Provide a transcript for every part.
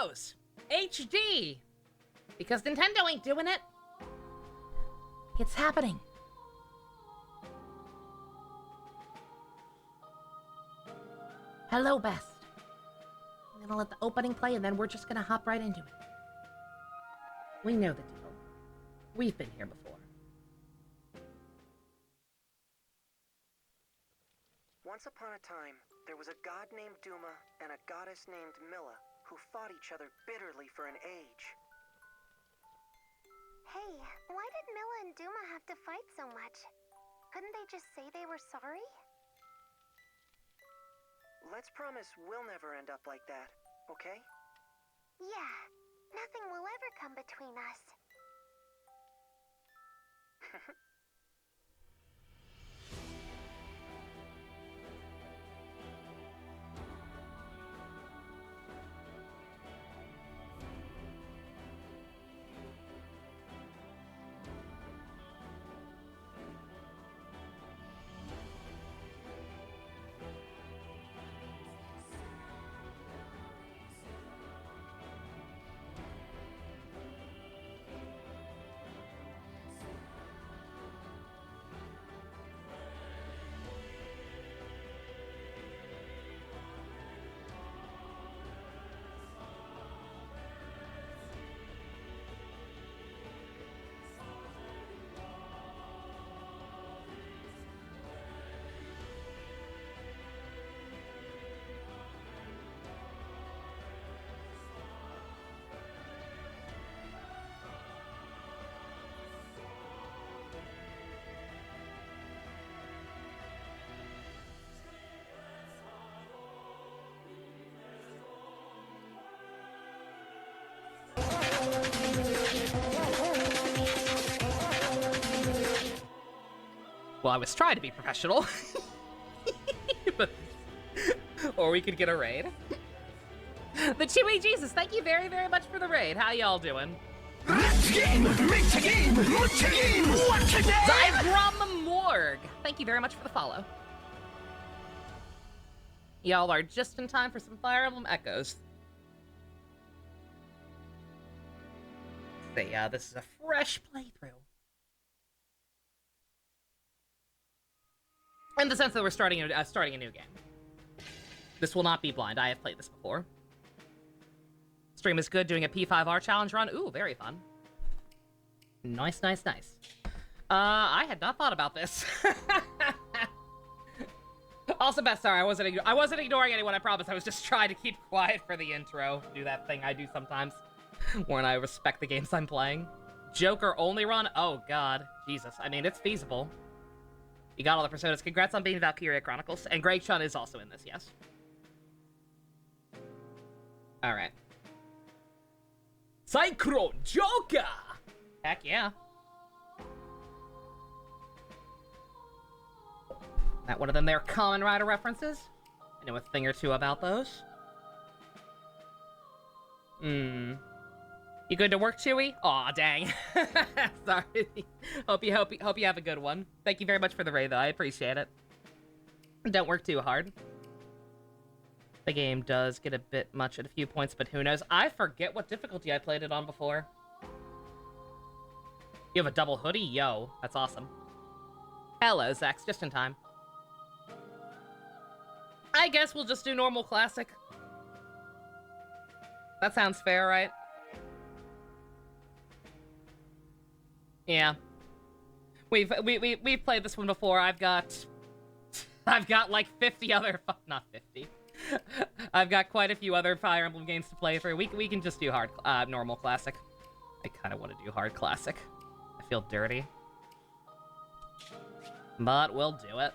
Heroes HD. Because Nintendo ain't doing it. It's happening. Hello, Best. I'm gonna let the opening play and then we're just gonna hop right into it. We know the deal. We've been here before. Once upon a time, there was a god named Duma and a goddess named Milla who fought each other bitterly for an age. Hey, why did Milla and Duma have to fight so much? Couldn't they just say they were sorry? Let's promise we'll never end up like that, okay? Yeah, nothing will ever come between us. Well, I was trying to be professional. Or we could get a raid. The Chewy Jesus, thank you very, very much for the raid. How y'all doing? Zygram Morg, thank you very much for the follow. Y'all are just in time for some Fire Emblem Echoes. So yeah, this is a fresh playthrough. In the sense that we're starting a new game. This will not be blind. I have played this before. Stream is good. Doing a P5R challenge run. Ooh, very fun. Nice, nice, nice. I had not thought about this. Also, Beth, sorry, I wasn't ignoring anyone. I promise. I was just trying to keep quiet for the intro. Do that thing I do sometimes, when I respect the games I'm playing. Joker only run. Oh God, Jesus. I mean, it's feasible. You got all the personas. Congrats on being Valkyria Chronicles. And Greg Chun is also in this, yes. Alright. Cyclone Joker! Heck yeah. That one of them there Kamen Rider references? I know a thing or two about those. You good to work, Chewy? Aw, dang. Sorry. Hope you have a good one. Thank you very much for the raid, though. I appreciate it. Don't work too hard. The game does get a bit much at a few points, but who knows? I forget what difficulty I played it on before. You have a double hoodie? Yo, that's awesome. Hello, Zax. Just in time. I guess we'll just do normal classic. That sounds fair, right? Yeah. We've played this one before. I've got like 50 other, not 50. I've got quite a few other Fire Emblem games to play through. We can just do normal classic. I kind of want to do hard classic. I feel dirty. But we'll do it.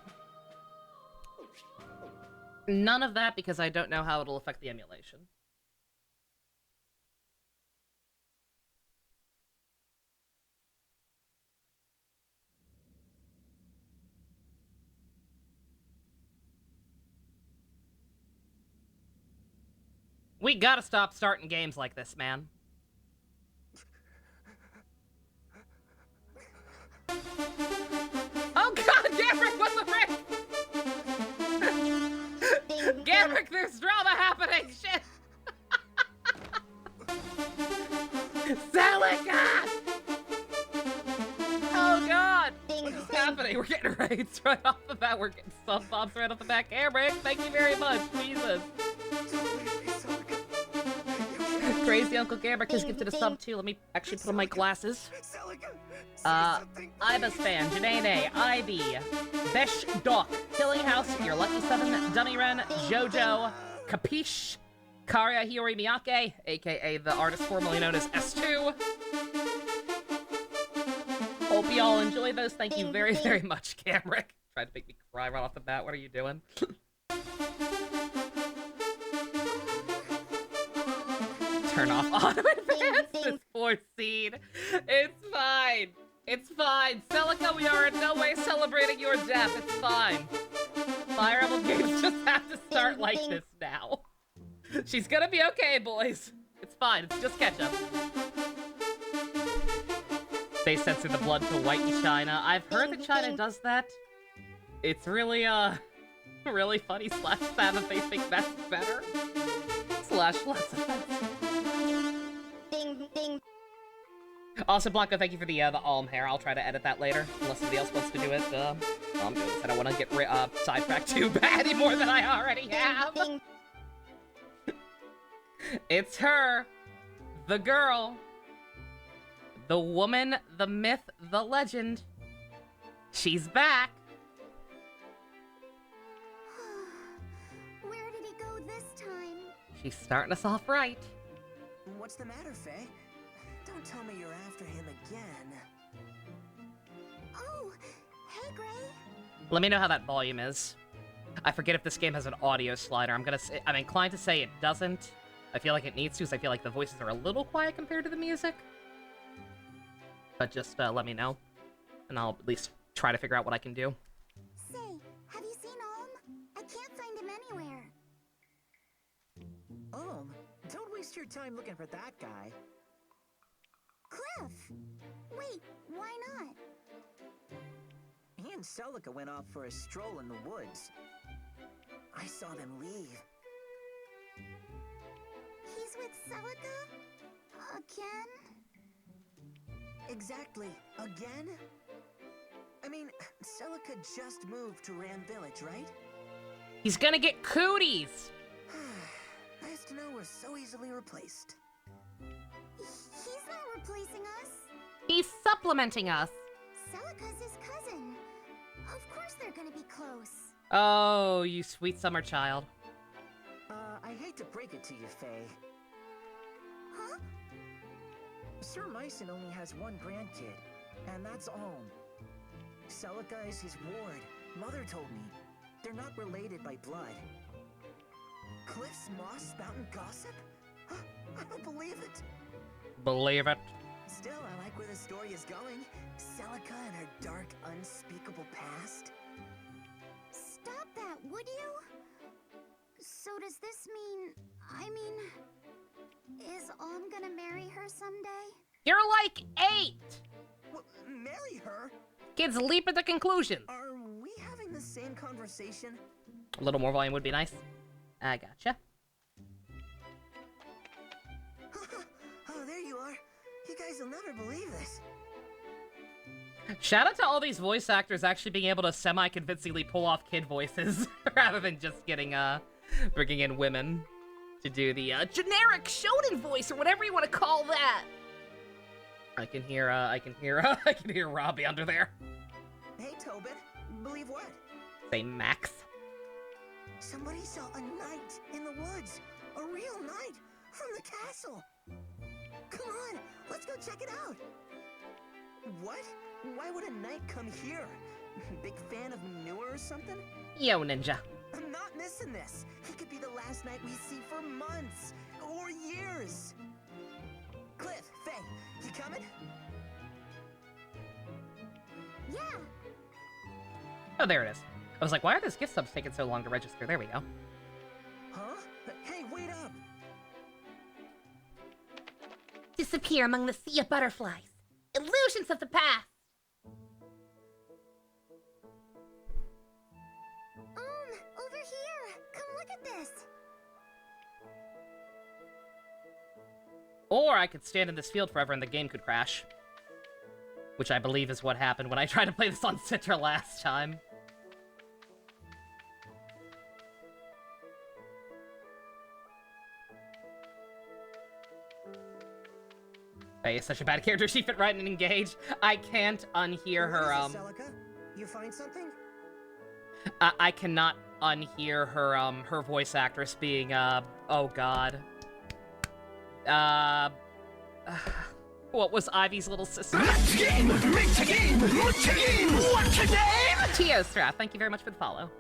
None of that because I don't know how it'll affect the emulation. We gotta stop starting games like this, man. Oh God, Gamrick, what the frick? Gamrick, there's drama happening, shit! Celica! Oh god! What is happening? We're getting raids right off the bat. We're getting sub bombs right off the bat. Cameron, thank you very much. Jesus. Crazy Uncle Gambrick has gifted a sub too. Let me actually put on my glasses. Ibis fan, Janae, Ivy, Besh Doc, Killing House, Your Lucky 7, Dummy Ren, Jojo, Capiche, Karia Hiyori Miyake, aka the artist formerly known as S2. Hope you all enjoy those. Thank you very, very much, Gambrick. Tried to make me cry right off the bat. What are you doing? Turn off auto advance. This poor seed. It's fine. It's fine. Celica, we are in no way celebrating your death. It's fine. Fire Emblem games just have to start like this now. She's gonna be okay, boys. It's fine. It's just ketchup. They censor the blood to whiten China. I've heard that China does that. It's really, really funny / sad that they think that's better. / less offensive. Ding, ding. Also, Blanco, thank you for the alm hair. I'll try to edit that later, unless somebody else wants to do it. I'm doing this. I don't want to get sidetracked too bad any more than I already have. It's her, the girl, the woman, the myth, the legend. She's back. Where did he go this time? She's starting us off right. What's the matter, Faye? Don't tell me you're after him again. Oh, hey, Gray. Let me know how that volume is. I forget if this game has an audio slider. I'm inclined to say it doesn't. I feel like it needs to, because I feel like the voices are a little quiet compared to the music. But just let me know, and I'll at least try to figure out what I can do. Say, have you seen Olm? I can't find him anywhere. Don't waste your time looking for that guy. Cliff! Wait, why not? He and Celica went off for a stroll in the woods. I saw them leave. He's with Celica? Again? Exactly. Again? I mean, Celica just moved to Ram Village, right? He's gonna get cooties! Nice to know we're so easily replaced. He's not replacing us. He's supplementing us. Celica's his cousin. Of course they're gonna be close. Oh, you sweet summer child. I hate to break it to you, Faye. Huh? Sir Myson only has one grandkid, and that's Alm. Celica is his ward. Mother told me. They're not related by blood. Cliff's moss spouting gossip? I don't believe it. Believe it. Still, I like where the story is going. Celica and her dark, unspeakable past. Stop that, would you? So does this mean... is Alm gonna marry her someday? You're like 8! Marry her? Kids leap at the conclusion. Are we having the same conversation? A little more volume would be nice. I gotcha. Oh, there you are. You guys will never believe this. Shout out to all these voice actors actually being able to semi-convincingly pull off kid voices, rather than just getting, bringing in women to do the, generic shonen voice, or whatever you want to call that. I can hear Robbie under there. Hey, Tobin. Believe what? Say Max. Somebody saw a knight in the woods. A real knight from the castle. Come on, let's go check it out. What? Why would a knight come here? Big fan of manure or something? Yo, ninja. I'm not missing this. He could be the last knight we see for months or years. Cliff, Faye, you coming? Yeah. Oh, there it is. I was like, why are those gift subs taking so long to register? There we go. Huh? Hey, wait up! Disappear among the sea of butterflies. Illusions of the past. Over here. Come look at this. Or I could stand in this field forever and the game could crash. Which I believe is what happened when I tried to play this on Citra last time. Faye is such a bad character, she fit right in and engage. I can't unhear her, What is it, Celica? You find something? I cannot unhear her, her voice actress being, oh god. What was Ivy's little sister? Teostrath, thank you very much for the follow.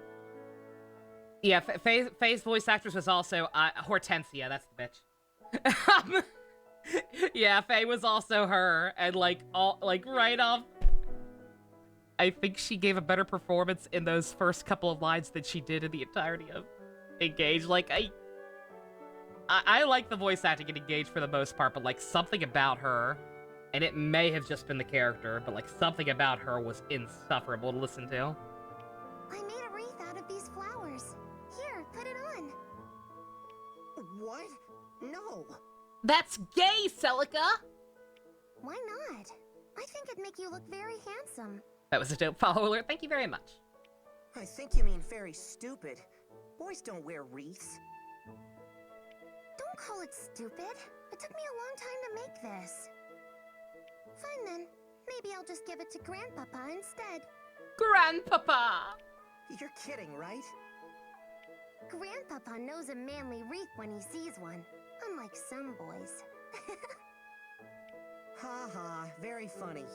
Yeah, Faye's voice actress was also, Hortensia, that's the bitch. Yeah, Faye was also her, and right off, I think she gave a better performance in those first couple of lines than she did in the entirety of Engage. Like, I like the voice acting in Engage for the most part, but, like, something about her, and it may have just been the character, but, like, something about her was insufferable to listen to. I made a wreath out of these flowers. Here, put it on. What? No. That's gay, Celica! Why not? I think it'd make you look very handsome. That was a dope follow alert. Thank you very much. I think you mean very stupid. Boys don't wear wreaths. Don't call it stupid. It took me a long time to make this. Fine then. Maybe I'll just give it to Grandpapa instead. Grandpapa! You're kidding, right? Grandpapa knows a manly wreath when he sees one, unlike some boys. Ha ha, very funny.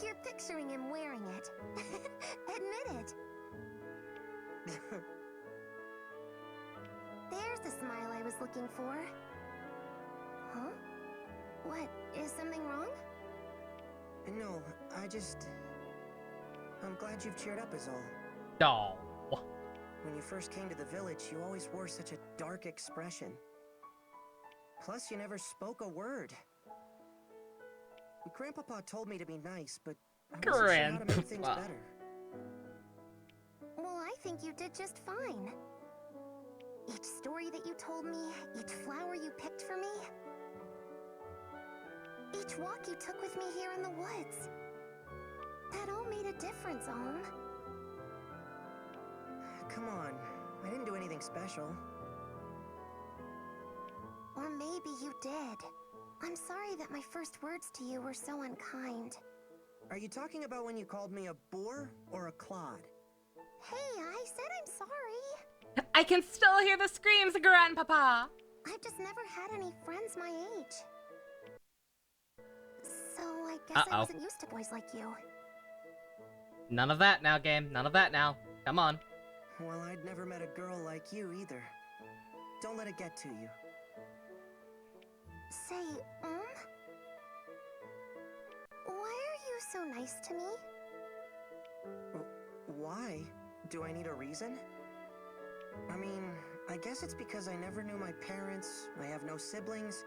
You're picturing him wearing it. Admit it. There's the smile I was looking for. Huh? What? Is something wrong? No, I'm glad you've cheered up is all. Oh. When you first came to the village, you always wore such a dark expression. Plus, you never spoke a word. Grandpapa told me to be nice, but I wasn't sure how to make things better. Well, I think you did just fine. Each story that you told me, each flower you picked for me, each walk you took with me here in the woods, that all made a difference, Om. Come on, I didn't do anything special. Or maybe you did. I'm sorry that my first words to you were so unkind. Are you talking about when you called me a boor or a clod? Hey, I said I'm sorry. I can still hear the screams, Grandpapa! I've just never had any friends my age. So I guess I wasn't used to boys like you. None of that now, game. None of that now. Come on. Well, I'd never met a girl like you either. Don't let it get to you. Say, why are you so nice to me? Why? Do I need a reason? I mean, I guess it's because I never knew my parents, I have no siblings,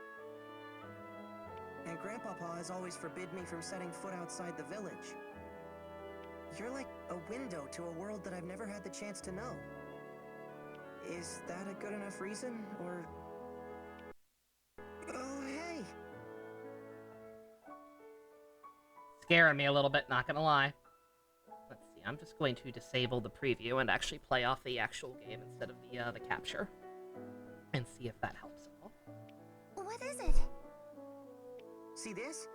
and Grandpapa has always forbid me from setting foot outside the village. You're like a window to a world that I've never had the chance to know. Is that a good enough reason, or... Oh, hey! Scaring me a little bit, not gonna lie. Let's see, I'm just going to disable the preview and actually play off the actual game instead of the capture. And see if that helps at all. What is it? See this?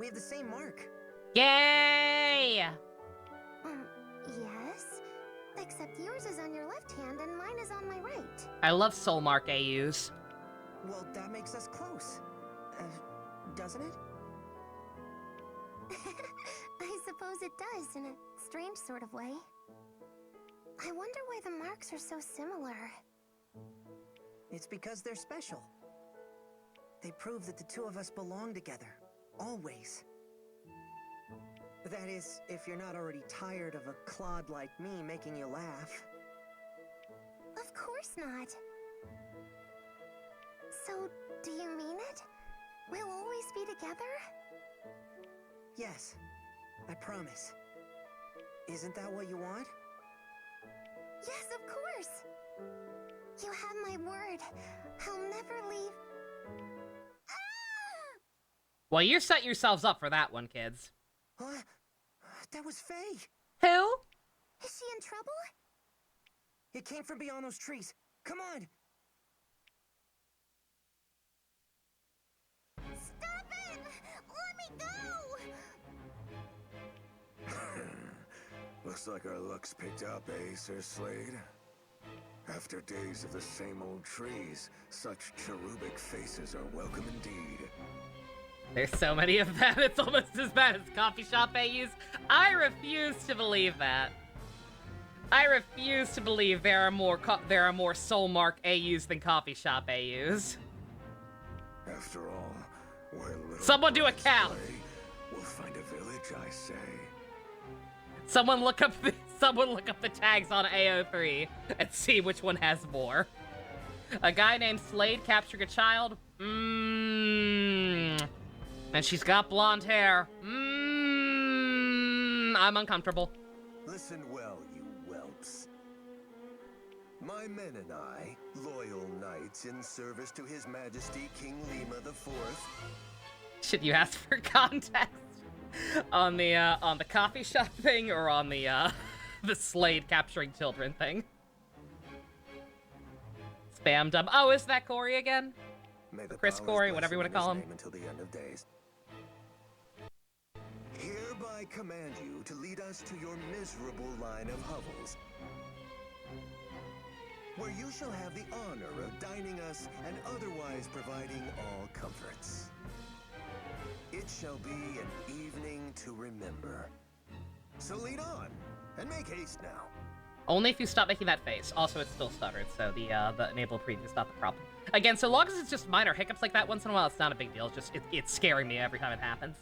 We have the same mark. Yay! Yes. Except yours is on your left hand and mine is on my right. I love soul mark AUs. Well, that makes us close. Doesn't it? I suppose it does, in a strange sort of way. I wonder why the marks are so similar. It's because they're special. They prove that the two of us belong together. Always. That is, if you're not already tired of a clod like me making you laugh. Of course not. So, do you mean it? We'll always be together? Yes, I promise. Isn't that what you want? Yes, of course! You have my word. I'll never leave Well, you set yourselves up for that one, kids. Huh? That was Faye. Who? Is she in trouble? It came from beyond those trees. Come on. Stop it! Let me go! Looks like our luck's picked up, eh, Sir Slade? After days of the same old trees, such cherubic faces are welcome indeed. There's so many of them, it's almost as bad as coffee shop AUs. I refuse to believe that. I refuse to believe there are more soul mark AUs than coffee shop AUs. After all, where little Someone do a boys count. play, we'll find a village, I say. Someone look up the tags on AO3 and see which one has more. A guy named Slade capturing a child. And she's got blonde hair. I'm uncomfortable. Listen well, you whelps. My men and I, loyal knights in service to His Majesty King Lima IV. Should you ask for context on the coffee shop thing or on the the Slade capturing children thing? Spam dub. Oh, is that Corey again? May the Chris powers Corey, bless whatever you him wanna in his call him. name until the end of days. Hereby command you to lead us to your miserable line of hovels, where you shall have the honor of dining us and otherwise providing all comforts. It shall be an evening to remember. So lead on, and make haste now. Only if you stop making that face. Also, it's still stuttered, so the enable preview is not the problem. Again, so long as it's just minor hiccups like that once in a while, it's not a big deal. It's just it's scaring me every time it happens.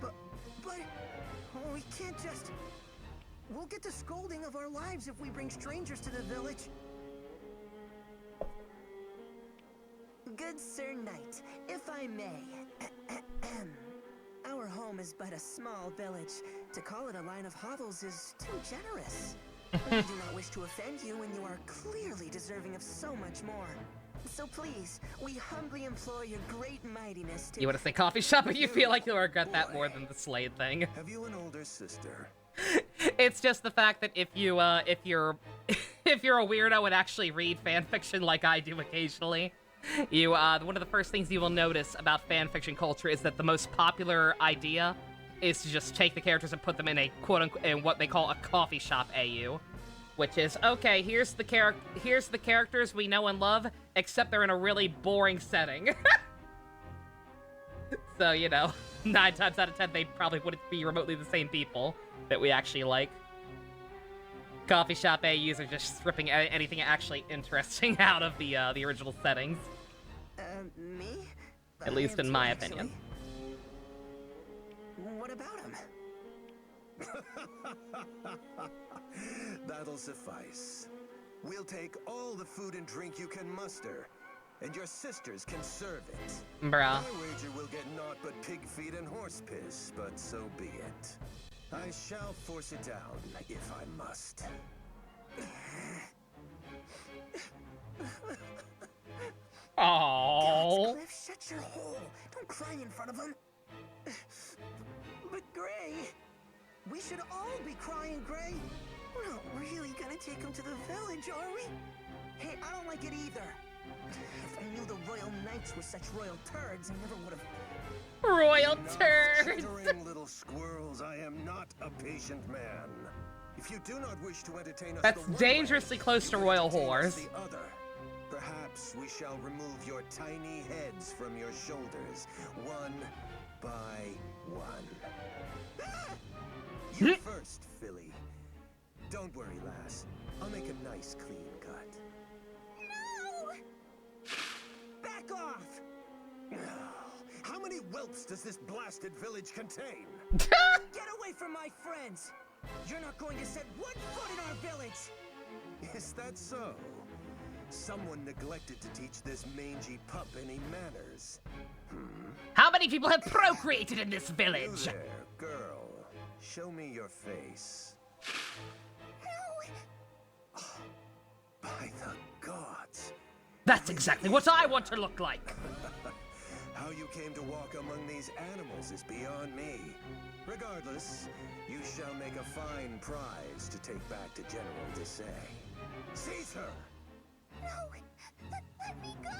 But we can't just... We'll get the scolding of our lives if we bring strangers to the village. Good Sir Knight, if I may. Our home is but a small village. To call it a line of hovels is too generous. We do not wish to offend you, and you are clearly deserving of so much more. So please, we humbly implore your great mightiness to... You want to say coffee shop, but you feel like you'll regret that more than the Slade thing. Have you an older sister? It's just the fact that if you're if you're a weirdo and actually read fanfiction like I do occasionally, you one of the first things you will notice about fanfiction culture is that the most popular idea is to just take the characters and put them in a quote-unquote in what they call a coffee shop AU, which is okay. Here's the characters we know and love, except they're in a really boring setting. So, you know, 9 times out of 10, they probably wouldn't be remotely the same people that we actually like. Coffee shop AUs are just stripping anything actually interesting out of the original settings. Me? At least in my opinion. What about him? That'll suffice. We'll take all the food and drink you can muster, and your sisters can serve it. Bruh. My wager will get naught but pig feet and horse piss, but so be it. I shall force it down, if I must. Aww. Cliff, shut your hole. Don't cry in front of him. But Gray, we should all be crying, Gray. We're not really gonna take him to the village, are we? Hey, I don't like it either. If I knew the Royal Knights were such royal turds, I never would have... Royal No, turds. chittering little squirrels, I am not a patient man. If you do not wish to entertain us That's the one dangerously way, close you to can royal entertain us whores. the other. Perhaps we shall remove your tiny heads from your shoulders, one by one. You first, Philly. Don't worry, lass. I'll make a nice, clean cut. No! Back off! How many whelps does this blasted village contain? Get away from my friends! You're not going to set one foot in our village! Is that so? Someone neglected to teach this mangy pup any manners. How many people have procreated in this You village? there, girl. Show me your face. No! By the gods. That's exactly what I want to look like. How you came to walk among these animals is beyond me. Regardless, you shall make a fine prize to take back to General Desai. Seize her! No! Let me go!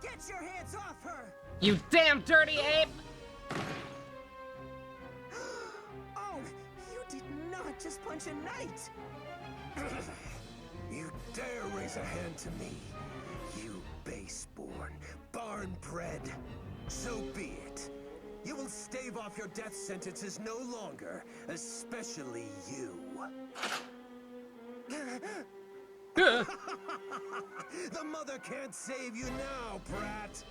Get your hands off her! You damn dirty ape! Oh, you did not just punch a knight! You dare raise a hand to me, you base-born, barn-bred. So be it. You will stave off your death sentences no longer, especially you. The mother can't save you now, brat!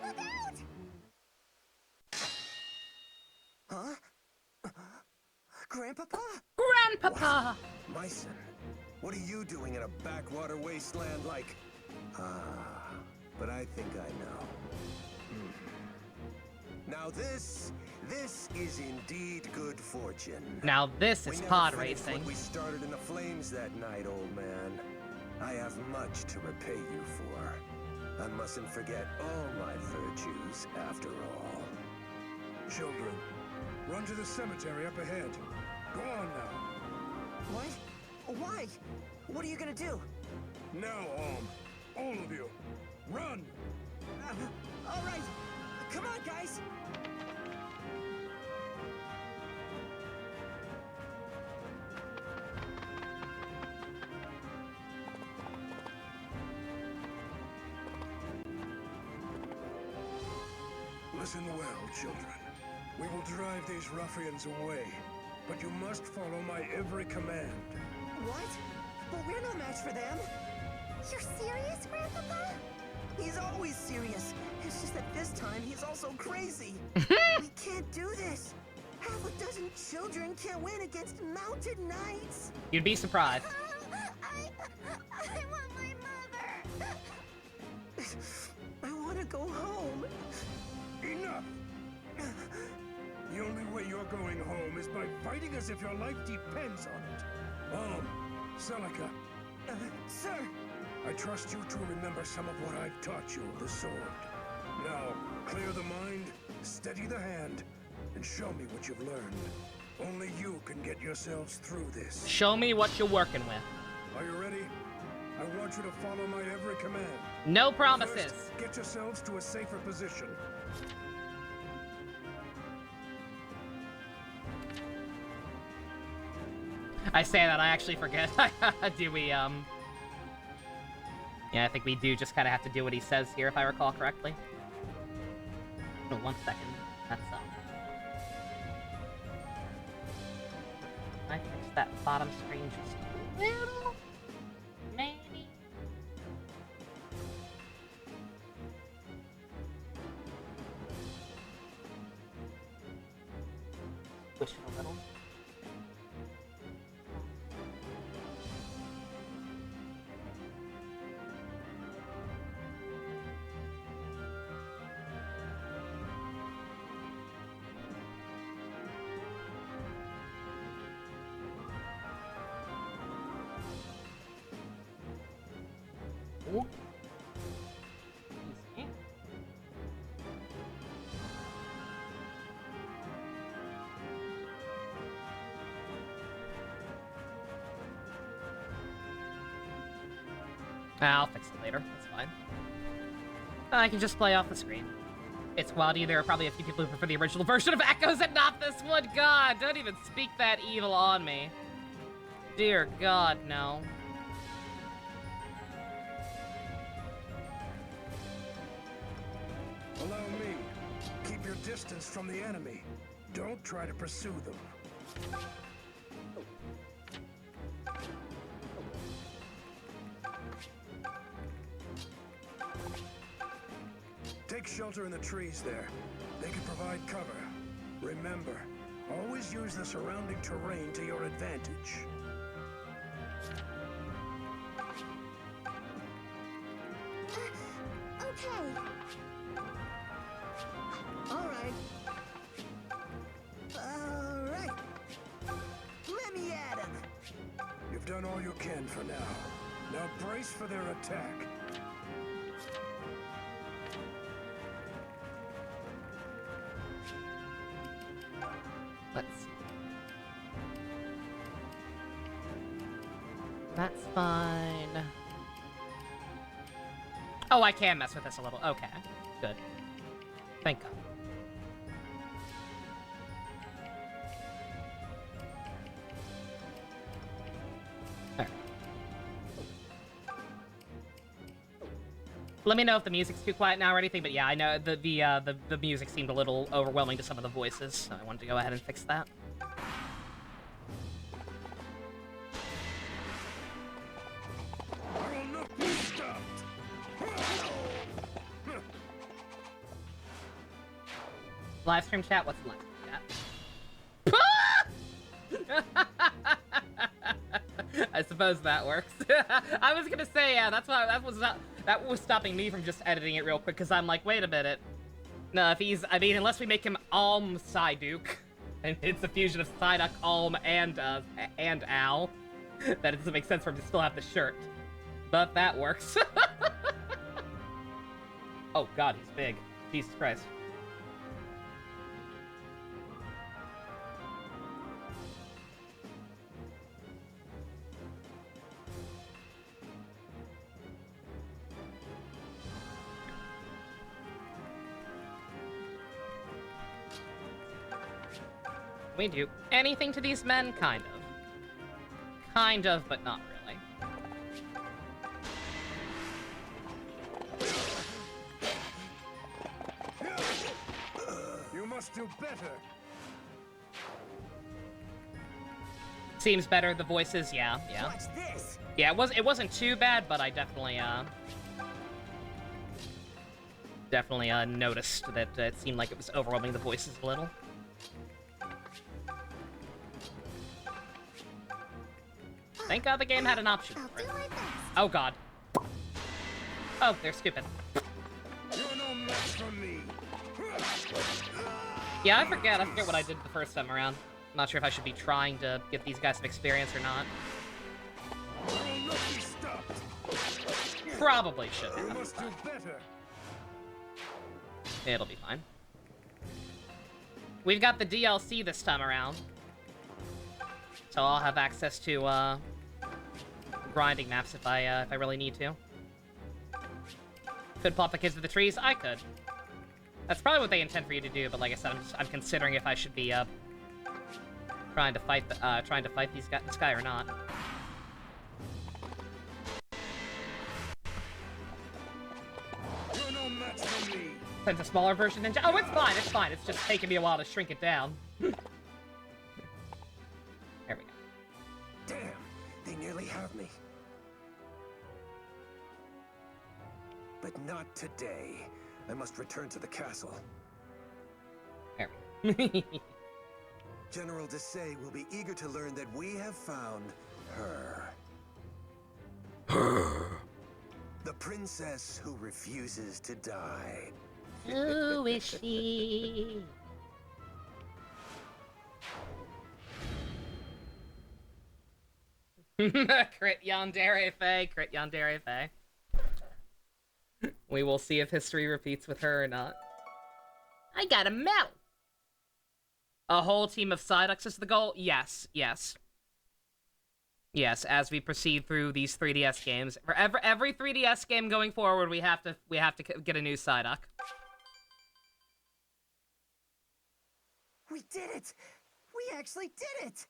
Look out! Huh? Grandpapa? Grandpapa! My son, what are you doing in a backwater wasteland like... but I think I know. Now this is indeed good fortune. Now this is We pod never finished racing. what we started in the flames that night, old man. I have much to repay you for. I mustn't forget all my virtues, after all. Children, run to the cemetery up ahead. Go on now. What? Why? What are you gonna do? Now, all of you, run! All right. Come on, guys. Listen well, children. We will drive these ruffians away, but you must follow my every command. What? But we're no match for them. You're serious, Grandpapa? He's always serious. It's just that this time he's also crazy. We can't do this. Half a dozen children can't win against mounted knights. You'd be surprised. I want my mother! I want to go home. Enough! The only way you're going home is by fighting as if your life depends on it. Celica, Sir. I trust you to remember some of what I've taught you of the sword. Now, clear the mind, steady the hand, and show me what you've learned. Only you can get yourselves through this. Show me what you're working with. Are you ready? I want you to follow my every command. No promises. First, get yourselves to a safer position. I say that, I actually forget. Do we, Yeah, I think we do just kind of have to do what he says here, if I recall correctly. Oh, 1 second. That's, I fix that bottom screen just a little? Maybe? Push it a little. Ooh. Easy. I'll fix it later. That's fine. I can just play off the screen. It's wildy. There are probably a few people who prefer the original version of Echoes and not this one. God, don't even speak that evil on me. Dear God, no. Allow me. Keep your distance from the enemy. Don't try to pursue them. Take shelter in the trees there. They can provide cover. Remember, always use the surrounding terrain to your advantage. Okay. All right. All right. Let me at him. You've done all you can for now. Now brace for their attack. Let's see. That's fine. Oh, I can mess with this a little. Okay, good. Thank God. Alright. Let me know if the music's too quiet now or anything, but yeah, I know the music seemed a little overwhelming to some of the voices, so I wanted to go ahead and fix that. Live stream chat? What's the live stream chat? I suppose that works. I was gonna say, yeah, that's why that was stopping me from just editing it real quick, because I'm like, wait a minute. No, if he's, I mean, unless we make him Alm Psyduke, and it's a fusion of Psyduck, Alm, and Al, that it doesn't make sense for him to still have the shirt. But that works. Oh God, he's big. Jesus Christ. We do anything to these men? Kind of. Kind of, but not really. You must do better. Seems better. The voices, yeah. Watch this. Yeah, it wasn't too bad, but I definitely noticed that it seemed like it was overwhelming the voices a little. Thank God the game had an option for it. Oh God. Oh, they're stupid. You're no match for me. Yeah, I forget what I did the first time around. I'm not sure if I should be trying to get these guys some experience or not. You'll not be stopped. Probably should You have. must do better. It'll be fine. We've got the DLC this time around, so I'll have access to grinding maps if I really need to. Could plop the kids to the trees. I could. That's probably what they intend for you to do. But like I said, I'm considering if I should be trying to fight this guy or not. You're no match for me. Since a smaller version ninja. Oh, it's fine. It's fine. It's just taking me a while to shrink it down. There we go. Damn, they nearly have me. But not today. I must return to the castle. There we go. General Desai will be eager to learn that we have found her. Her. The princess who refuses to die. Who is she? Crit Yandere Faye. Crit Yandere Faye. We will see if history repeats with her or not. I got a medal! A whole team of Psyducks is the goal? Yes, yes. Yes, as we proceed through these 3DS games. For every 3DS game going forward, we have to get a new Psyduck. We did it! We actually did it!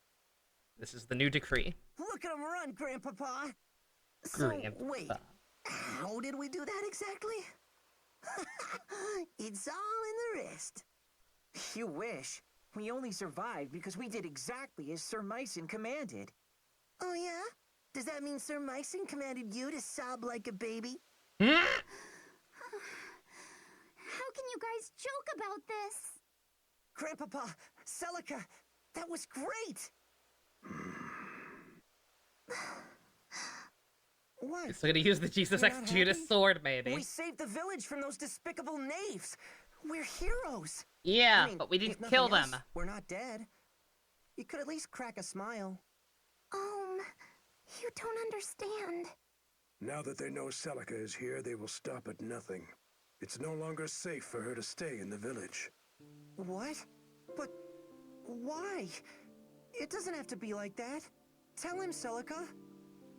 This is the new decree. Look at him run, Grandpapa! So, wait, how did we do that exactly? It's all in the wrist. You wish. We only survived because we did exactly as Sir Myson commanded. Oh yeah? Does that mean Sir Myson commanded you to sob like a baby? How can you guys joke about this? Grandpapa, Celica, that was great! What? So gonna use the Jesus You're X not Judas happy? sword, maybe. We saved the village from those despicable knaves! We're heroes! Yeah, I mean, but we if didn't nothing kill else, them. We're not dead. You could at least crack a smile. You don't understand. Now that they know Celica is here, they will stop at nothing. It's no longer safe for her to stay in the village. What? But Why? It doesn't have to be like that. Tell him, Celica.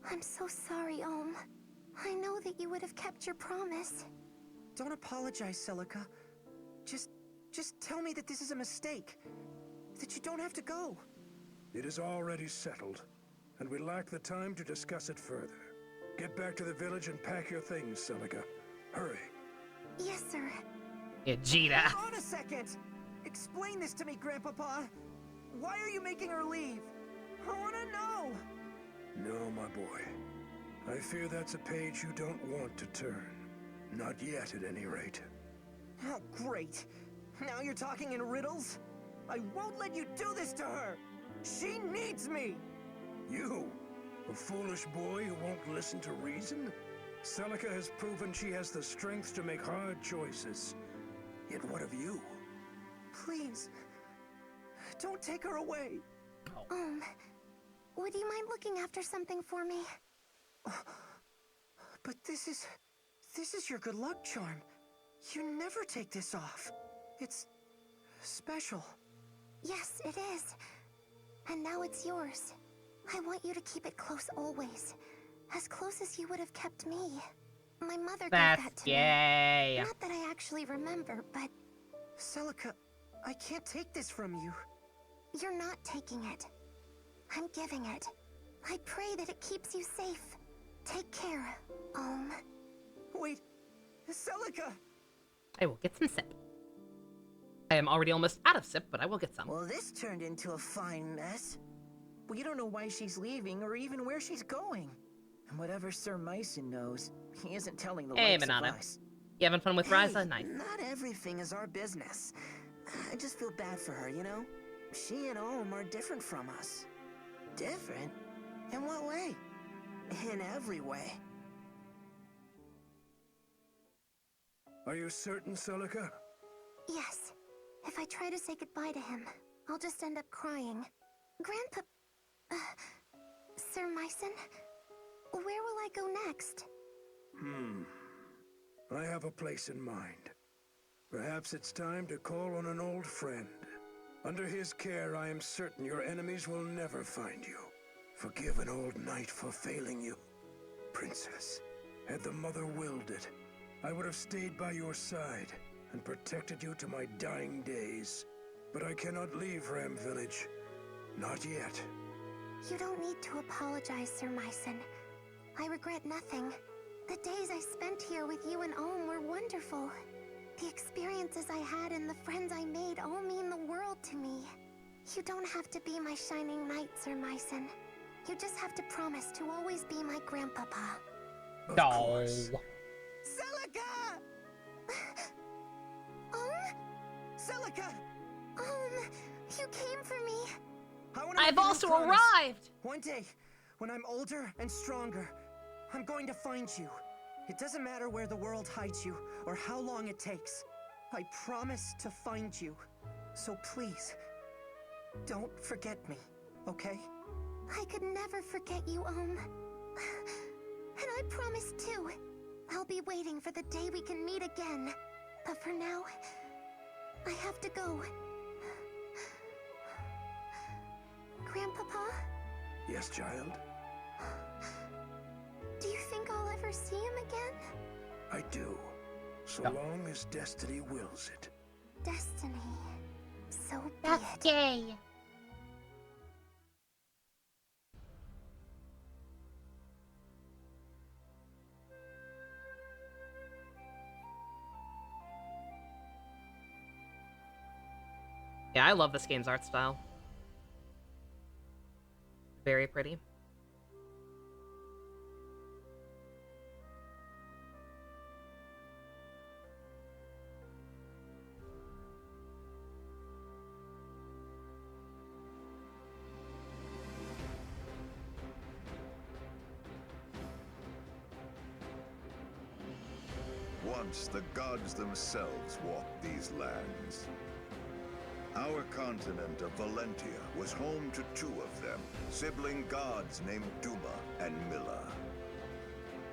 I'm so sorry, Ohm. I know that you would have kept your promise. Don't apologize, Celica. Just tell me that this is a mistake. That you don't have to go. It is already settled, and we lack the time to discuss it further. Get back to the village and pack your things, Celica. Hurry. Yes, sir. Vegeta. Hold on a second! Explain this to me, Grandpapa. Why are you making her leave? I wanna know! No, my boy. I fear that's a page you don't want to turn. Not yet, at any rate. Oh, great. Now you're talking in riddles? I won't let you do this to her! She needs me! You? A foolish boy who won't listen to reason? Celica has proven she has the strength to make hard choices. Yet what of you? Please, don't take her away. Would you mind looking after something for me? But this is your good luck charm. You never take this off. It's special. Yes, it is. And now it's yours. I want you to keep it close always. As close as you would have kept me. My mother gave that to me. Yay. Not that I actually remember, but Celica, I can't take this from you. you're not taking it. I'm giving it. I pray that it keeps you safe. Take care, Ohm. Wait, Celica! I will get some sip. I am already almost out of sip, but I will get some. Well, this turned into a fine mess. We don't know why she's leaving or even where she's going. And whatever Sir Myson knows, he isn't telling the Hey, likes of Manana. us. You having fun with Ryza? Nice. Not everything is our business. I just feel bad for her, you know? She and Ohm are different from us. Different? In what way? In every way. Are you certain, Celica? Yes. If I try to say goodbye to him, I'll just end up crying. Grandpa... Sir Myson? Where will I go next? I have a place in mind. Perhaps it's time to call on an old friend. Under his care, I am certain your enemies will never find you. Forgive an old knight for failing you. Princess, had the Mother willed it, I would have stayed by your side and protected you to my dying days. But I cannot leave Ram Village. Not yet. You don't need to apologize, Sir Myson. I regret nothing. The days I spent here with you and Ohm were wonderful. The experiences I had and the friends I made all mean the world to me. You don't have to be my shining knight, Sir Myson. You just have to promise to always be my grandpapa. Of No. course. Celica! Ohm? Celica! Ohm, you came for me. I've also arrived! One day, when I'm older and stronger, I'm going to find you. It doesn't matter where the world hides you or how long it takes. I promise to find you. So please, don't forget me, okay? I could never forget you, Ohm. And I promise too. I'll be waiting for the day we can meet again. But for now, I have to go. Grandpapa? Yes, child? Do you think I'll ever see him again? I do. So long as destiny wills it. Destiny. So be That's it. gay. Yeah, I love this game's art style. Very pretty. Once the gods themselves walked these lands. Our continent of Valentia was home to two of them, sibling gods named Duma and Milla.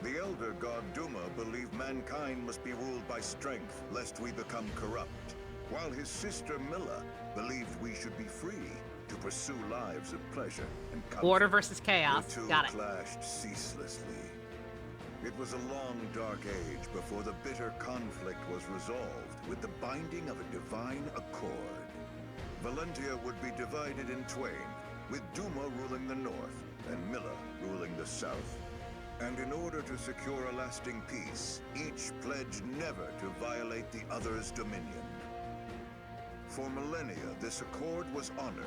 The elder god Duma believed mankind must be ruled by strength, lest we become corrupt. while his sister Milla believed we should be free to pursue lives of pleasure and comfort. Order versus chaos. The two Got it. clashed ceaselessly. It was a long, dark age before the bitter conflict was resolved with the binding of a divine accord. Valentia would be divided in twain, with Duma ruling the north and Milla ruling the south. And in order to secure a lasting peace, each pledged never to violate the other's dominion. For millennia, this accord was honored,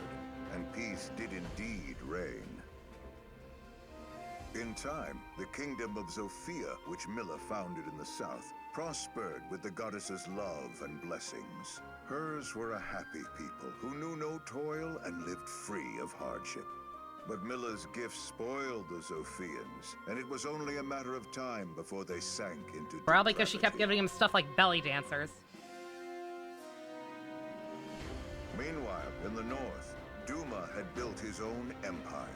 and peace did indeed reign. In time, the kingdom of Zofia, which Milla founded in the south, prospered with the goddess's love and blessings. Hers were a happy people who knew no toil and lived free of hardship. But Milla's gifts spoiled the Zophians, and it was only a matter of time before they sank into Probably because she kept depravity. giving him stuff like belly dancers. Meanwhile, in the north, Duma had built his own empire.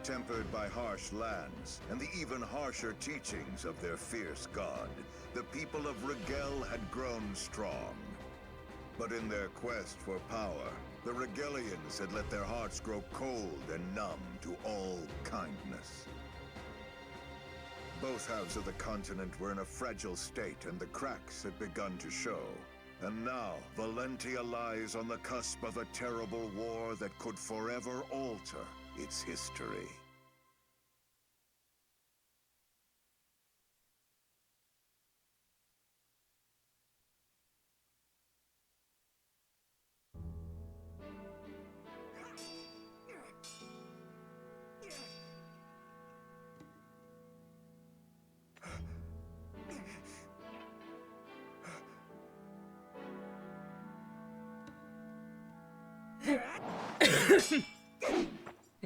Tempered by harsh lands and the even harsher teachings of their fierce god, the people of Rigel had grown strong. But in their quest for power, the Rigelians had let their hearts grow cold and numb to all kindness. Both halves of the continent were in a fragile state, and the cracks had begun to show. And now, Valentia lies on the cusp of a terrible war that could forever alter its history.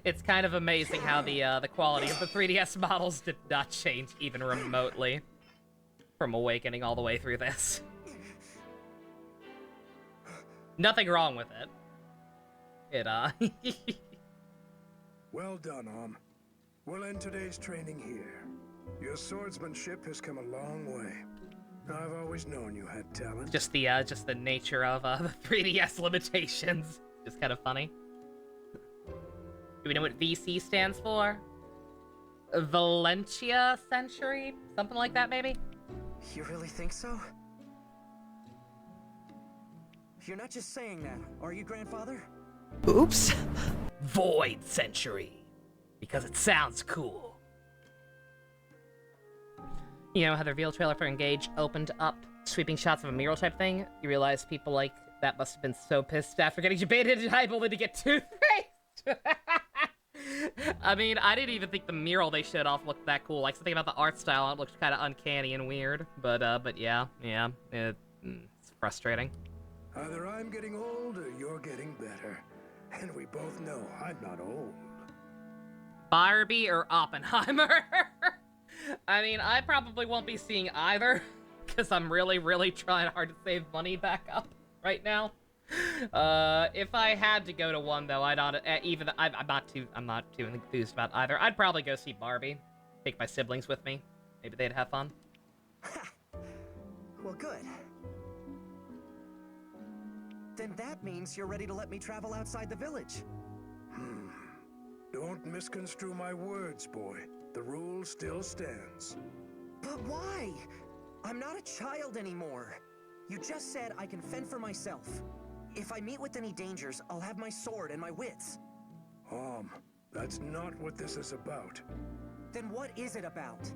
It's kind of amazing how the quality of the 3DS models did not change even remotely from Awakening all the way through this. Nothing wrong with it. Well done, We'll end today's training here. Your swordsmanship has come a long way. I've always known you had talent. just the nature of the 3DS limitations. Just kind of funny. Do we know what VC stands for? Valentia Century? Something like that, maybe? You really think so? You're not just saying that, are you, Grandfather? Oops. Void Century. Because it sounds cool. You know how the reveal trailer for Engage opened up sweeping shots of a mural type thing? You realize people like that must have been so pissed after getting debated and hype only to get toothpaste. I mean, I didn't even think the mural they showed off looked that cool. Like, something about the art style, it looked kind of uncanny and weird. But yeah, it's frustrating. Either I'm getting old or you're getting better. And we both know I'm not old. Barbie or Oppenheimer? I mean, I probably won't be seeing either, because I'm really, really trying hard to save money back up right now. If I had to go to one, though, I'm not too enthused about either. I'd probably go see Barbie. Take my siblings with me. Maybe they'd have fun. Well, good. Then that means you're ready to let me travel outside the village. Don't misconstrue my words, boy. The rule still stands. But why? I'm not a child anymore. You just said I can fend for myself. If I meet with any dangers, I'll have my sword and my wits. That's not what this is about. Then what is it about?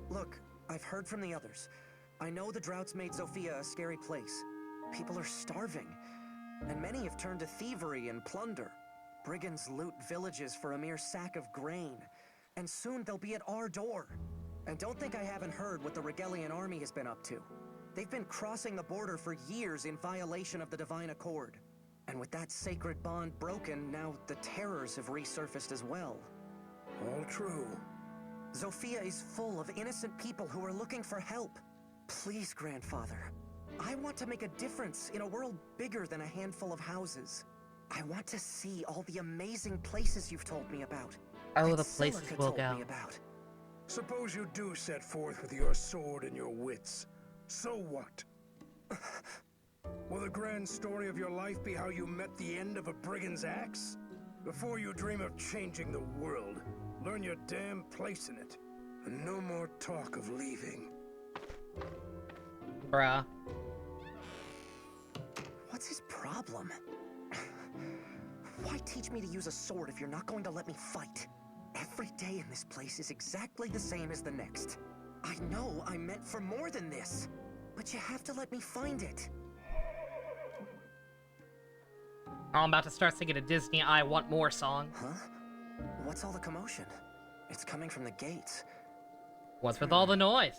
Look, I've heard from the others. I know the drought's made Zofia a scary place. People are starving, and many have turned to thievery and plunder. Brigands loot villages for a mere sack of grain, and soon they'll be at our door. And don't think I haven't heard what the Rigelian army has been up to. They've been crossing the border for years in violation of the Divine Accord. And with that sacred bond broken, now the terrors have resurfaced as well. All true. Zofia is full of innocent people who are looking for help. Please, Grandfather. I want to make a difference in a world bigger than a handful of houses. I want to see all the amazing places you've told me about. Oh, that the places Celica we'll told go. me about. Suppose you do set forth with your sword and your wits. So what? Will the grand story of your life be how you met the end of a brigand's axe? Before you dream of changing the world, learn your damn place in it. And no more talk of leaving. Bruh. What's his problem? Why teach me to use a sword if you're not going to let me fight? Every day in this place is exactly the same as the next. I know I'm meant for more than this, but you have to let me find it. I'm about to start singing a Disney I Want More song. Huh? What's all the commotion? It's coming from the gates. What's with all the noise?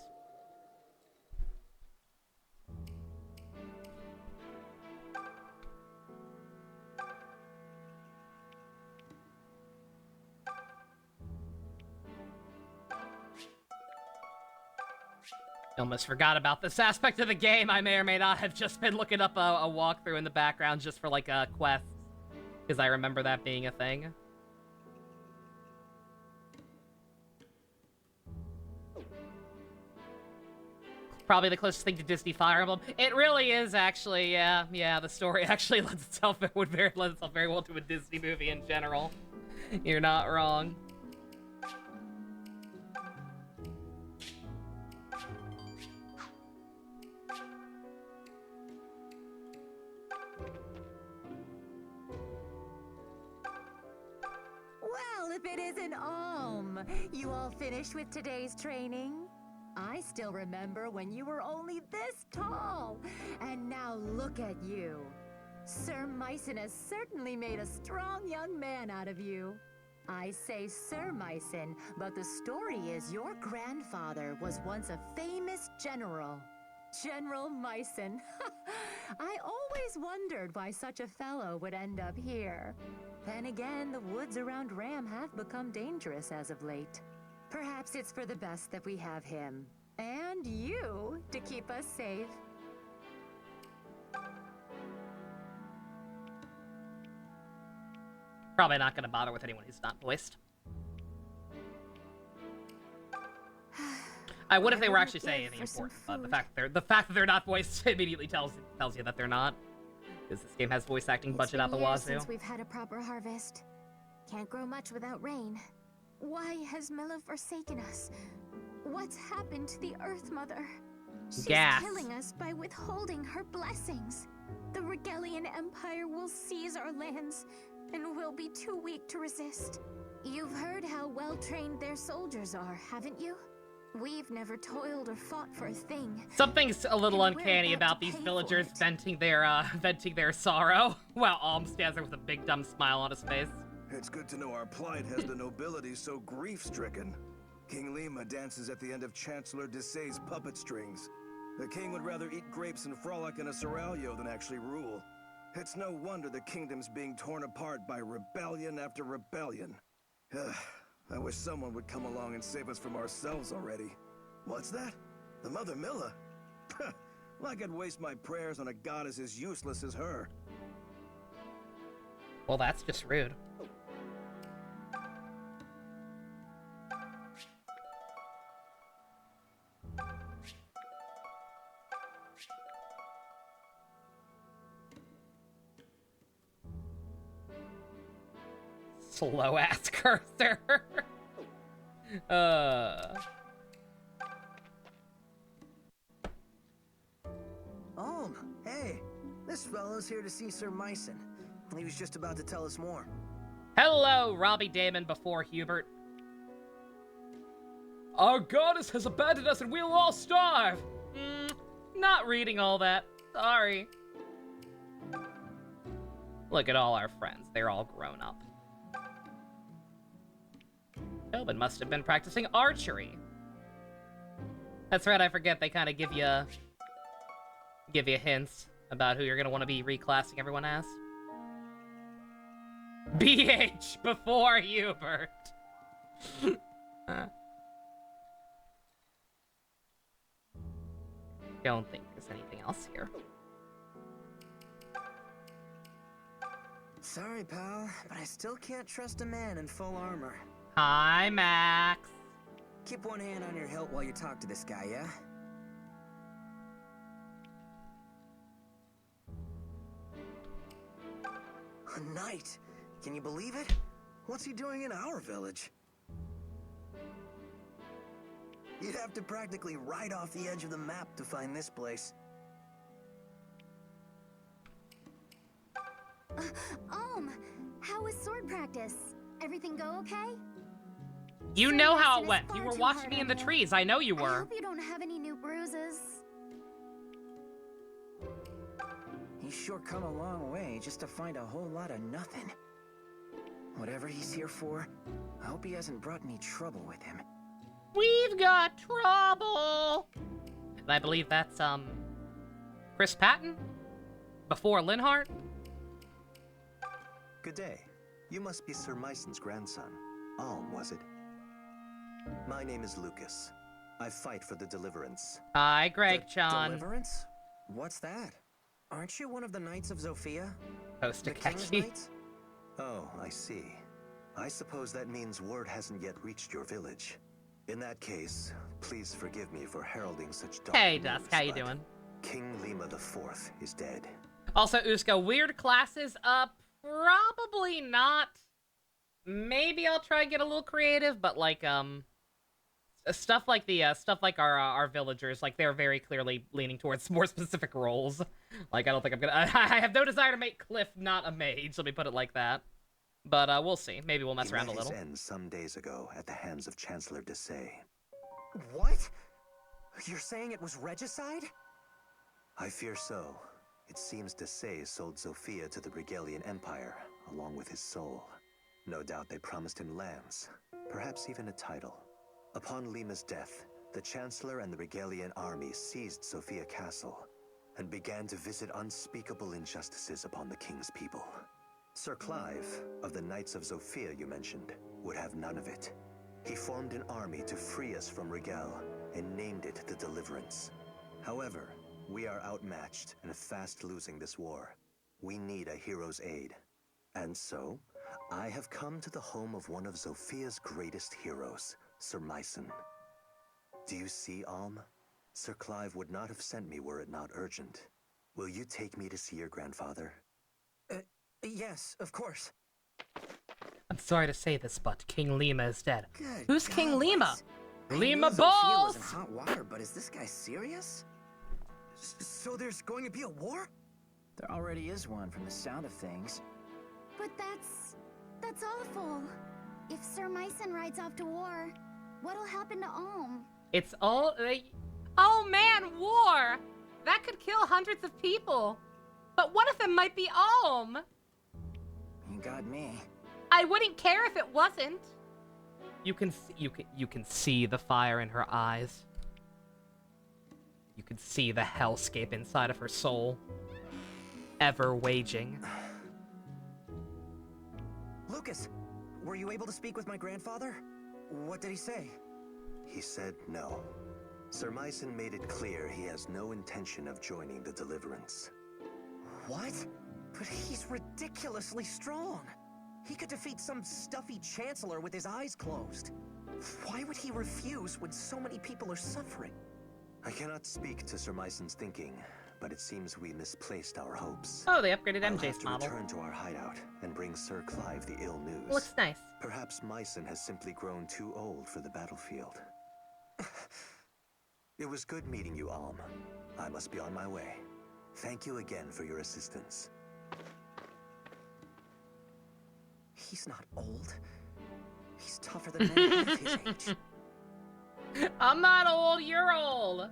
Almost forgot about this aspect of the game. I may or may not have just been looking up a walkthrough in the background just for, like, a quest. Because I remember that being a thing. Probably the closest thing to Disney Fire Emblem. It really is, actually, yeah. Yeah, the story actually lends itself very well to a Disney movie in general. You're not wrong. Well, if it isn't you all finished with today's training? I still remember when you were only this tall, and now look at you. Sir Mycen has certainly made a strong young man out of you. I say Sir Mycen, but the story is your grandfather was once a famous general. General Mycen. I always wondered why such a fellow would end up here. Then again, the woods around Ram have become dangerous as of late. Perhaps it's for the best that we have him. And you to keep us safe. Probably not gonna bother with anyone who's not voiced. I would if they were actually saying anything important, but the fact that they're not voiced immediately tells you that they're not. Because this game has voice acting budget out the wazoo. Since we've had a proper harvest. Can't grow much without rain. Why has Milla forsaken us? What's happened to the Earth Mother? She's killing us by withholding her blessings. The Regalian Empire will seize our lands, and we'll be too weak to resist. You've heard how well-trained their soldiers are, haven't you? We've never toiled or fought for a thing. Something's a little uncanny about these villagers venting their sorrow, while Alm stands there with a big dumb smile on his face. It's good to know our plight has the nobility so grief-stricken. King Lima dances at the end of Chancellor Desay's puppet strings. The king would rather eat grapes and frolic in a seraglio than actually rule. It's no wonder the kingdom's being torn apart by rebellion after rebellion. I wish someone would come along and save us from ourselves already. What's that? The Mother Milla? Like I'd waste my prayers on a goddess as useless as her. Well, that's just rude. Slow ass cursor. Oh, hey. This fellow's here to see Sir Mycen. He was just about to tell us more. Hello, Robbie Damon before Hubert. Our goddess has abandoned us and we'll all starve. Not reading all that. Sorry. Look at all our friends. They're all grown up. Tobin must have been practicing archery. That's right, I forget they kind of give you hints about who you're gonna want to be reclassing everyone as. BH before Hubert. Don't think there's anything else here. Sorry, pal, but I still can't trust a man in full armor. Hi, Max. Keep one hand on your hilt while you talk to this guy, yeah? A knight? Can you believe it? What's he doing in our village? You'd have to practically ride off the edge of the map to find this place. How was sword practice? Everything go okay? You Sir know how it Mason is went. far You were too watching hard me in on the you. trees. I know you I were. hope you don't have any new bruises. He's sure come a long way just to find a whole lot of nothing. Whatever he's here for, I hope he hasn't brought any trouble with him. We've got trouble. And I believe that's, Chris Patton? Before Linhart? Good day. You must be Sir Myson's grandson. Alm, was it? My name is Lucas. I fight for the Deliverance. Hi, Greg Chan. Deliverance? What's that? Aren't you one of the Knights of Zofia? Host The King's Akechi. Knights? Oh, I see. I suppose that means word hasn't yet reached your village. In that case, please forgive me for heralding such dark Hey, news, Dusk, how you but doing? King Lima IV is dead. Also, Usko, weird classes? Probably not. Maybe I'll try and get a little creative, but like, stuff like our villagers, like they're very clearly leaning towards more specific roles. Like, I don't think I'm gonna. I have no desire to make Cliff not a mage. Let me put it like that. But we'll see. Maybe we'll mess around a He met little. his end some days ago at the hands of Chancellor Desay. What? You're saying it was regicide? I fear so. It seems Desay sold Zofia to the Regalian Empire, along with his soul. No doubt they promised him lands, perhaps even a title. Upon Lima's death, the Chancellor and the Regalian army seized Zofia Castle, and began to visit unspeakable injustices upon the king's people. Sir Clive, of the Knights of Zofia you mentioned, would have none of it. He formed an army to free us from Regal, and named it the Deliverance. However, we are outmatched and fast losing this war. We need a hero's aid. And so, I have come to the home of one of Zofia's greatest heroes, Sir Myson. Do you see, Alm? Sir Clive would not have sent me were it not urgent. Will you take me to see your grandfather? Yes, of course. I'm sorry to say this, but King Lima is dead. Good Who's King God, Lima? Wes. I Lima knew Zofia Balls! was in hot water, but is this guy serious? So there's going to be a war? There already is one from the sound of things. But that's awful. If Sir Myson rides off to war, what'll happen to Ulm? It's all. Oh man, war! That could kill hundreds of people. But what if it might be Ulm? You got me. I wouldn't care if it wasn't. You can see the fire in her eyes. You can see the hellscape inside of her soul, ever waging. Lucas, were you able to speak with my grandfather? What did he say? He said no. Sir Myson made it clear he has no intention of joining the Deliverance. What? But he's ridiculously strong. He could defeat some stuffy chancellor with his eyes closed. Why would he refuse when so many people are suffering? I cannot speak to Sir Myson's thinking, but it seems we misplaced our hopes. Oh, they upgraded I'll MJ's have to model. return to our hideout and bring Sir Clive the ill news. Looks nice. Perhaps Myson has simply grown too old for the battlefield. It was good meeting you, Alm. I must be on my way. Thank you again for your assistance. He's not old. He's tougher than many of his age. I'm not old, you're old.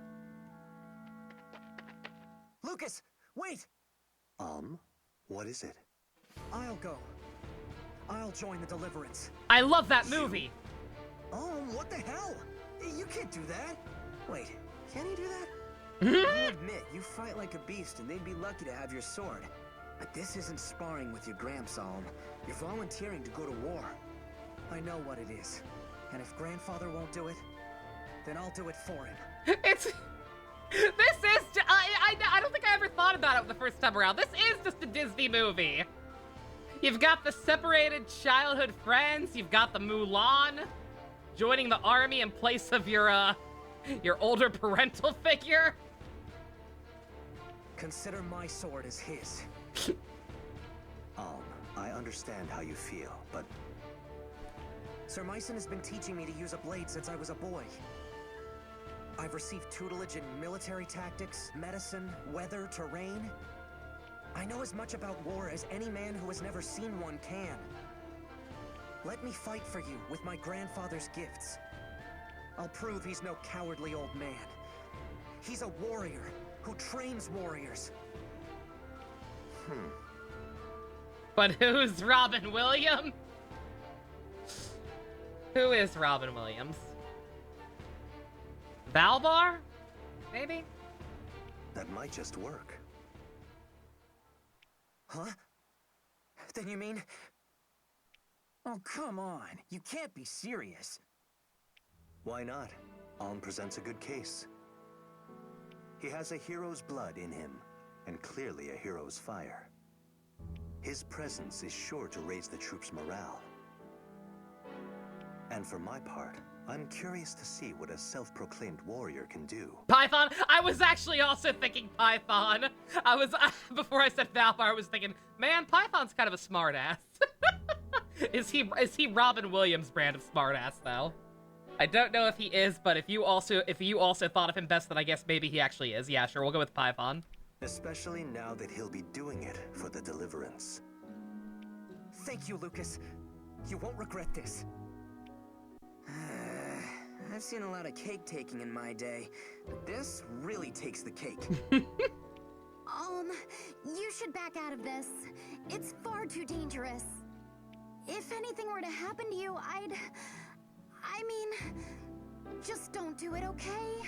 Lucas, wait! What is it? I'll go. I'll join the Deliverance. I love that movie. Oh, what the hell? You can't do that. Wait, can he do that? I'll admit, you fight like a beast and they'd be lucky to have your sword. But this isn't sparring with your grandson. You're volunteering to go to war. I know what it is. And if grandfather won't do it, then I'll do it for him. This is. I don't think I ever thought about it the first time around. This is just a Disney movie. You've got the separated childhood friends. You've got the Mulan joining the army in place of your older parental figure. Consider my sword as his. I understand how you feel, but Sir Myson has been teaching me to use a blade since I was a boy. I've received tutelage in military tactics, medicine, weather, terrain. I know as much about war as any man who has never seen one can. Let me fight for you with my grandfather's gifts. I'll prove he's no cowardly old man. He's a warrior who trains warriors. But who's Robin Williams? Who is Robin Williams? Valbar? Maybe? that might just work. Huh? Then you mean... Oh, come on. You can't be serious. Why not? Alm presents a good case. He has a hero's blood in him, and clearly a hero's fire. His presence is sure to raise the troops' morale. And for my part, I'm curious to see what a self-proclaimed warrior can do. Python? I was actually also thinking Python. Before I said Valvar, I was thinking, man, Python's kind of a smartass. Is he Robin Williams' brand of smartass though? I don't know if he is, but if you also thought of him best, then I guess maybe he actually is. Yeah, sure, we'll go with Python. Especially now that he'll be doing it for the Deliverance. Thank you, Lucas. You won't regret this. I've seen a lot of cake taking in my day, but this really takes the cake. You should back out of this. It's far too dangerous. If anything were to happen to you, I mean, just don't do it, okay?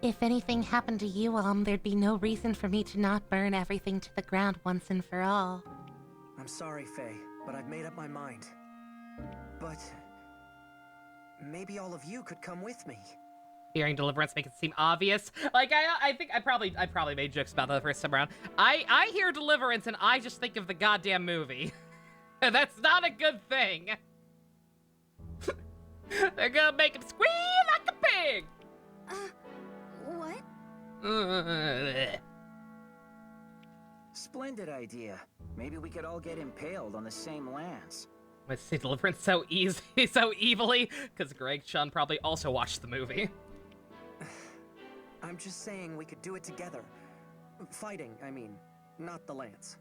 If anything happened to you, there'd be no reason for me to not burn everything to the ground once and for all. I'm sorry, Faye, but I've made up my mind. But... maybe all of you could come with me. Hearing Deliverance make it seem obvious. Like, I think I probably made jokes about that the first time around. I hear Deliverance and I just think of the goddamn movie. That's not a good thing. They're gonna make him squeal like a pig! What? Splendid idea. Maybe we could all get impaled on the same lance. I say Deliverance so easy, so evilly, because Greg Chun probably also watched the movie. I'm just saying we could do it together. Fighting, I mean, not the lance.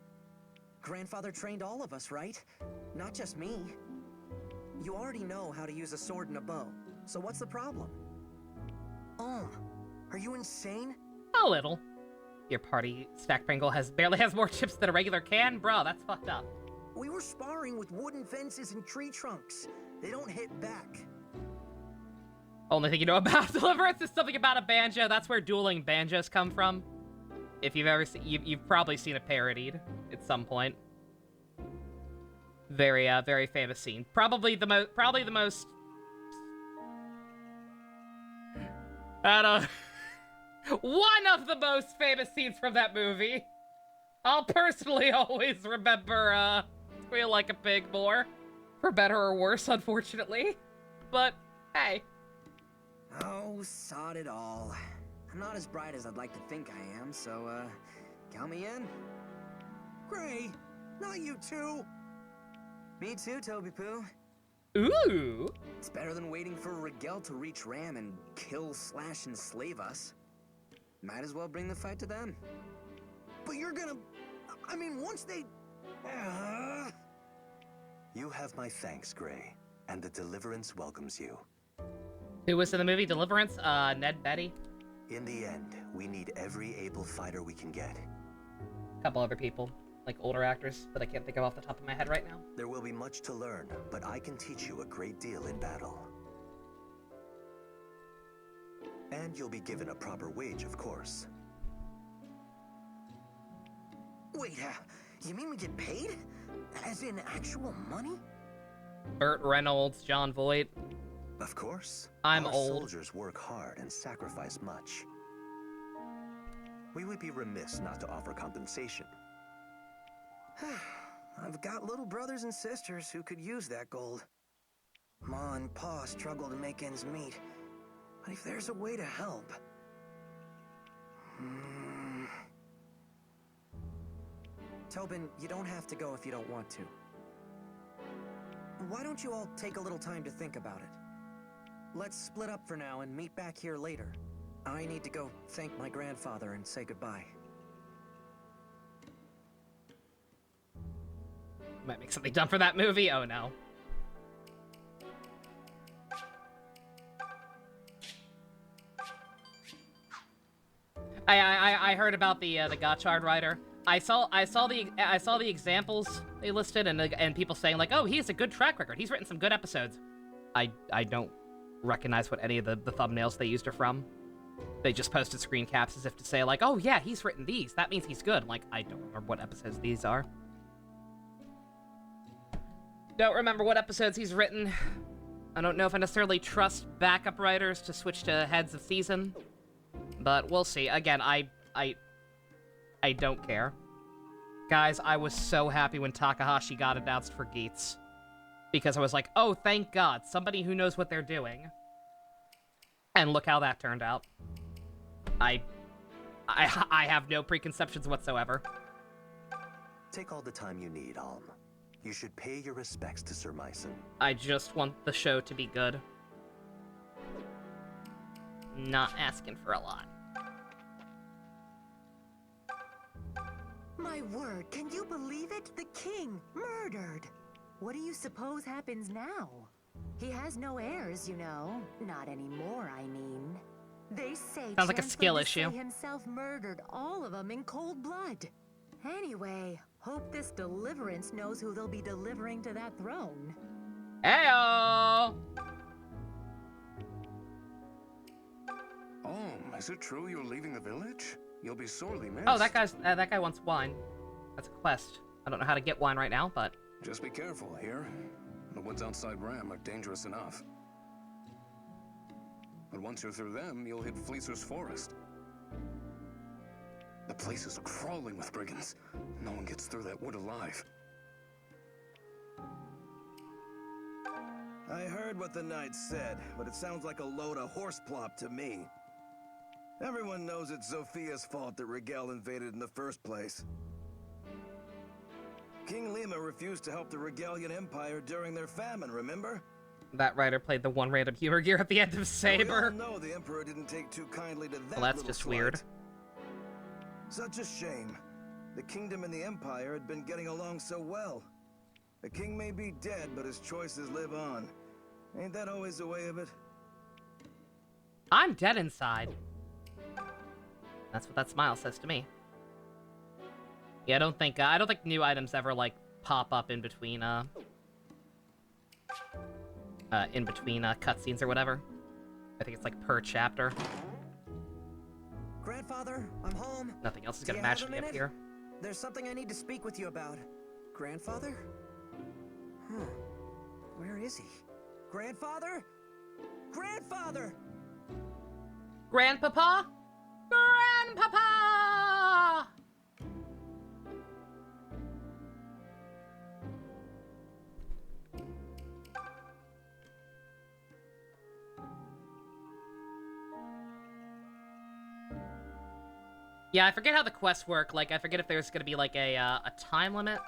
Grandfather trained all of us, right? Not just me. You already know how to use a sword and a bow, so what's the problem? Are you insane? A little. Your party stack Pringle barely has more chips than a regular can? Bro, that's fucked up. We were sparring with wooden fences and tree trunks. They don't hit back. Only thing you know about Deliverance is something about a banjo. That's where dueling banjos come from. If you've ever seen, you've probably seen it parodied at some point. Very, very famous scene. Probably the most. I don't. One of the most famous scenes from that movie. I'll personally always remember, Squeal Like a Pig more. For better or worse, unfortunately. But, hey. Oh, sod it all. I'm not as bright as I'd like to think I am, so, count me in. Gray, not you too. Me too, Toby Poo. Ooh. It's better than waiting for Rigel to reach Ram and kill, slash, and slave us. Might as well bring the fight to them. But you're gonna... I mean, once they... You have my thanks, Gray, and the Deliverance welcomes you. Who was in the movie Deliverance? Ned Betty? In the end, we need every able fighter we can get. A couple other people, like older actors, that I can't think of off the top of my head right now. There will be much to learn, but I can teach you a great deal in battle. And you'll be given a proper wage, of course. Wait, you mean we get paid? As in actual money? Burt Reynolds, John Voight. Of course. I'm Our old. soldiers work hard and sacrifice much. We would be remiss not to offer compensation. I've got little brothers and sisters who could use that gold. Ma and Pa struggle to make ends meet. But if there's a way to help... Tobin, you don't have to go if you don't want to. why don't you all take a little time to think about it? Let's split up for now and meet back here later. I need to go thank my grandfather and say goodbye. Might make something dumb for that movie. Oh no. I heard about the Gotchard writer. I saw the examples they listed and people saying like, oh, he has a good track record. He's written some good episodes. I don't recognize what any of the thumbnails they used are from. They just posted screen caps as if to say like, oh yeah, he's written these. That means he's good. I'm like, I don't remember what episodes these are. Don't remember what episodes he's written. I don't know if I necessarily trust backup writers to switch to heads of season. But we'll see. Again, I don't care. Guys, I was so happy when Takahashi got announced for Geats. Because I was like, oh, thank God, somebody who knows what they're doing. And look how that turned out. I have no preconceptions whatsoever. Take all the time you need, Alm. You should pay your respects to Sir Myson. I just want the show to be good. Not asking for a lot. My word, can you believe it? The king, murdered! What do you suppose happens now? He has no heirs, you know. Not anymore, I mean. They say sounds like a skill Chancellor issue. Desai himself murdered all of them in cold blood. Anyway, hope this Deliverance knows who they'll be delivering to that throne. Heyo! Is it true you're leaving the village? You'll be sorely missed. Oh, that guy wants wine. That's a quest. I don't know how to get wine right now, but Just be careful here. The woods outside Ram are dangerous enough. But once you're through them, you'll hit Fleecer's forest. The place is crawling with brigands. No one gets through that wood alive. I heard what the knight said, but it sounds like a load of horseplop to me. Everyone knows it's Zophia's fault that Rigel invaded in the first place. King Lima refused to help the Regalian Empire during their famine, remember? that writer played the one random humor gear at the end of Saber. We all know the Emperor didn't take too kindly to that. Well, that's just slight. weird. Such a shame. The kingdom and the Empire had been getting along so well. The king may be dead, but his choices live on. Ain't that always the way of it? I'm dead inside. That's what that smile says to me. Yeah, I don't think new items ever like pop up in between cutscenes or whatever. I think it's like per chapter. Grandfather, I'm home. Nothing else is Do gonna you have match a me up minute? here. There's something I need to speak with you about. Grandfather? Where is he? Grandfather? Grandfather! Grandpapa? Grandpapa! Yeah, I forget how the quests work. Like, I forget if there's gonna be like a time limit.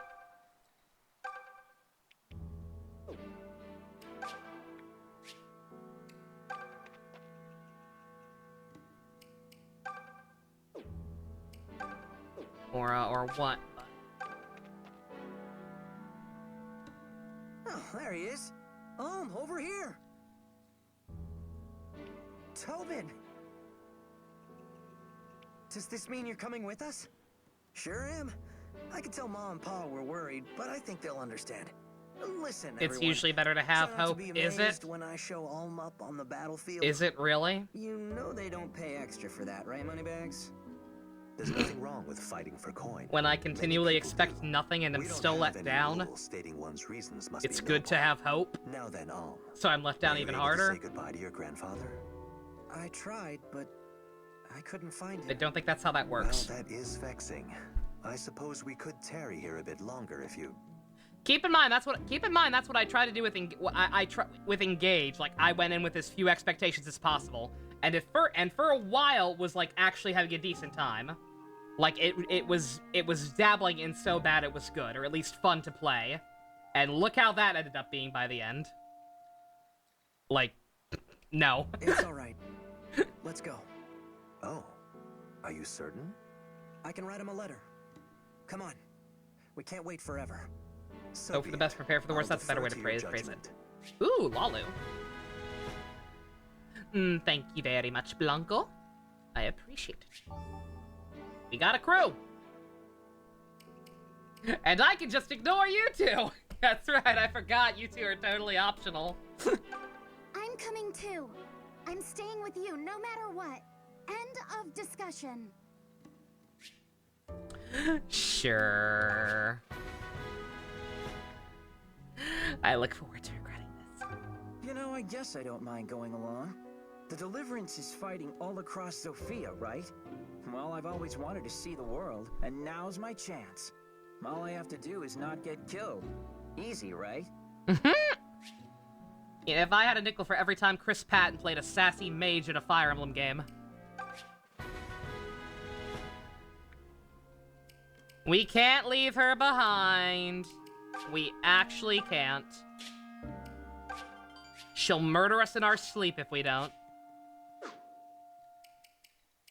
Or what? Oh, there he is. Over here. Tobin! Does this mean you're coming with us? Sure am. I can tell Mom and Pa we're worried, but I think they'll understand. Listen, It's everyone, usually better to have try not hope, be is it? amazed when I show Ulm up on the battlefield. Is it really? You know they don't pay extra for that, right, Moneybags? There's nothing wrong with fighting for coin. When I continually Many people expect do. nothing and am We don't still have let any down, rule stating one's reasons must it's be good to noble. have hope, Now then, Alm. so I'm let down Were you even able to harder. say goodbye to your grandfather? I tried, but I couldn't find I him. don't think that's how that works. Well, that is vexing. I suppose we could tarry here a bit longer if you... Keep in mind that's what I try to do with with Engage. Like, I went in with as few expectations as possible, and for a while was like actually having a decent time. Like it was dabbling in so bad it was good, or at least fun to play. And look how that ended up being by the end. Like, no. It's alright. Let's go. Oh, are you certain? I can write him a letter. Come on. We can't wait forever. So Hope for the best, prepare for the worst. I'll That's a better way defer to your phrase it. judgment. Ooh, Lalu. Thank you very much, Blanco. I appreciate it. We got a crew. And I can just ignore you two. That's right, I forgot you two are totally optional. I'm coming too. I'm staying with you no matter what. End of discussion. Sure. I look forward to regretting this. You know, I guess I don't mind going along. The Deliverance is fighting all across Sophia, right? Well, I've always wanted to see the world, and now's my chance. All I have to do is not get killed. Easy, right? Yeah, if I had a nickel for every time Chris Patton played a sassy mage in a Fire Emblem game. We can't leave her behind. We actually can't. She'll murder us in our sleep if we don't.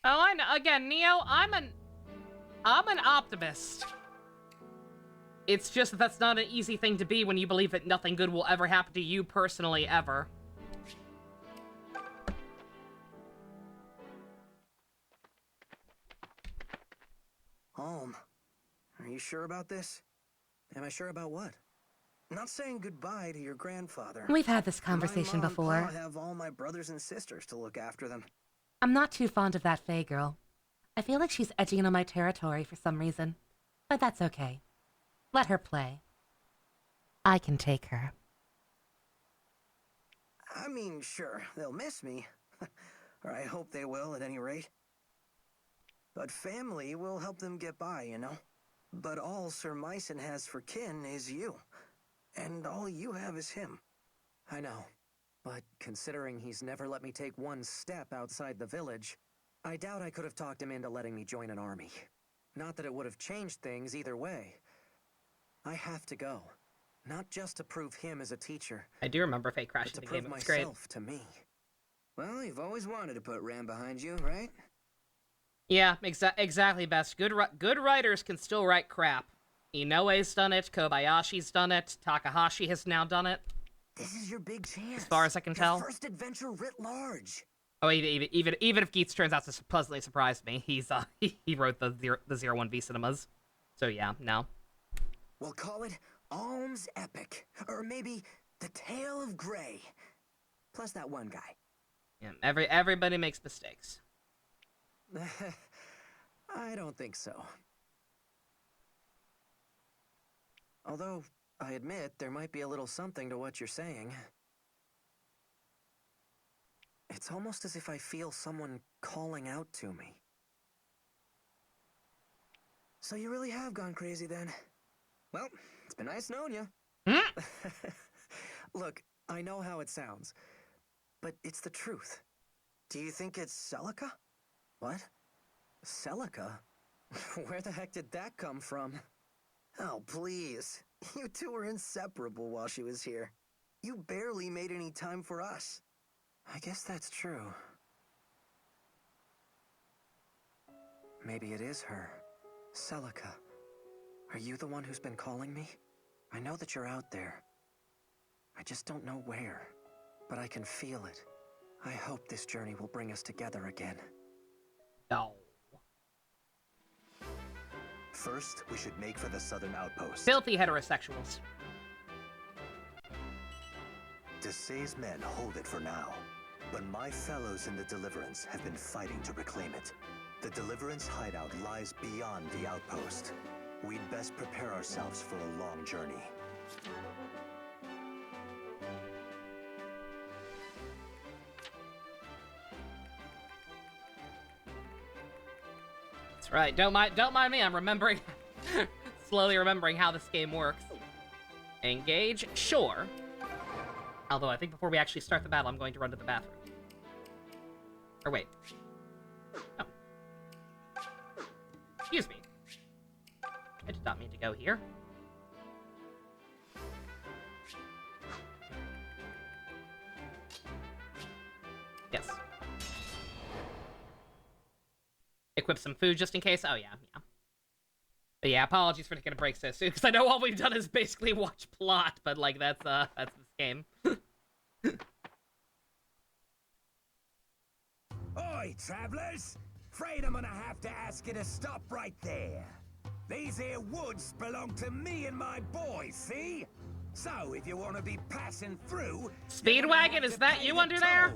Oh, I know. Again, Neo, I'm an optimist. It's just that that's not an easy thing to be when you believe that nothing good will ever happen to you personally, ever. Home. Are you sure about this? Am I sure about what? Not saying goodbye to your grandfather. We've had this conversation my mom before. And Pa have all my brothers and sisters to look after them. I'm not too fond of that Faye girl. I feel like she's edging into my territory for some reason. But that's okay. Let her play. I can take her. I mean, sure, they'll miss me. Or I hope they will, at any rate. But family will help them get by, you know? But all Sir Myson has for kin is you. And all you have is him. I know. But considering he's never let me take one step outside the village, I doubt I could have talked him into letting me join an army. Not that it would have changed things either way. I have to go. Not just to prove him as a teacher. I do remember Faye But crashing to the prove game. It was great. myself to me. Well, you've always wanted to put Ram behind you, right? Yeah, exactly, Best. Good writers can still write crap. Inoue's done it, Kobayashi's done it, Takahashi has now done it. This is your big chance. As far as I can tell. Your first adventure writ large. Oh, even if Geets turns out to pleasantly surprise me, he wrote the 01V cinemas. So yeah, no. We'll call it Alm's Epic. Or maybe The Tale of Grey. Plus that one guy. Yeah, everybody makes mistakes. I don't think so. Although, I admit, there might be a little something to what you're saying. It's almost as if I feel someone calling out to me. So you really have gone crazy then? Well, it's been nice knowing you. Look, I know how it sounds, but it's the truth. Do you think it's Celica? What? Celica? Where the heck did that come from? Oh, please. You two were inseparable while she was here. You barely made any time for us. I guess that's true. Maybe it is her. Celica. Are you the one who's been calling me? I know that you're out there. I just don't know where. But I can feel it. I hope this journey will bring us together again. No. First, we should make for the southern outpost. Filthy heterosexuals. Desai's men hold it for now, but my fellows in the Deliverance have been fighting to reclaim it. The Deliverance hideout lies beyond the outpost. We'd best prepare ourselves for a long journey. That's right. Don't mind me. I'm remembering, slowly remembering how this game works. Engage, sure. Although I think before we actually start the battle, I'm going to run to the bathroom. Or wait. Oh. Excuse me. I did not mean to go here. Equip some food just in case. Oh, yeah. But yeah, apologies for taking a break so soon, because I know all we've done is basically watch plot, but, like, that's this game. Oi, travellers! Afraid I'm gonna have to ask you to stop right there. These here woods belong to me and my boys, see? So, if you want to be passing through... Speedwagon, is that you under there?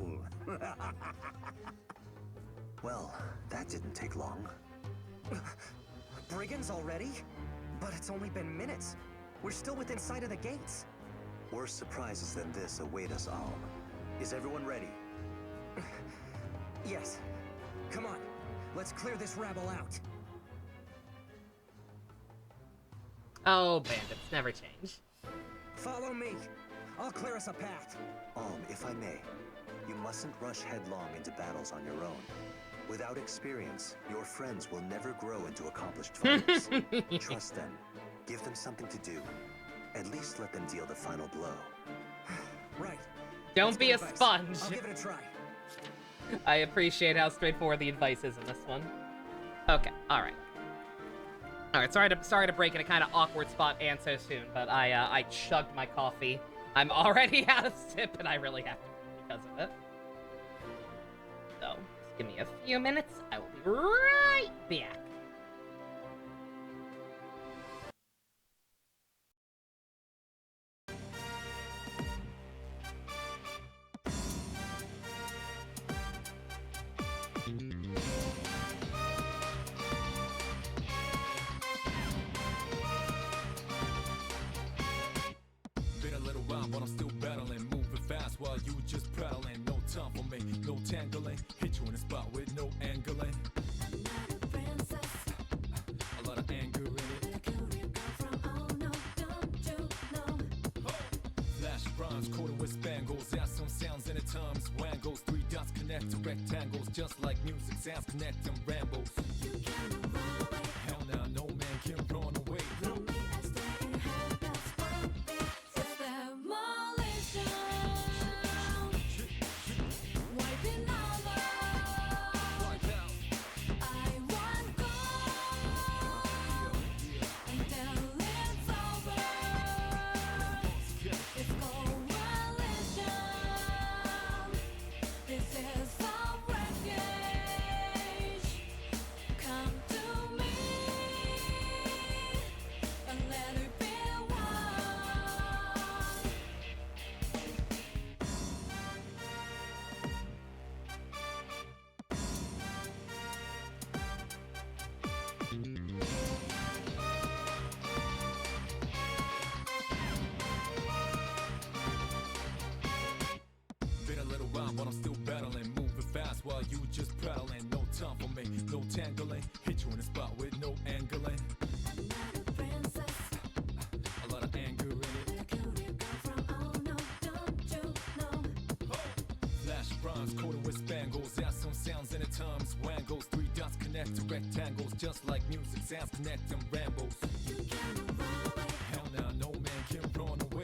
Well, that didn't take long. Brigands already? But it's only been minutes. We're still within sight of the gates. Worse surprises than this await us, Alm. Is everyone ready? Yes. Come on. Let's clear this rabble out. Oh, bandits never change. Follow me. I'll clear us a path. Alm, if I may, you mustn't rush headlong into battles on your own. Without experience, your friends will never grow into accomplished fighters. Trust them. Give them something to do. At least let them deal the final blow. Right. Don't be a sponge. I'll give it a try. I appreciate how straightforward the advice is in this one. Okay, alright. Alright, sorry to break in a kind of awkward spot and so soon, but I chugged my coffee. I'm already out of sip, and I really have to because of it. So, just give me a few minutes. I will be right back. Been a little while, but I'm still battling, moving fast while you just prattling. No time for me, no tangling. Hit you in the spot with no angling. A lot of anger in it. Flash rhymes, coated with spangles. Add some sounds in the times. Wangles, 3 dots connect to rectangles. Just like music sounds connect them rambles. Hell nah, no man can run away. Been a little while, but I'm still battling, moving fast while you just prattling. No time for me, no tangling. Hit you in the spot with no angling. A lot of anger in it. Flash rhymes, coated with spangles. Add some sounds in the times. Wangles, 3 dots connect to rectangles. Just like music sounds connect them rambles. Hell nah, no man can run away.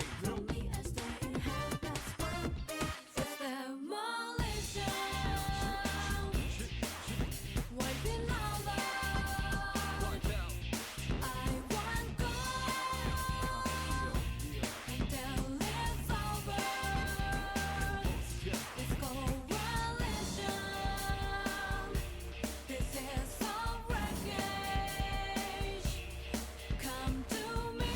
Come to me.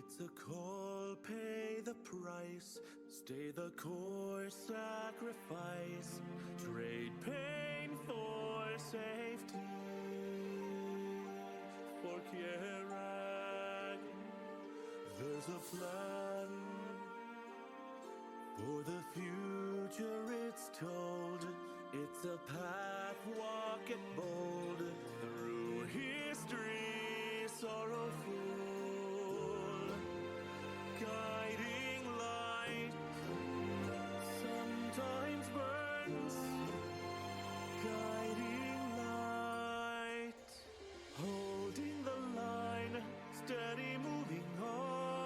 It's a call, pay the price, stay the course, sacrifice, trade pain for safety. For Kieran, there's a plan. For the future it's told, it's a path, walk it bold, through history sorrowful, guiding light, sometimes burns, guiding light, holding the line, steady moving on.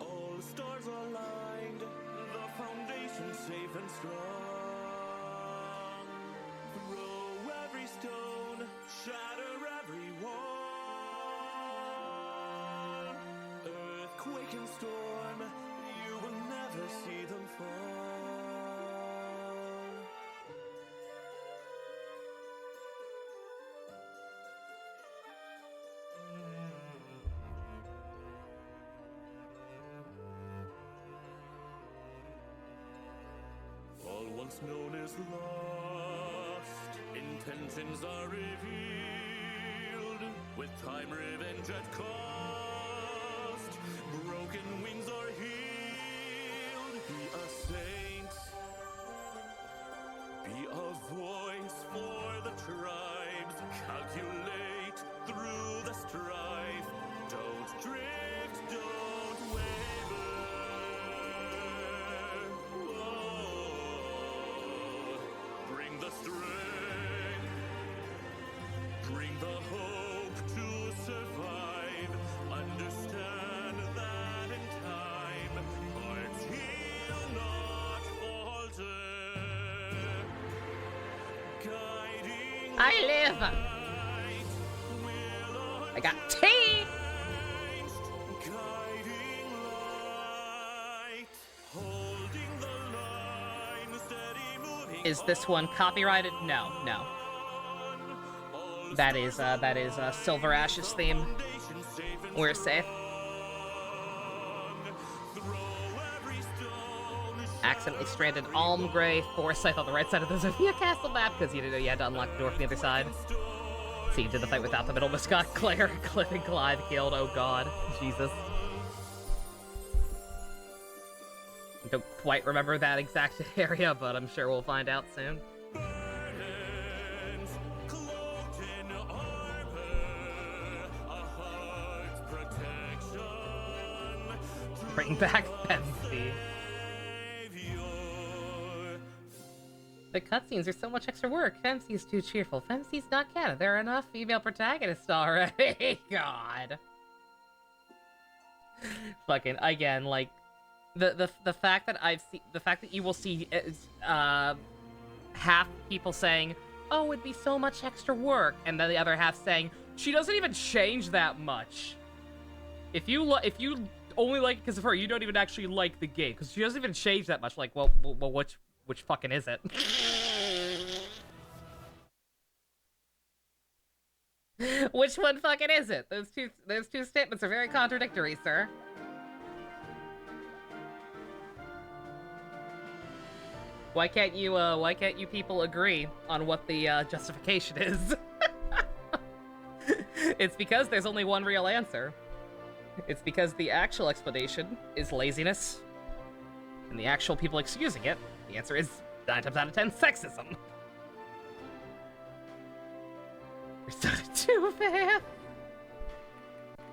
All stars aligned, the foundation safe and strong. Throw every stone, shatter every wall. Earthquake and storm, you will never see them fall. All once known is lost, intentions are revealed, with time revenge at cost, broken wings are healed. Be a saint, be a voice for the tribes, calculate through the strife, don't drift, don't waver. Bring the strength, bring the hope to survive. Understand that in time, hearts heal, not falter. Guiding I live. I got tea. guiding light, holding the line, steady moving. Is this one copyrighted? No, no. That is Silver Ash's theme. We're safe. Accidentally stranded Almgrave Forsyth on the right side of the Zofia Castle map because you didn't know you had to unlock the door from the other side. So you did the fight without the middle Scott, Claire, Cliff, and Clive killed. Oh god. Jesus. I don't quite remember that exact area, but I'm sure we'll find out soon. Burdens, cloaked in armor, a heart's protection. Bring back Femsy. The cutscenes are so much extra work. Femsy's too cheerful. Femsy's not canon. There are enough female protagonists already. God. Fucking again, like the fact that you will see half people saying, "Oh, it'd be so much extra work," and then the other half saying, "She doesn't even change that much." If you only like it because of her, you don't even actually like the game because she doesn't even change that much. Like, well, which fucking is it? Which one fucking is it? Those two statements are very contradictory, sir. Why can't you people agree on what the justification is? It's because there's only one real answer. It's because the actual explanation is laziness, and the actual people excusing it, the answer is 9 times out of 10 sexism. Persona 2 fan.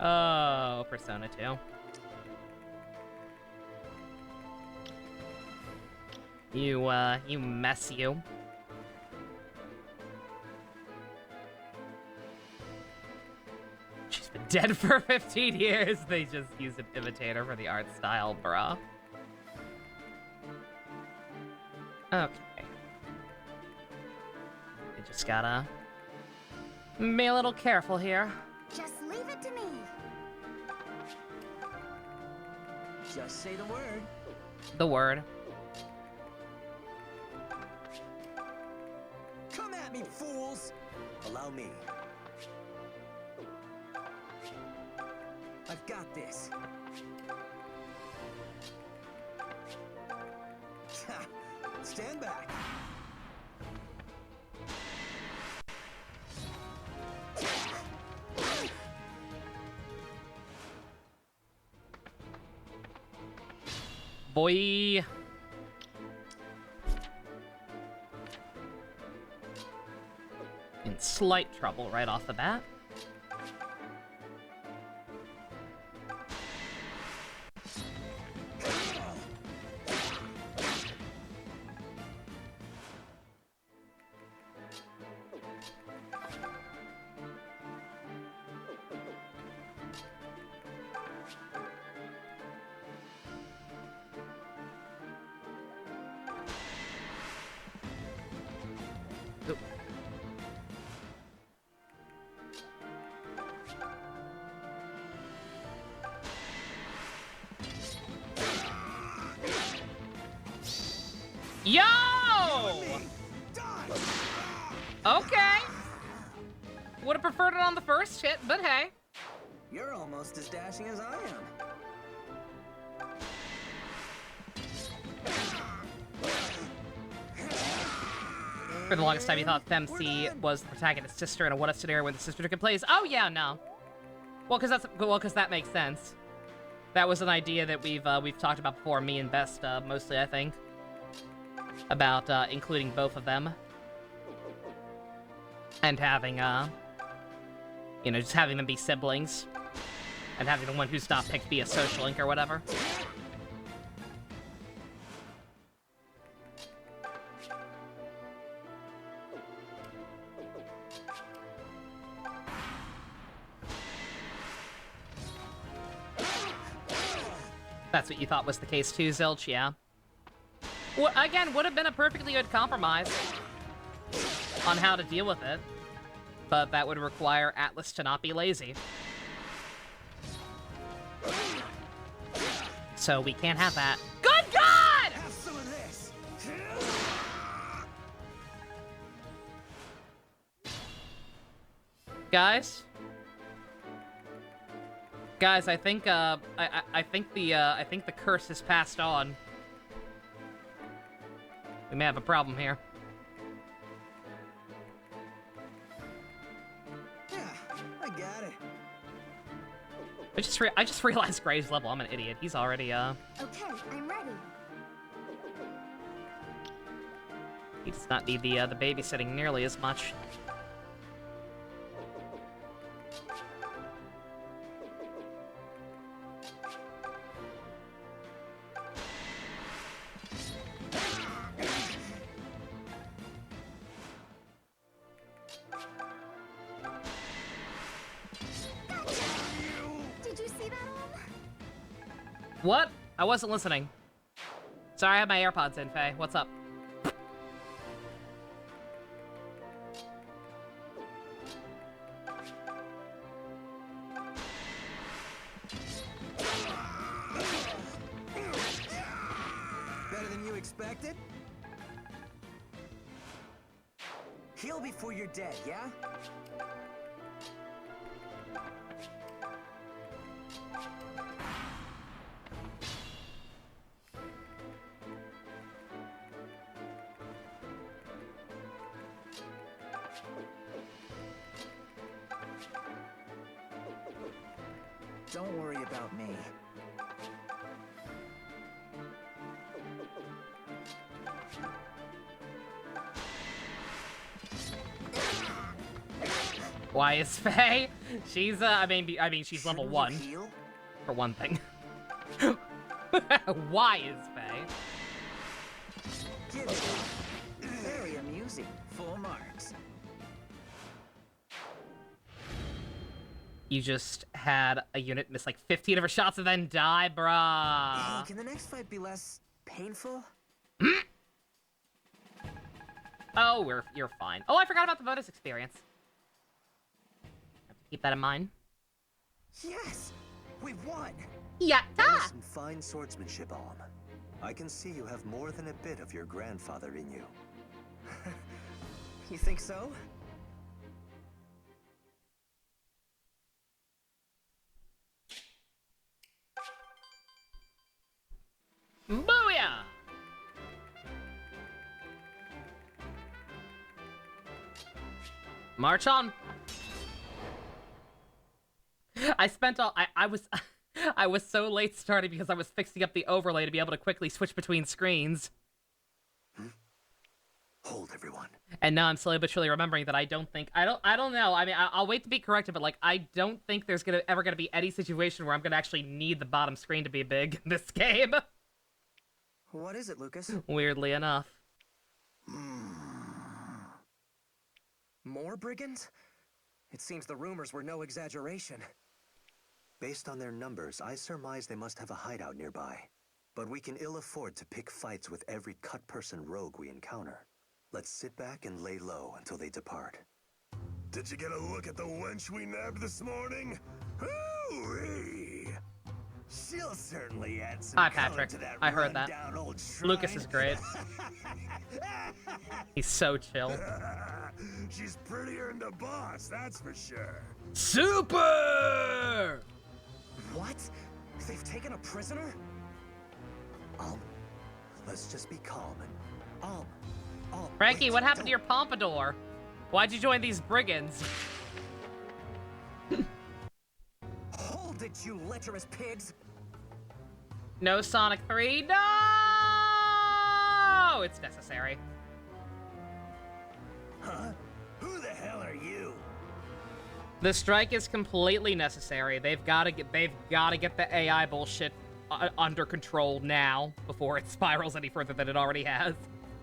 Oh, Persona 2. You mess you. She's been dead for 15 years. They just used an imitator for the art style, bruh. Okay. You just gotta be a little careful here. Just leave it to me. Just say the word. The word. Come at me, fools! Allow me. I've got this. Stand back. Boy. In slight trouble right off the bat. Yo! Okay. Would have preferred it on the first hit, but hey. You're almost as dashing as I am. For the longest time, you thought Femc was the protagonist's sister in a what-if scenario when the sister took place. Oh yeah, no. Well, because that makes sense. That was an idea that we've talked about before, me and Best, mostly, I think. About including both of them. And having, you know, just having them be siblings. And having the one who's not picked be a social link or whatever. That's what you thought was the case too, Zilch, yeah. Well, again, would have been a perfectly good compromise on how to deal with it. But that would require Atlas to not be lazy. So we can't have that. Good God! Have some of this. Guys? Guys, I think I think the curse has passed on. We may have a problem here. Yeah, I got it. I just realized Gray's level. I'm an idiot. He's already Okay, I'm ready. He does not need the babysitting nearly as much. Did you see that all? What? I wasn't listening. Sorry, I had my AirPods in, Faye. What's up? Better than you expected? Heal before you're dead, yeah? Don't worry about me. Why is Faye? She's I mean she's level 1 for one thing. Why is Faye? Give it. Very amusing. Full marks. You just had a unit miss like 15 of her shots and then die, bruh. Hey, can the next fight be less painful? Oh, you're fine. Oh, I forgot about the bonus experience. Have to keep that in mind. Yes! We won! That was Yatta! some fine swordsmanship, Alm. I can see you have more than a bit of your grandfather in you. You think so? March on. I spent all I was I was so late starting because I was fixing up the overlay to be able to quickly switch between screens. Hold, everyone. And now I'm slowly but surely remembering that I don't know. I mean, I'll wait to be corrected, but like, I don't think there's ever gonna be any situation where I'm gonna actually need the bottom screen to be big in this game. What is it, Lucas? Weirdly enough. More brigands? It seems the rumors were no exaggeration. Based on their numbers, I surmise they must have a hideout nearby. But we can ill afford to pick fights with every cut-person rogue we encounter. Let's sit back and lay low until they depart. Did you get a look at the wench we nabbed this morning? Hoo-wee! She'll certainly add some Hi, color Patrick. to that I heard that. rundown old shrine. Lucas is great. He's so chill. She's prettier than the boss, that's for sure. Super! What? They've taken a prisoner? Let's just be calm and... Frankie, wait, what happened to your pompadour? Why'd you join these brigands? Hold it, you lecherous pigs! No Sonic 3? No! It's necessary. Huh? Who the hell are you? The strike is completely necessary. They've got to get the AI bullshit under control now before it spirals any further than it already has.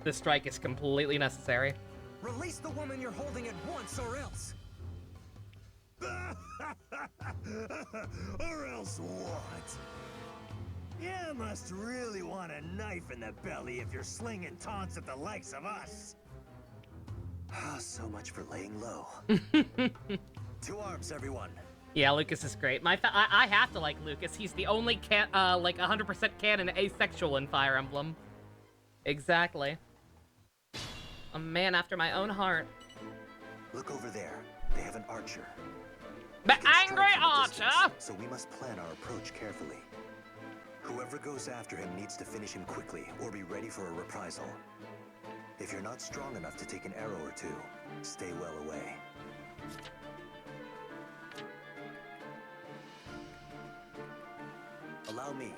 The strike is completely necessary. Release the woman you're holding at once, or else! Or else what? You must really want a knife in the belly if you're slinging taunts at the likes of us. So much for laying low. To arms, everyone. Yeah, Lucas is great. I have to like Lucas. He's the only like 100% canon asexual in Fire Emblem. Exactly. A man after my own heart. Look over there. They have an archer. The He can strike angry from a archer! distance, so we must plan our approach carefully. Whoever goes after him needs to finish him quickly, or be ready for a reprisal. If you're not strong enough to take an arrow or two, stay well away. Allow me.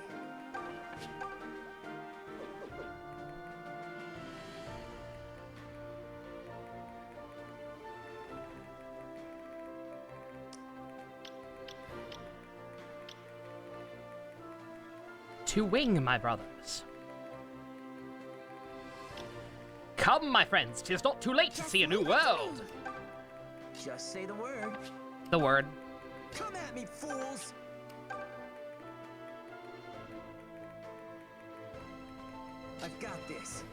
To wing, my brothers. Come, my friends, 'tis not too late to see a new world. Just say the word. The word. Come at me, fools! I've got this.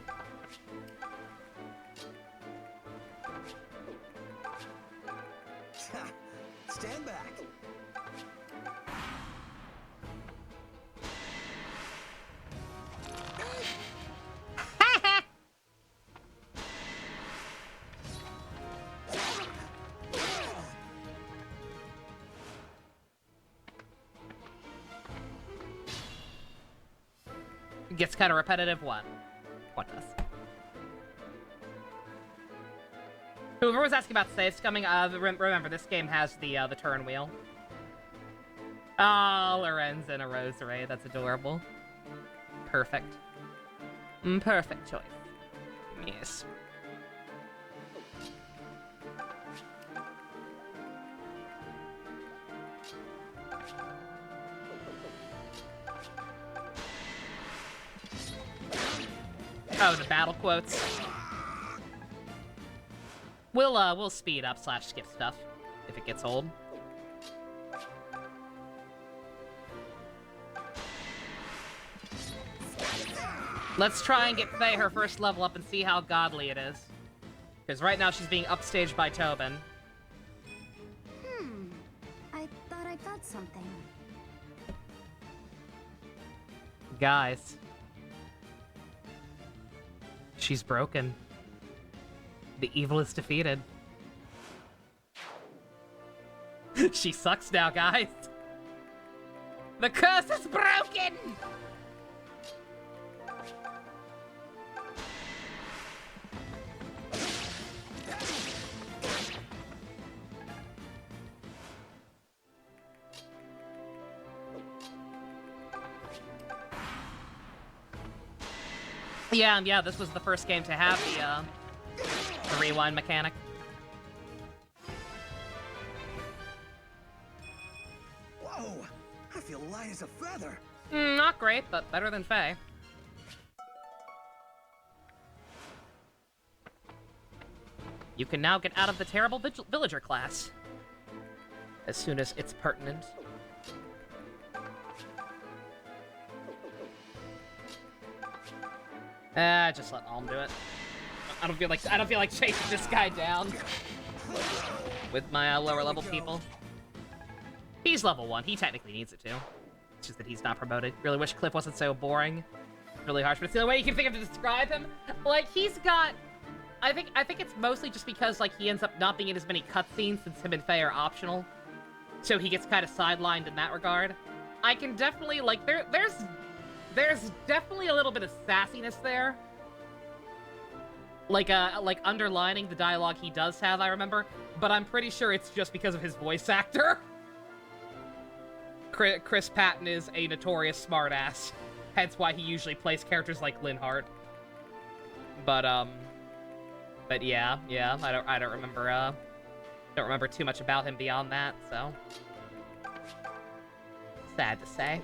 Stand back. Gets kind of repetitive. What does? Whoever was asking about saves coming, remember this game has the turn wheel. Oh, Lorenz and a rosary. That's adorable. Perfect. Perfect choice. Yes. Oh, the battle quotes. We'll speed up / skip stuff if it gets old. Let's try and get Faye her first level up and see how godly it is. Because right now she's being upstaged by Tobin. I thought I got something. Guys. She's broken. The evil is defeated. She sucks now, guys. The curse is broken! Yeah, this was the first game to have the rewind mechanic. Whoa! I feel light as a feather. Not great, but better than Faye. You can now get out of the terrible villager class. As soon as it's pertinent. Just let Alm do it. I don't feel like chasing this guy down with my lower level people. He's level 1. He technically needs it too. It's just that he's not promoted. Really wish Cliff wasn't so boring. Really harsh, but it's the only way you can think of to describe him. Like, he's got... I think it's mostly just because, like, he ends up not being in as many cutscenes since him and Faye are optional. So he gets kind of sidelined in that regard. I can definitely, like, there's definitely a little bit of sassiness there. Like underlining the dialogue he does have, I remember. But I'm pretty sure it's just because of his voice actor. Chris Patton is a notorious smartass. Hence why he usually plays characters like Linhardt. But yeah, I don't remember too much about him beyond that, so sad to say.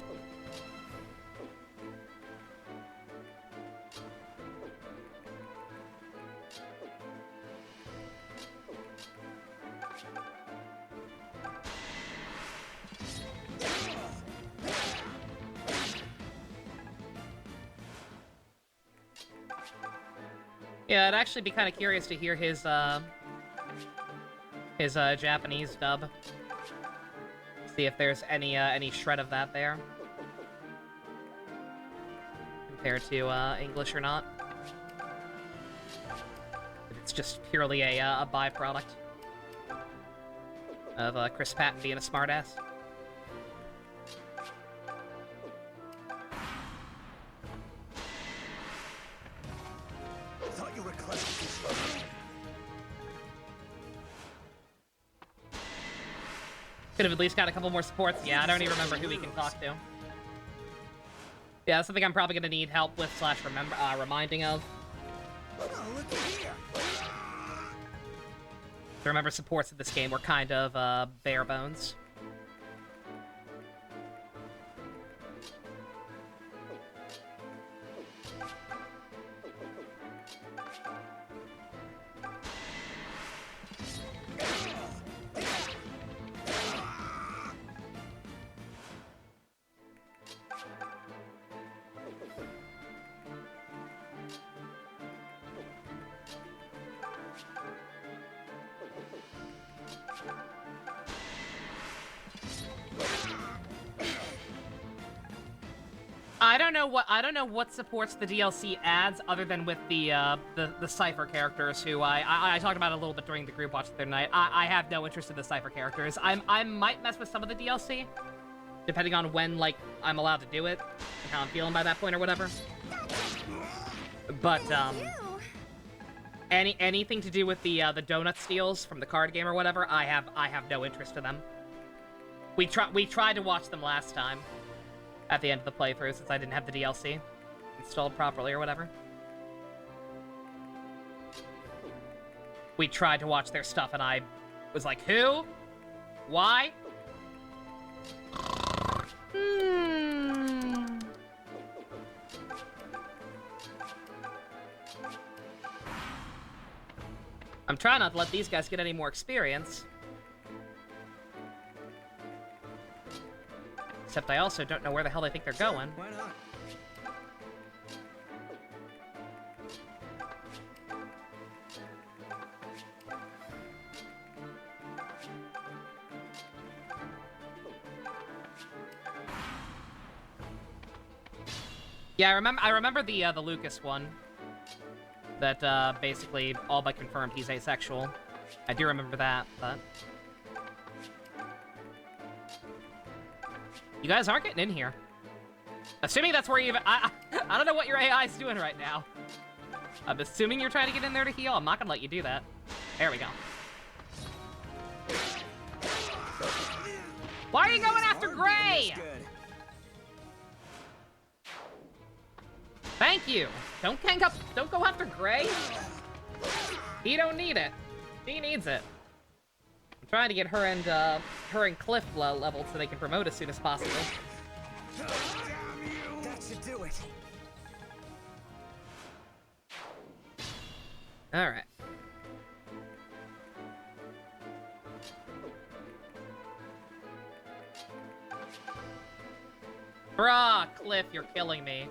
Yeah, I'd actually be kind of curious to hear his Japanese dub. See if there's any shred of that there. Compared to English or not. If it's just purely a byproduct of Chris Patton being a smartass. Could have at least got a couple more supports. Yeah, I don't even remember who we can talk to. Yeah, that's something I'm probably gonna need help with / reminding of. To remember, supports in this game were kind of bare bones. I don't know what supports the DLC adds other than with the Cypher characters who I talked about a little bit during the group watch the other night. I have no interest in the Cypher characters. I might mess with some of the DLC, depending on when, like, I'm allowed to do it and how I'm feeling by that point or whatever. But anything to do with the donut steals from the card game or whatever, I have no interest in them. We tried to watch them last time. At the end of the playthrough, since I didn't have the DLC installed properly or whatever. We tried to watch their stuff and I was like, who? Why? I'm trying not to let these guys get any more experience. Except I also don't know where the hell they think they're going. Why not? Yeah, I remember the Lucas one. That basically all but confirmed he's asexual. I do remember that, but you guys aren't getting in here. Assuming that's where you even... I don't know what your AI is doing right now. I'm assuming you're trying to get in there to heal. I'm not gonna let you do that. There we go. Why are you going after Gray? Thank you. Don't gang up. Don't go after Gray. He don't need it. She needs it. I'm trying to get her and Cliff leveled so they can promote as soon as possible. That should do it. All right. Bruh, Cliff, you're killing me.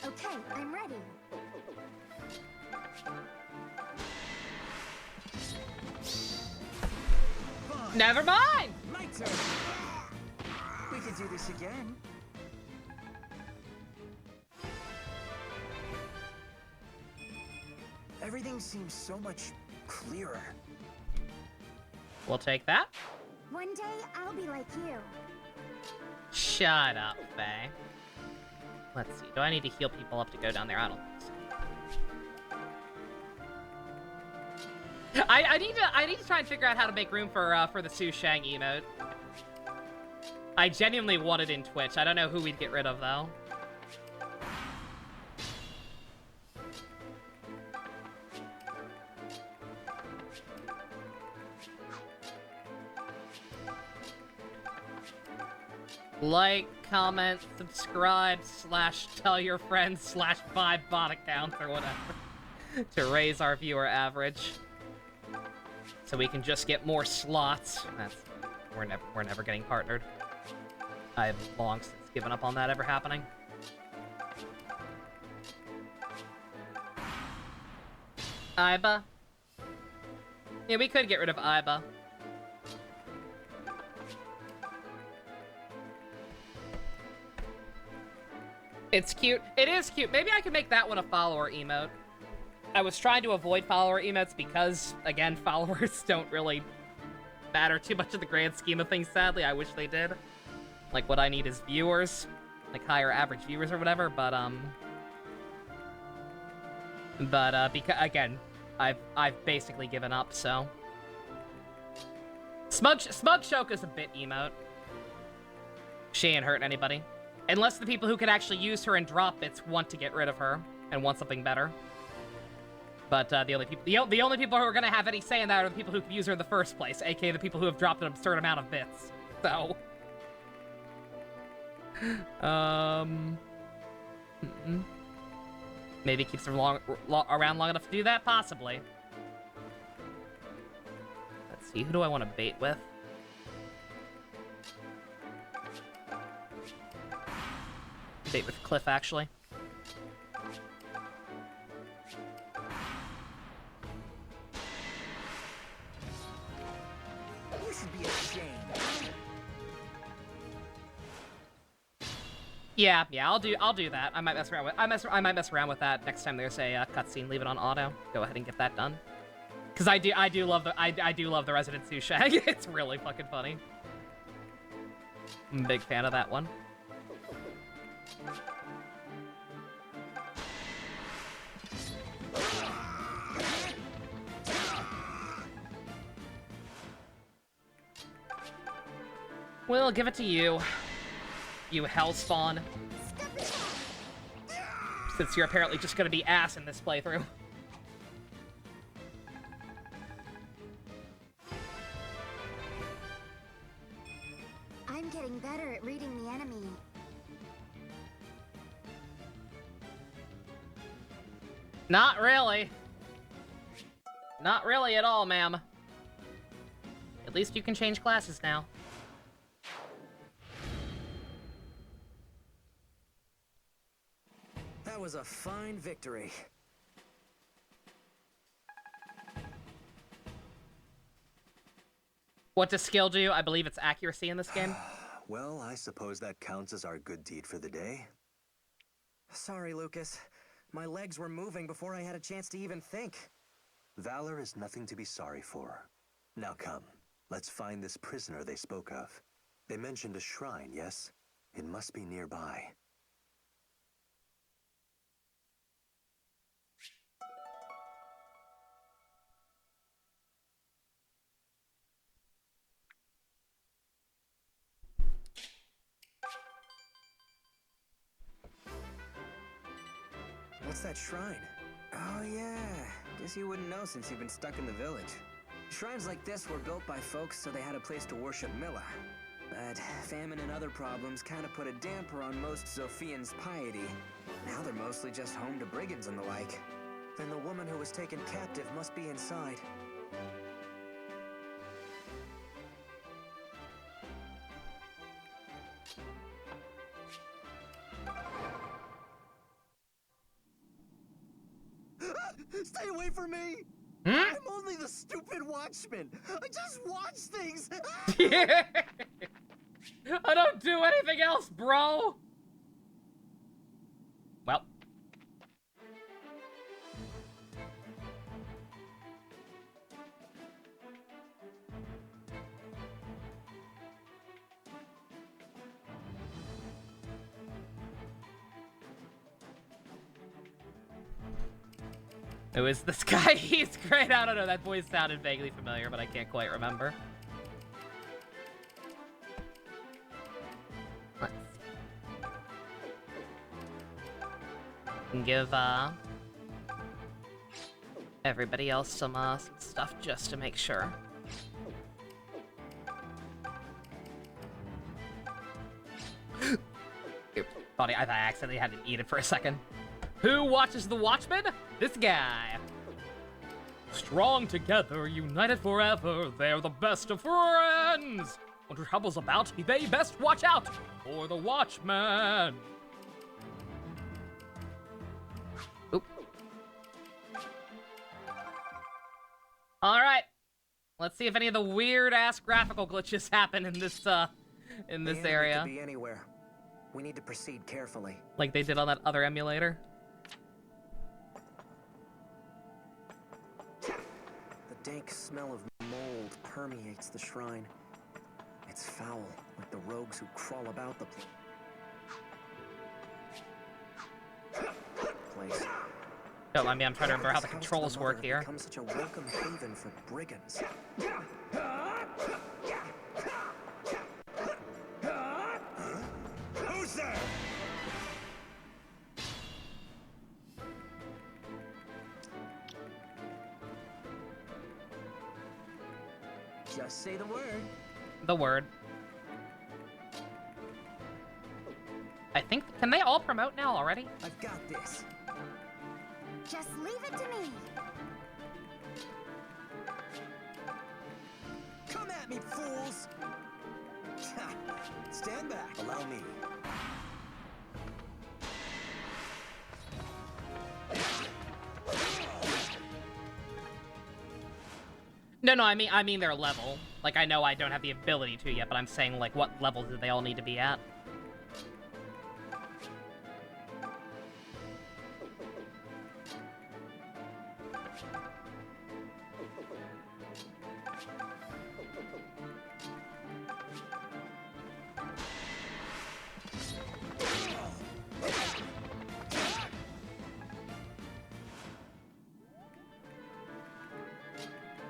Okay, I'm ready. Never mind! My turn. We could do this again. Everything seems so much clearer. We'll take that. One day, I'll be like you. Shut up, Faye. Let's see. Do I need to heal people up to go down there? I don't think so. I need to try and figure out how to make room for the Su Shang emote. I genuinely want it in Twitch. I don't know who we'd get rid of though. Like, comment, subscribe, / tell your friends / 5 bot accounts or whatever to raise our viewer average. So we can just get more slots. We're never getting partnered. I've long since given up on that ever happening. Iba. Yeah, we could get rid of Iba. It's cute. It is cute. Maybe I could make that one a follower emote. I was trying to avoid follower emotes because, again, followers don't really matter too much in the grand scheme of things, sadly. I wish they did. Like, what I need is viewers. Like, higher average viewers or whatever, because, again, I've basically given up, so. Smug Shoka's a bit emote. She ain't hurting anybody. Unless the people who could actually use her and drop bits want to get rid of her and want something better. But the only people who are gonna have any say in that are the people who could use her in the first place, aka the people who have dropped an absurd amount of bits. So, maybe keeps her around long enough to do that, possibly. Let's see, who do I want to bait with? Bait with Cliff, actually. You should be ashamed. Yeah, I'll do that. I might mess around with I might mess around with that next time there's a cutscene. Leave it on auto. Go ahead and get that done. Cause I do love the Resident Su Shang. It's really fucking funny. I'm a big fan of that one. We'll give it to you, you hellspawn. Since you're apparently just gonna be ass in this playthrough. I'm getting better at reading the enemy. Not really. Not really at all, ma'am. At least you can change classes now. That was a fine victory. What does skill do? I believe it's accuracy in this game. Well, I suppose that counts as our good deed for the day. Sorry, Lucas. My legs were moving before I had a chance to even think. Valor is nothing to be sorry for. Now come, let's find this prisoner they spoke of. They mentioned a shrine, yes? It must be nearby. What's that shrine? Oh yeah, guess you wouldn't know since you've been stuck in the village. Shrines like this were built by folks so they had a place to worship Milla. But famine and other problems kind of put a damper on most Zophians' piety. Now they're mostly just home to brigands and the like. Then the woman who was taken captive must be inside. Stay away from me! Hmm? I'm only the stupid watchman. I just watch things. I don't do anything else, bro. Well. Who is this guy? He's great. I don't know. That voice sounded vaguely familiar, but I can't quite remember. Let's see. Can give everybody else some stuff just to make sure. Thought I accidentally had to eat it for a second. Who watches the Watchmen? This guy. Strong together, united forever, they're the best of friends. When trouble's about, they best watch out for the Watchmen. Oop. All right. Let's see if any of the weird-ass graphical glitches happen in this area. Could be anywhere. We need to proceed carefully. Like they did on that other emulator. The dank smell of mold permeates the shrine. It's foul, like the rogues who crawl about the place. Don't mind me, I'm trying to remember how the controls work here. Become such a welcome haven for brigands. Who's there? Just say the word. The word. I think, can they all promote now already? I've got this. Just leave it to me. Come at me, fools! Stand back. Allow me. No, I mean their level. Like, I know I don't have the ability to yet, but I'm saying, like, what level do they all need to be at?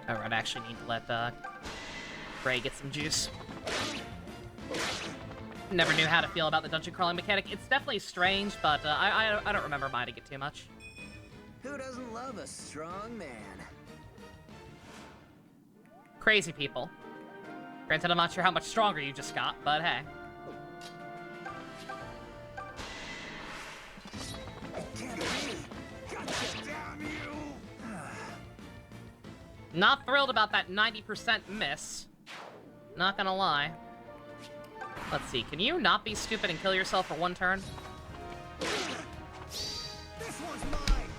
Alright, I actually need to let Ray get some juice. Never knew how to feel about the dungeon crawling mechanic. It's definitely strange, but I don't remember minding it too much. Who doesn't love a strong man? Crazy people. Granted, I'm not sure how much stronger you just got, but hey. Not thrilled about that 90% miss. Not gonna lie. Let's see, can you not be stupid and kill yourself for one turn? This one's mine.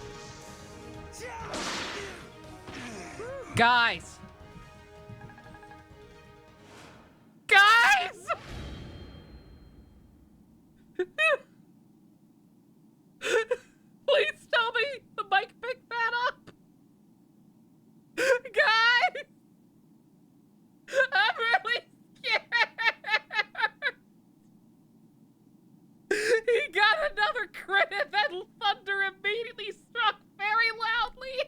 Guys! Guys! Please tell me the mic picked that up! Guys! I'm really scared! He got another crit and then thunder immediately struck very loudly!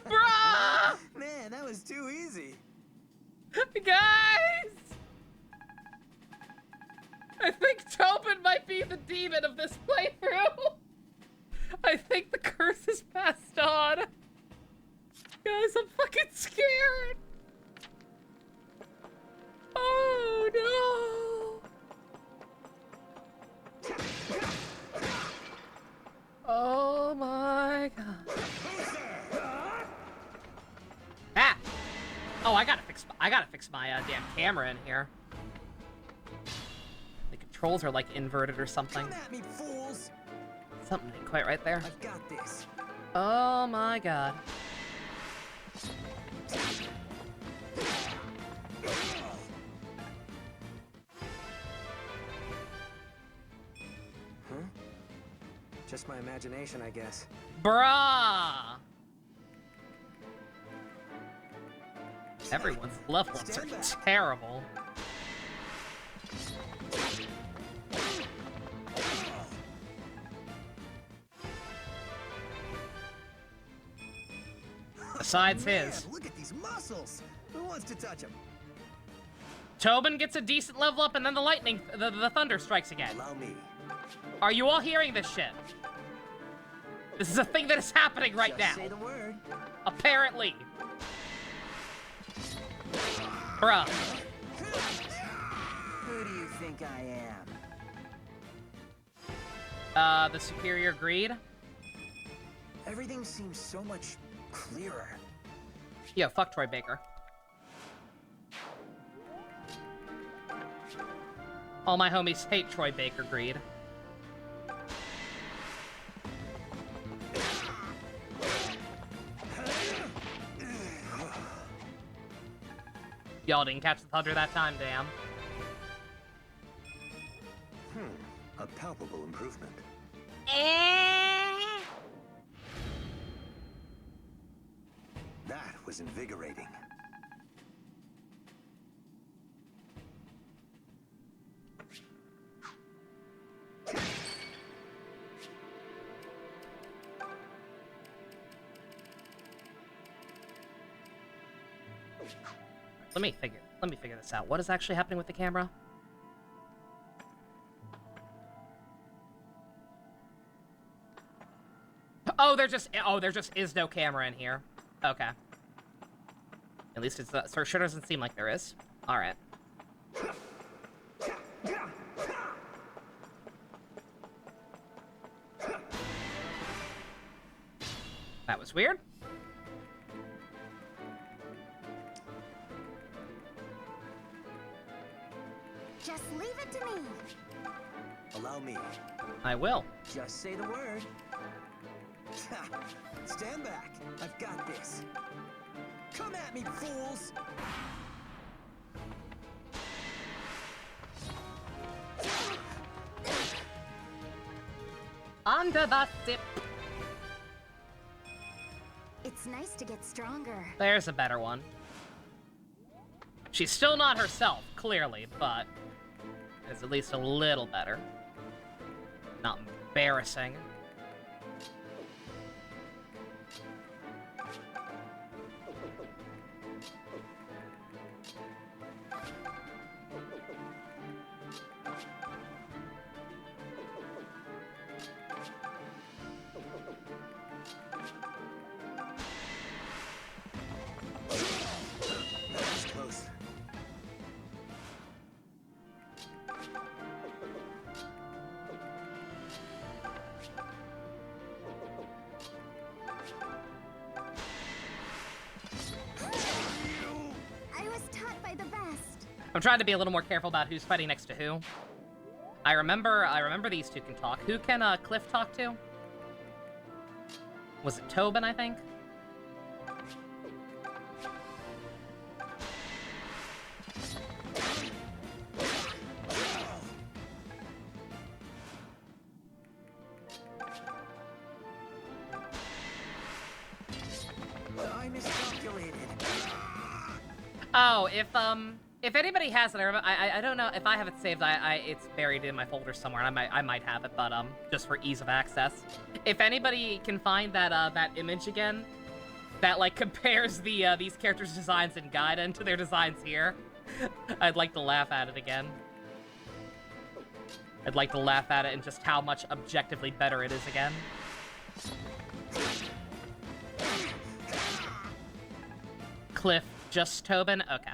Bruh! Man, that was too easy. Guys! I think Tobin might be the demon of this playthrough! I think the curse is passed on. Guys, I'm fucking scared. Oh no. Oh my god. Ah! Oh, I gotta fix my damn camera in here. The controls are like inverted or something. Come at me, fools! Something ain't quite right there. I've got this. Oh my god. Huh? Just my imagination, I guess. Bruh! Everyone's level-ups are terrible. Besides his. Look at these muscles. Who wants to touch them? Tobin gets a decent level up and then the thunder strikes again. Allow me. Are you all hearing this shit? This is a thing that is happening right now. Say the word. Apparently. Bruh. Who do you think I am? The superior greed? Everything seems so much clearer. Yo, fuck Troy Baker. All my homies hate Troy Baker greed. Y'all didn't catch the thunder that time, damn. A palpable improvement. That was invigorating. Let me figure this out. What is actually happening with the camera? Oh, there just is no camera in here. Okay. At least it's so it sure doesn't seem like there is. All right. That was weird. Just leave it to me. Allow me. I will. Just say the word. Stand back. I've got this. Come at me, fools! Under the sip. It's nice to get stronger. There's a better one. She's still not herself, clearly, but it's at least a little better. Not embarrassing. I'm trying to be a little more careful about who's fighting next to who. I remember these two can talk. Who can Cliff talk to? Was it Tobin, I think? I miscalculated. Oh, if anybody has it, I don't know if I have it saved. It's buried in my folder somewhere. I might have it, but just for ease of access. If anybody can find that image again, that like compares these characters' designs in Gaiden to their designs here, I'd like to laugh at it again. I'd like to laugh at it and just how much objectively better it is again. Cliff, just Tobin? Okay.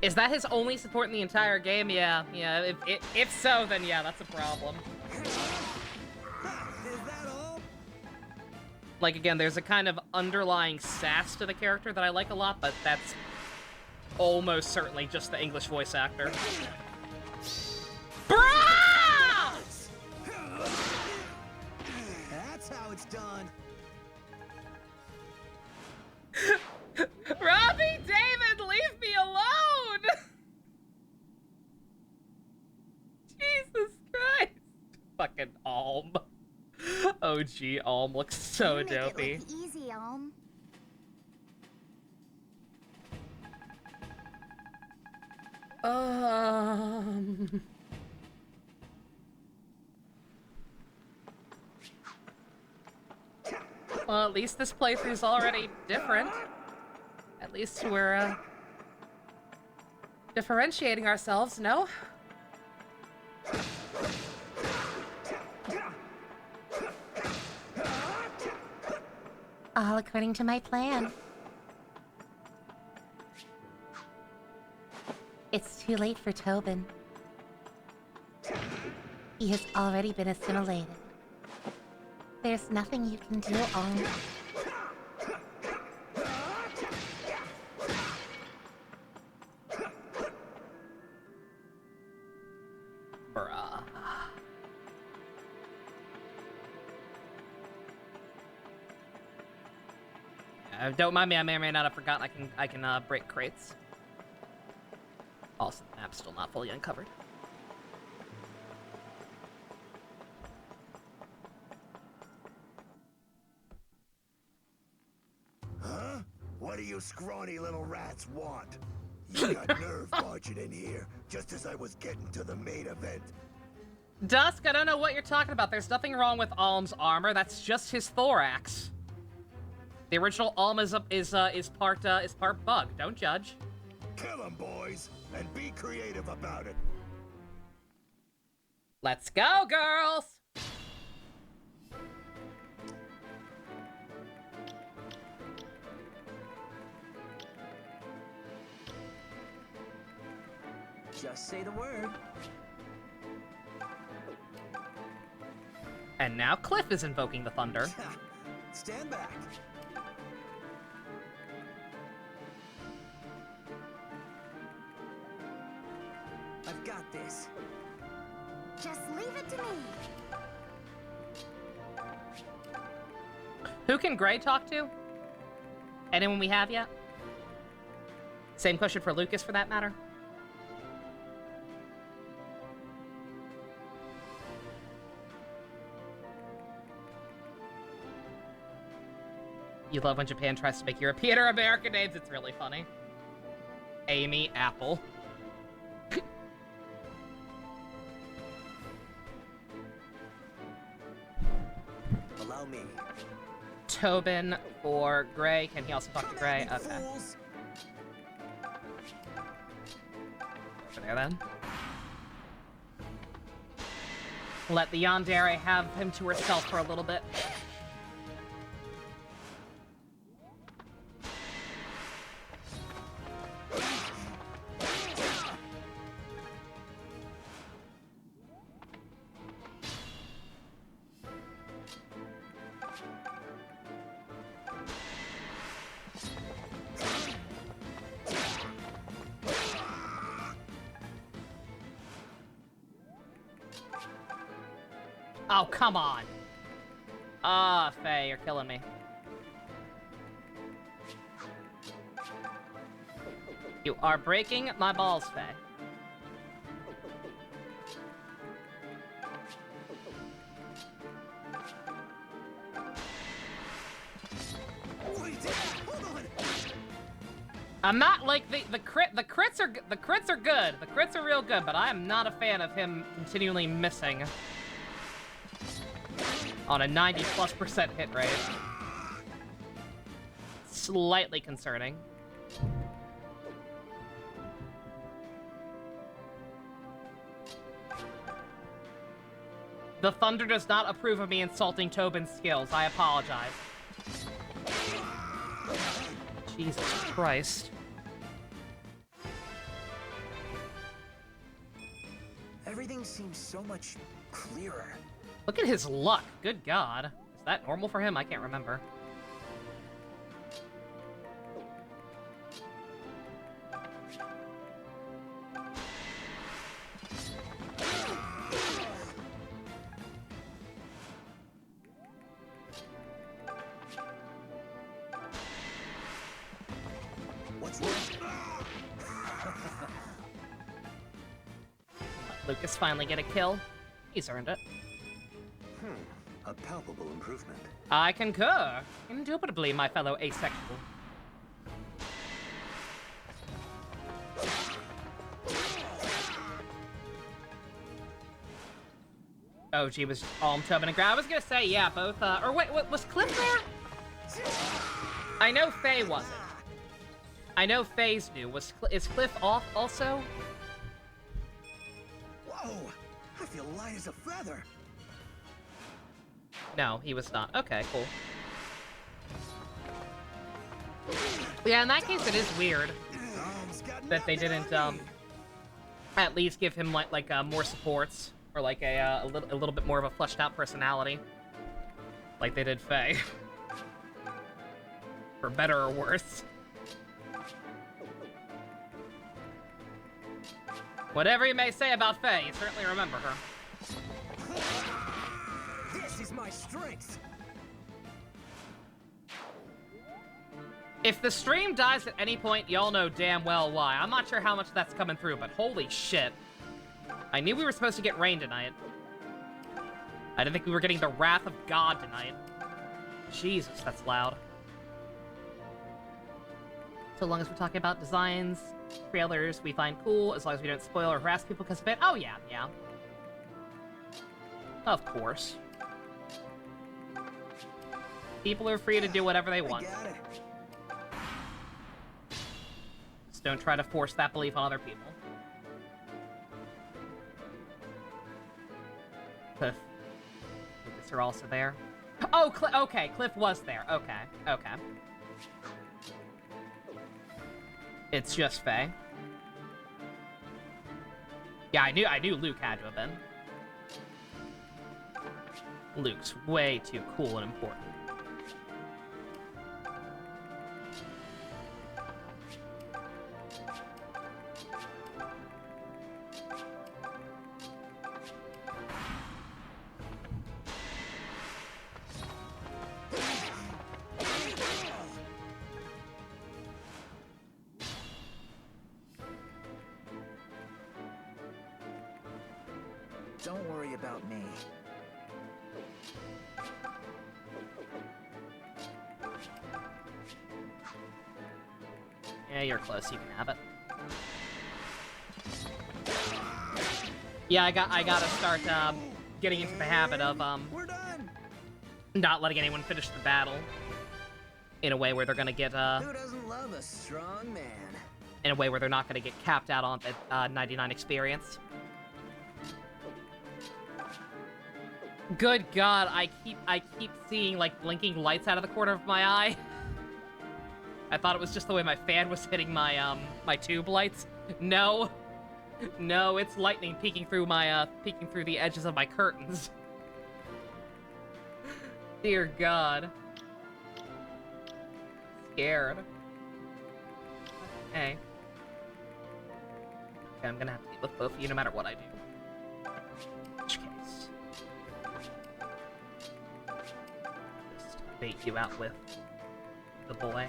Is that his only support in the entire game? Yeah, yeah. If so, then yeah, that's a problem. Is that all? Like, again, there's a kind of underlying sass to the character that I like a lot, but that's almost certainly just the English voice actor. Bruh! That's how it's done. Robbie, David, leave me alone! Jesus Christ. Fucking Alm. OG Alm looks so You make dopey. it look easy, Alm. Well, at least this playthrough's already different. At least we're, differentiating ourselves, no? All according to my plan. It's too late for Tobin. He has already been assimilated. There's nothing you can do, Alm. Bruh. Don't mind me, I may or may not have forgotten I can break crates. Also, the map's still not fully uncovered. Huh? What do you scrawny little rats want? You got nerve marching in here, just as I was getting to the main event. Dusk, I don't know what you're talking about. There's nothing wrong with Alm's armor. That's just his thorax. The original Alm is part bug. Don't judge. Kill 'em, boys, and be creative about it. Let's go, girls! Just say the word. And now Cliff is invoking the thunder. Stand back. I've got this. Just leave it to me. Who can Gray talk to? Anyone we have yet? Same question for Lucas, for that matter. You love when Japan tries to make European or American names. It's really funny. Amy Apple. Allow me. Tobin for Gray. Can he also talk to Gray? Okay. Fools. Over there then. Let the yandere have him to herself for a little bit. Oh, come on. Ah, Faye, you're killing me. You are breaking my balls, Faye. Wait, hold on. I'm not like the crits are good. The crits are real good, but I am not a fan of him continually missing on a 90+% hit rate. Slightly concerning. The thunder does not approve of me insulting Tobin's skills. I apologize. Jesus Christ. Everything seems so much clearer. Look at his luck. Good God. Is that normal for him? I can't remember. Lucas finally get a kill. He's earned it. A palpable improvement. I concur. Indubitably, my fellow asexual. Oh, gee, was Tobin and Grab. I was gonna say, yeah, both, or wait, was Cliff there? I know Faye wasn't. I know Faye's new. Is Cliff off also? Whoa! I feel light as a feather. No, he was not. Okay, cool. Yeah, in that case, it is weird that they didn't, at least give him, like more supports, or, like, a little bit more of a fleshed-out personality. Like they did Faye. For better or worse. Whatever you may say about Faye, you certainly remember her. This is my strength. If the stream dies at any point, y'all know damn well why. I'm not sure how much that's coming through, but holy shit. I knew we were supposed to get rain tonight. I didn't think we were getting the wrath of God tonight. Jesus, that's loud. So long as we're talking about designs, trailers we find cool, as long as we don't spoil or harass people because of it. Oh yeah, yeah. Of course. People are free to do whatever they want. Just don't try to force that belief on other people. Cliff. Lucas are also there. Oh, okay, Cliff was there. Okay, okay. It's just Faye. Yeah, I knew Luke had to have been. Luke's way too cool and important. Don't worry about me. Yeah, you're close. You can have it. Yeah, I gotta start getting into the habit of We're done. not letting anyone finish the battle in a way where they're gonna get Who doesn't love a strong man? in a way where they're not gonna get capped out on the 99 experience. Good God, I keep seeing like blinking lights out of the corner of my eye. I thought it was just the way my fan was hitting my my tube lights. No, no, it's lightning peeking through my peeking through the edges of my curtains. Dear God, scared. Okay, I'm gonna have to deal with both of you no matter what I do. In which case, just bait you out with the boy.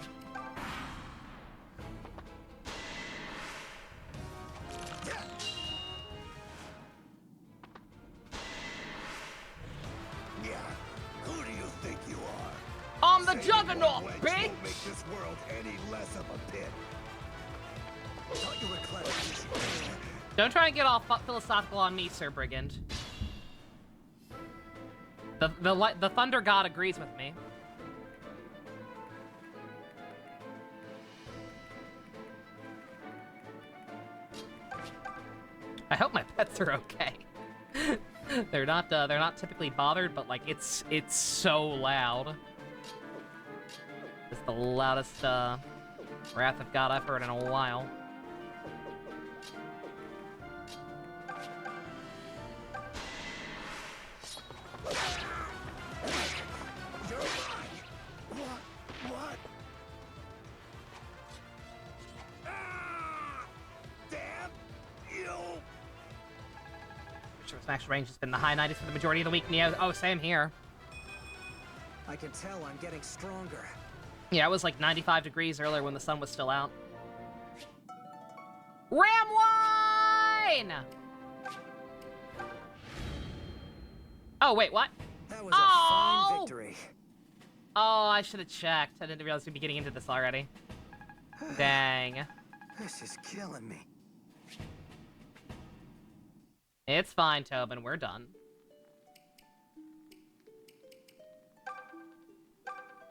I'm the Juggernaut, bitch! Make this world any less of a pit. Thought you were clever. Don't try and get all philosophical on me, Sir Brigand. The Thunder God agrees with me. I hope my pets are okay. They're not typically bothered, but like it's so loud. It's the loudest Wrath of God I've heard in a while. You're mine! What? Ah! Damn you! Sure, Smash range has been the high 90s for the majority of the week. Yeah, oh, same here. I can tell I'm getting stronger. Yeah, it was like 95 degrees earlier when the sun was still out. Ram wine! Oh, wait, what? That was a fine victory. Oh, I should have checked. I didn't realize we'd be getting into this already. Dang. This is killing me. It's fine, Tobin. We're done.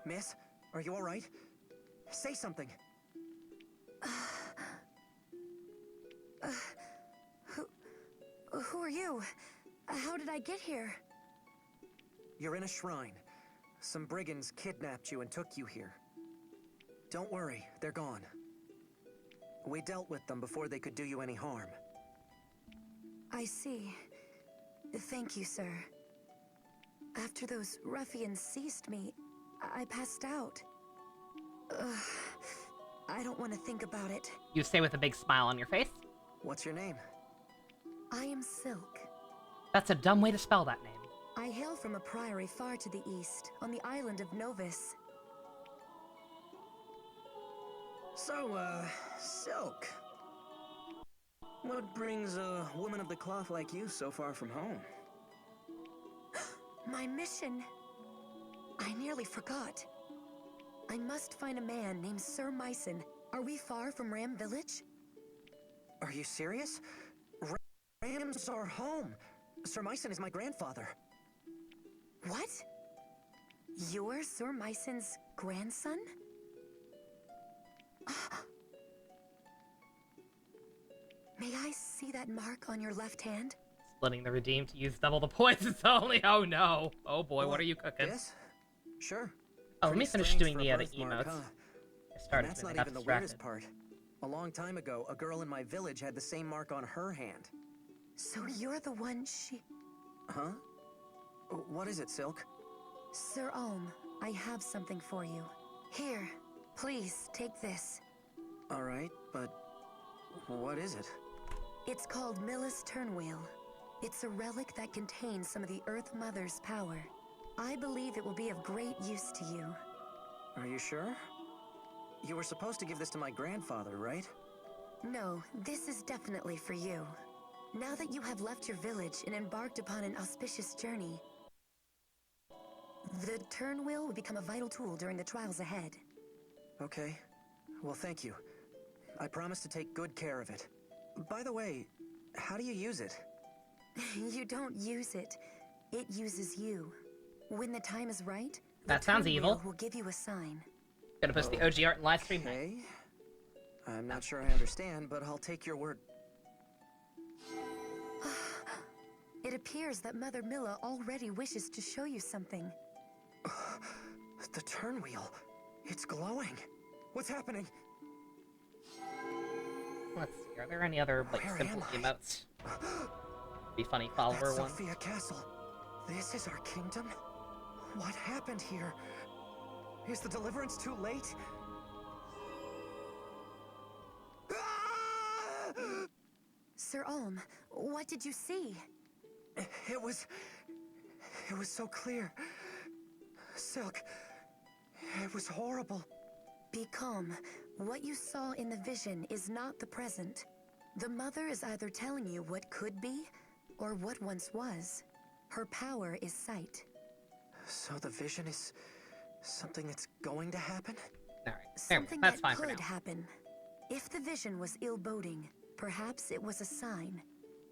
Miss, are you alright? Say something. Who are you? How did I get here? You're in a shrine. Some brigands kidnapped you and took you here. Don't worry, they're gone. We dealt with them before they could do you any harm. I see. Thank you, sir. After those ruffians seized me, I passed out. I don't want to think about it. You stay with a big smile on your face? What's your name? I am Silk. That's a dumb way to spell that name. I hail from a priory far to the east, on the island of Novus. So, Silk. What brings a woman of the cloth like you so far from home? My mission. I nearly forgot. I must find a man named Sir Myson. Are we far from Ram Village? Are you serious? Ram's our home. Sir Myson is my grandfather. What? You're Sir Myson's grandson? May I see that mark on your left hand? Splitting the redeem to use double the points is only. Oh no. Oh boy, what are you cooking? Yes? Sure. Oh, let me Pretty finish strange doing for the a emotes. birthmark, huh? I started, That's but not I got even the distracted. weirdest part. A long time ago, a girl in my village had the same mark on her hand. So you're the one she... Huh? What is it, Silk? Sir Ulm, I have something for you. Here, please, take this. Alright, but... what is it? It's called Milla's Turnwheel. It's a relic that contains some of the Earth Mother's power. I believe it will be of great use to you. Are you sure? You were supposed to give this to my grandfather, right? No, this is definitely for you. Now that you have left your village and embarked upon an auspicious journey, the Turnwheel will become a vital tool during the trials ahead. Okay. Well, thank you. I promise to take good care of it. By the way, how do you use it? You don't use it. It uses you. When the time is right, That sounds Turnwheel evil. will give you a sign. Gonna post the OG art and live stream. Okay. I'm not sure I understand, but I'll take your word. It appears that Mother Milla already wishes to show you something. The Turnwheel. It's glowing. What's happening? Let's see. Are there any other like Where simple am I? emotes? Be funny follower That's one. Sophia Castle. This is our kingdom? What happened here? Is the deliverance too late? Ah! Sir Ulm, what did you see? It was so clear. Silk, it was horrible. Be calm. What you saw in the vision is not the present. The Mother is either telling you what could be, or what once was. Her power is sight. So the vision is something that's going to happen? Alright, there we go. Something That's that fine for could now. happen. If the vision was ill-boding, perhaps it was a sign.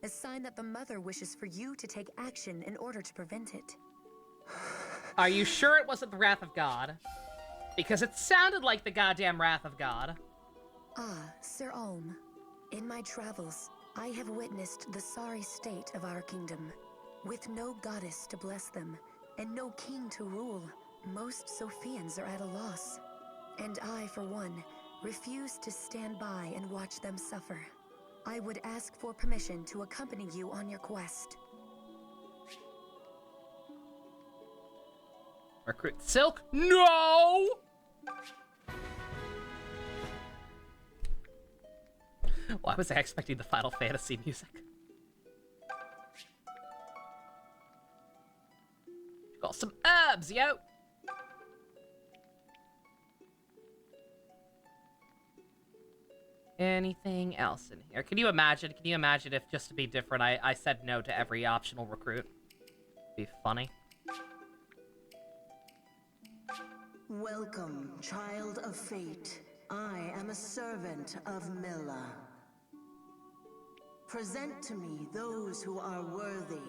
A sign that the Mother wishes for you to take action in order to prevent it. Are you sure it wasn't the Wrath of God? Because it sounded like the goddamn Wrath of God. Ah, Sir Ulm. In my travels, I have witnessed the sorry state of our kingdom. With no goddess to bless them, and no king to rule, most Sophians are at a loss. And I, for one, refuse to stand by and watch them suffer. I would ask for permission to accompany you on your quest. Recruit Silk? No! Why was I expecting the Final Fantasy music? Got some herbs, yo! Anything else in here? Can you imagine if, just to be different, I said no to every optional recruit? Be funny. Welcome, child of fate. I am a servant of Milla. Present to me those who are worthy.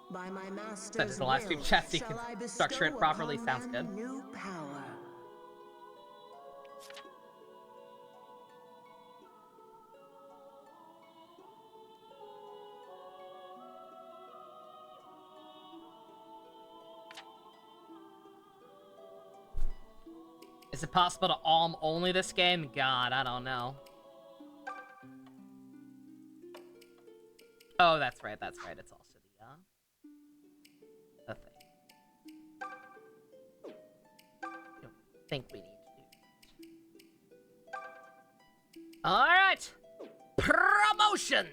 By my master's That is the last two will, chats, you shall can I structure it bestow properly, upon sounds them good. New power. Is it possible to alm only this game? God, I don't know. Oh, that's right, that's right. It's also the thing. I don't think we need to do that. Alright! Promotion!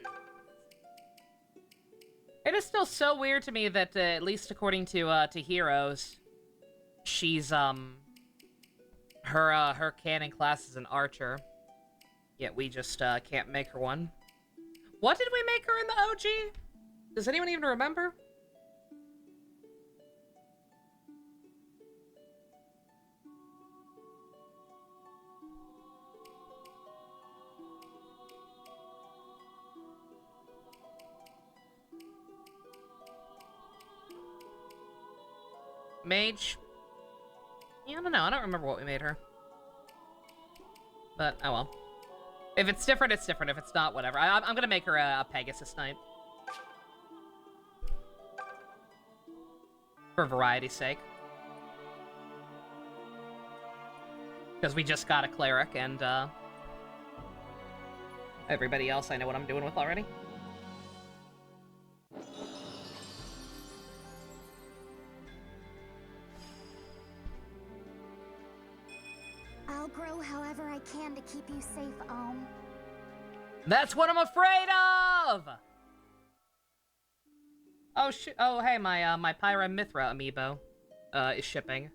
It is still so weird to me that, at least according to Heroes, she's, her canon class is an archer. Yet we just, can't make her one. What did we make her in the OG? Does anyone even remember? Mage? Yeah, I don't know. I don't remember what we made her. But, oh well. If it's different, it's different. If it's not, whatever. I'm gonna make her a Pegasus Knight. For variety's sake. Because we just got a Cleric, and, everybody else I know what I'm doing with already. I'll grow however I can to keep you safe, Alm. That's what I'm afraid of! Oh, oh, hey, my Pyra Mithra amiibo, is shipping.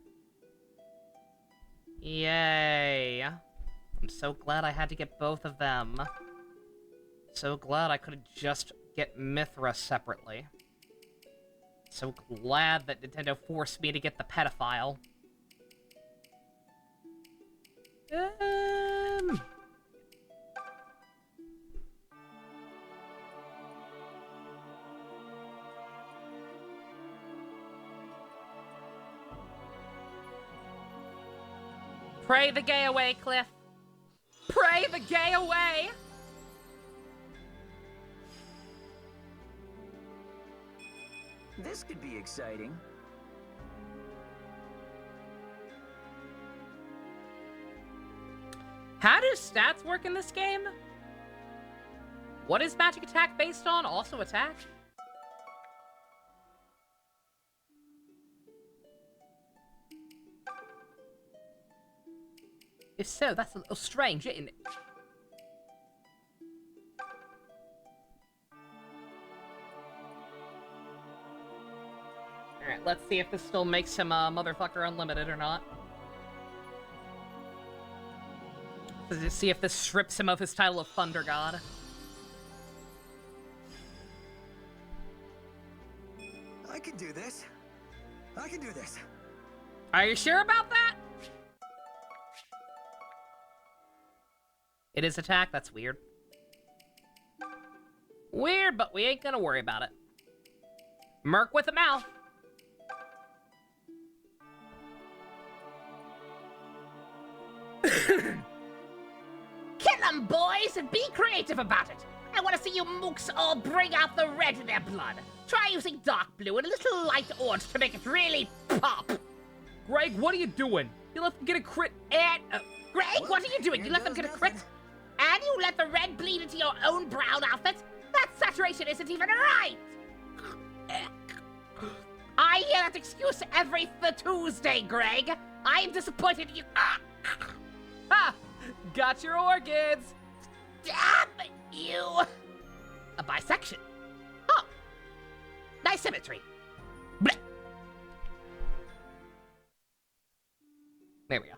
Yay. I'm so glad I had to get both of them. So glad I couldn't just get Mithra separately. So glad that Nintendo forced me to get the pedophile. Pray the gay away, Cliff. Pray the gay away! This could be exciting. How do stats work in this game? What is magic attack based on? Also attack? If so, that's a little strange, isn't it? Alright, let's see if this still makes him a motherfucker unlimited or not. Let's see if this strips him of his title of Thunder God. I can do this. I can do this. Are you sure about that? It is attack? That's weird. Weird, but we ain't gonna worry about it. Merc with a mouth. Kill them, boys, and be creative about it. I want to see you mooks all bring out the red in their blood. Try using dark blue and a little light orange to make it really pop. Greg, what are you doing? You let them get a crit and... Greg, what are you doing? You let them get a crit? And you let the red bleed into your own brown outfit? That saturation isn't even right! I hear that excuse every Tuesday, Greg. I am disappointed in you. Ha! Got your organs! Damn you! A bisection. Oh. Nice symmetry. Blech. There we go.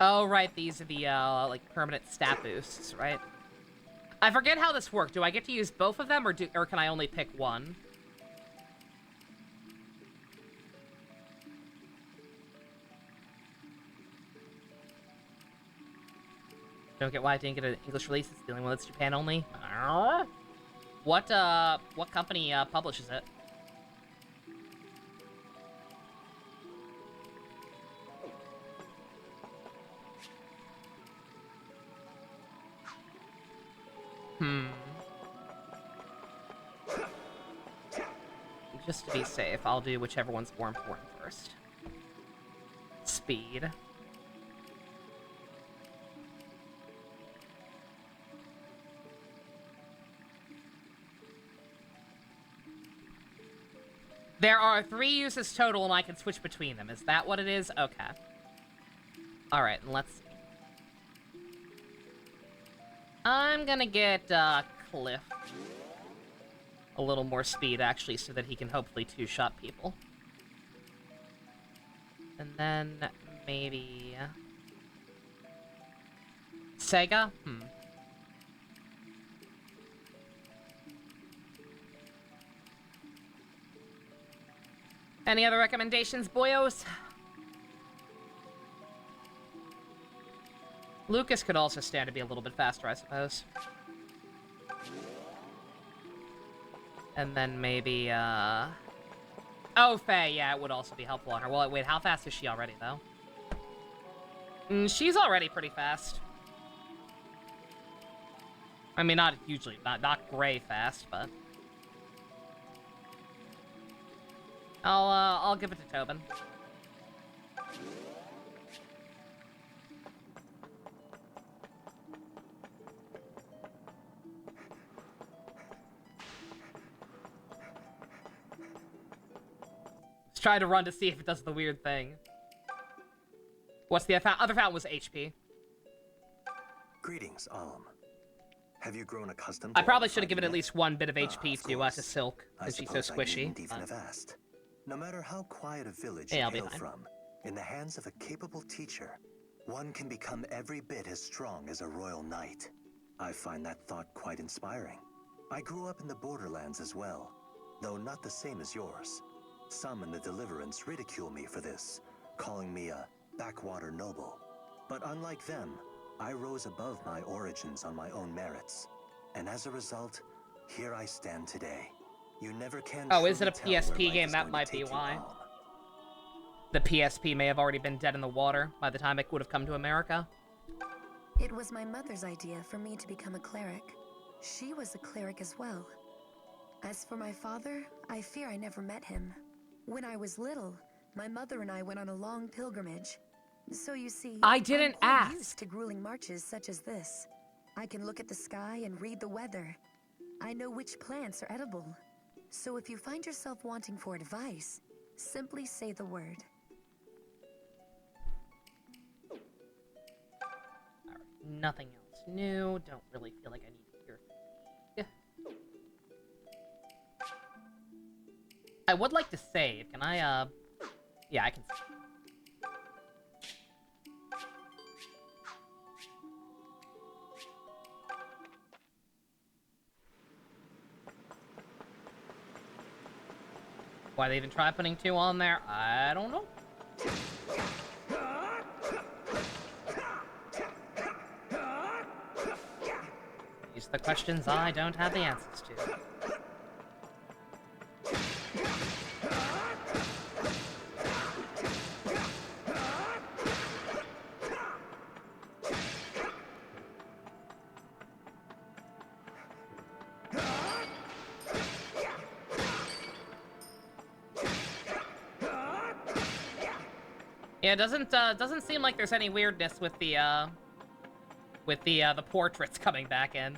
Oh, right, these are the, like, permanent stat boosts, right? I forget how this works. Do I get to use both of them, or can I only pick one? Don't get why I didn't get an English release. It's the only one that's Japan only. What company, publishes it? Just to be safe, I'll do whichever one's more important first. Speed. There are 3 uses total and I can switch between them. Is that what it is? Okay. Alright, let's see. I'm gonna get, Cliff a little more speed, actually, so that he can hopefully two-shot people. And then maybe... Sega? Any other recommendations, boyos? Lucas could also stand to be a little bit faster, I suppose. And then maybe, oh, Faye, yeah, it would also be helpful on her. Well, wait, how fast is she already, though? She's already pretty fast. I mean, not hugely, not gray fast, but... I'll give it to Tobin. Try to run to see if it does the weird thing. What's the other fountain was HP. Greetings, Alm. Have you grown accustomed to I probably should have given at least one bit of HP to Silk, because she's so squishy. Even have asked. No matter how quiet a village yeah, you hail from, in the hands of a capable teacher, one can become every bit as strong as a royal knight. I find that thought quite inspiring. I grew up in the borderlands as well, though not the same as yours. Some in the Deliverance ridicule me for this, calling me a backwater noble. But unlike them, I rose above my origins on my own merits. And as a result, here I stand today. You never can. Oh, is it a PSP game? That might be why. The PSP may have already been dead in the water by the time it would have come to America. It was my mother's idea for me to become a cleric. She was a cleric as well. As for my father, I fear I never met him. When I was little, my mother and I went on a long pilgrimage. So you see, I didn't I'm ask. used to grueling marches such as this. I can look at the sky and read the weather. I know which plants are edible. So if you find yourself wanting for advice, simply say the word. Alright, nothing else new. Don't really feel like I need to hear. I would like to save. Can I, yeah, I can save. Why they even try putting 2 on there, I don't know. the questions I don't have the answers to. Yeah, it doesn't seem like there's any weirdness with the portraits coming back in.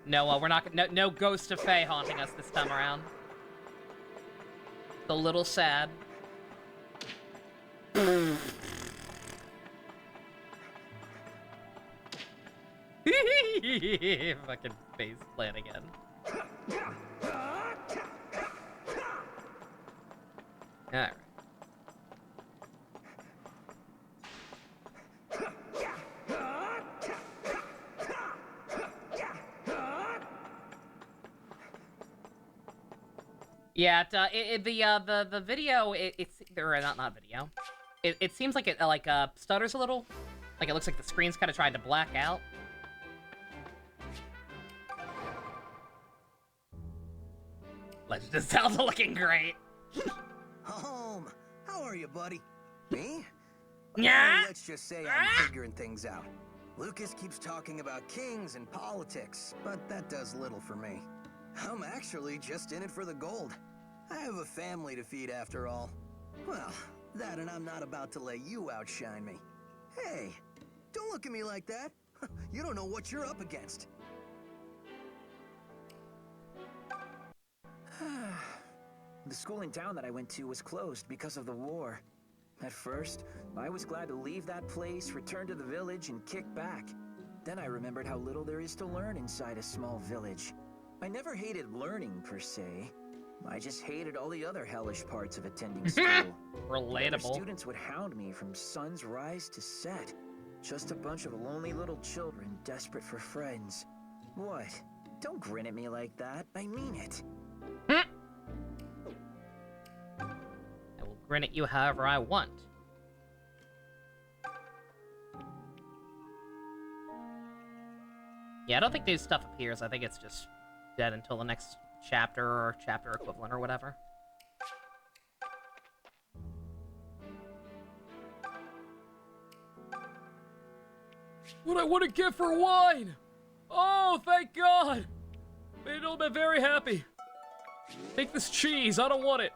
No, we're not. No ghost of Faye haunting us this time around. It's a little sad. Fucking face plant again. Alright. Yeah, the video, it's or not video. It seems like it stutters a little. Like it looks like the screen's kind of trying to black out. Legend of Zelda looking great. Home, how are you, buddy? Me? Yeah. Let's just say I'm figuring things out. Lucas keeps talking about kings and politics, but that does little for me. I'm actually just in it for the gold. I have a family to feed after all. Well, that and I'm not about to let you outshine me. Hey, don't look at me like that. You don't know what you're up against. The school in town that I went to was closed because of the war. At first, I was glad to leave that place, return to the village, and kick back. Then I remembered how little there is to learn inside a small village. I never hated learning, per se. I just hated all the other hellish parts of attending school. Relatable. Other students would hound me from sun's rise to set. Just a bunch of lonely little children desperate for friends. What? Don't grin at me like that. I mean it. I will grin at you however I want. Yeah, I don't think new stuff appears. I think it's just dead until the next chapter or chapter equivalent or whatever. What I want to get for wine! Oh, thank God! Made all been very happy. Take this cheese, I don't want it.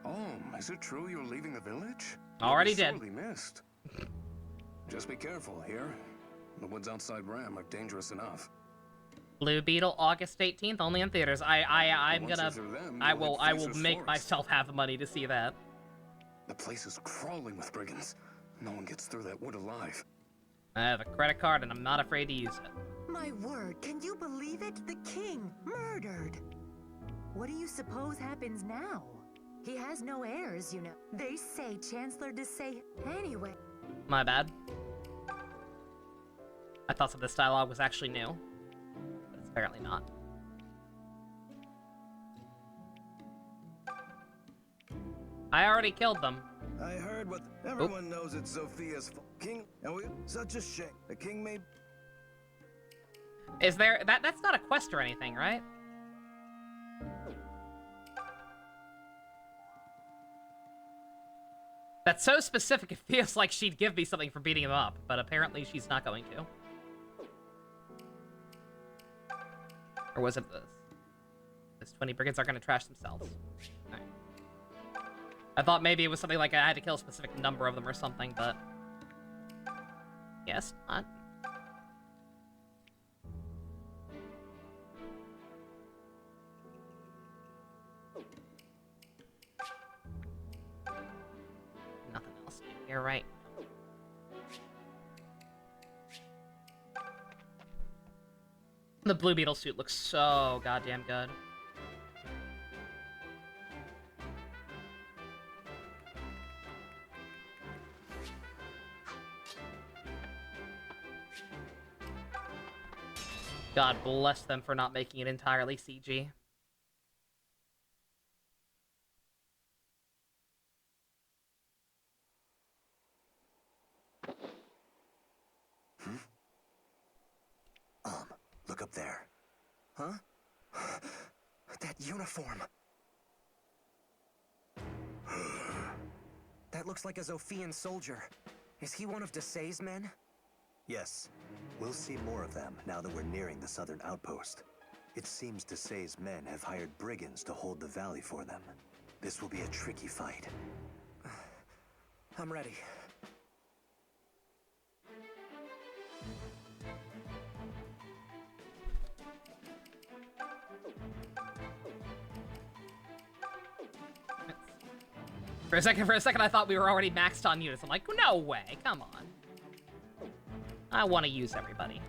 Oh, is it true you're leaving the village? Already did. Sorely missed. Just be careful here. The woods outside Ram are dangerous enough. Blue Beetle, August 18th, only in theaters. I will make myself have the money to see that. The place is crawling with brigands. No one gets through that wood alive. I have a credit card and I'm not afraid to use it. My word, can you believe it? The king, murdered! What do you suppose happens now? He has no heirs, you know. They say Chancellor to say anyway. My bad. I thought some of this dialogue was actually new. But it's apparently not. I already killed them. I heard what everyone knows. It's Sophia's king, and we such a shame. The king may. Is there that's not a quest or anything, right? That's so specific, it feels like she'd give me something for beating him up, but apparently she's not going to. Or was it this? This 20 brigands are going to trash themselves. Alright. I thought maybe it was something like I had to kill a specific number of them or something, but... Yes, not. Nothing else in here, right? The Blue Beetle suit looks so goddamn good. God bless them for not making it entirely CG. up there. Huh? That uniform. That looks like a Zophian soldier. Is he one of Desai's men? Yes. We'll see more of them now that we're nearing the southern outpost. It seems Desai's men have hired brigands to hold the valley for them. This will be a tricky fight. I'm ready. For a second, I thought we were already maxed on units. I'm like, no way, come on. I want to use everybody.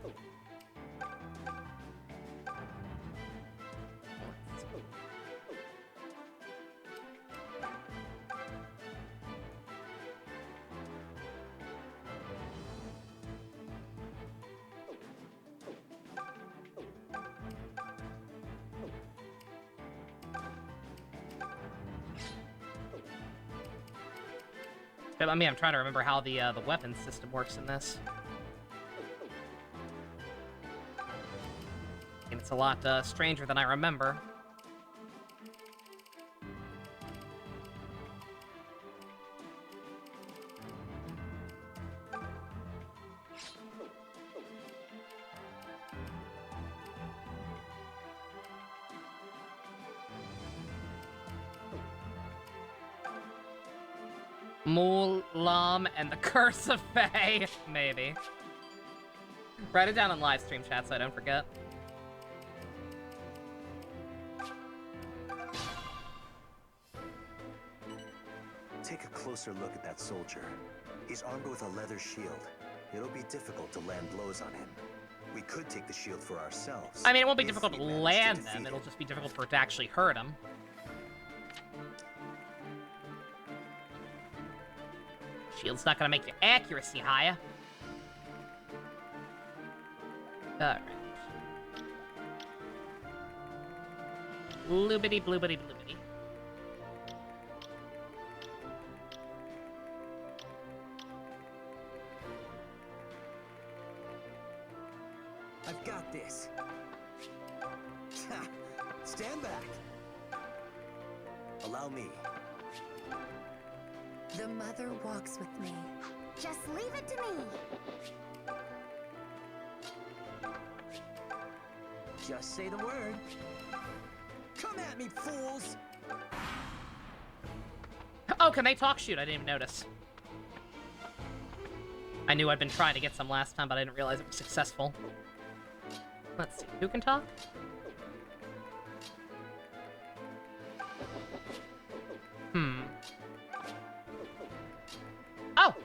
I mean, I'm trying to remember how the weapons system works in this. And it's a lot stranger than I remember. Mulam and the Curse of Fae. Maybe. Write it down in live stream chat so I don't forget. Take a closer look at that soldier. He's armed with a leather shield. It'll be difficult to land blows on him. We could take the shield for ourselves. I mean, it won't be difficult to land them. It'll just be difficult for it to actually hurt him. Shield's not gonna make your accuracy higher. Alright. Bloobity, bloobity, bloobity. I've got this. Stand back. Allow me. The mother walks with me. Just leave it to me. Just say the word. Come at me, fools! Oh, can they talk? Shoot, I didn't even notice. I knew I'd been trying to get some last time, but I didn't realize it was successful. Let's see, who can talk?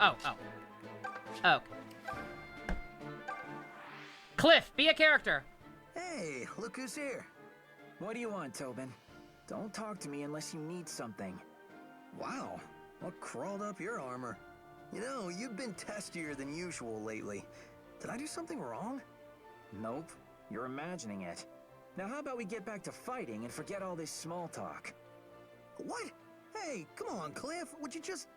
Oh. Okay. Cliff, be a character. Hey, look who's here. What do you want, Tobin? Don't talk to me unless you need something. Wow, what crawled up your armor? You know, you've been testier than usual lately. Did I do something wrong? Nope, you're imagining it. Now how about we get back to fighting and forget all this small talk? What? Hey, come on, Cliff, would you just...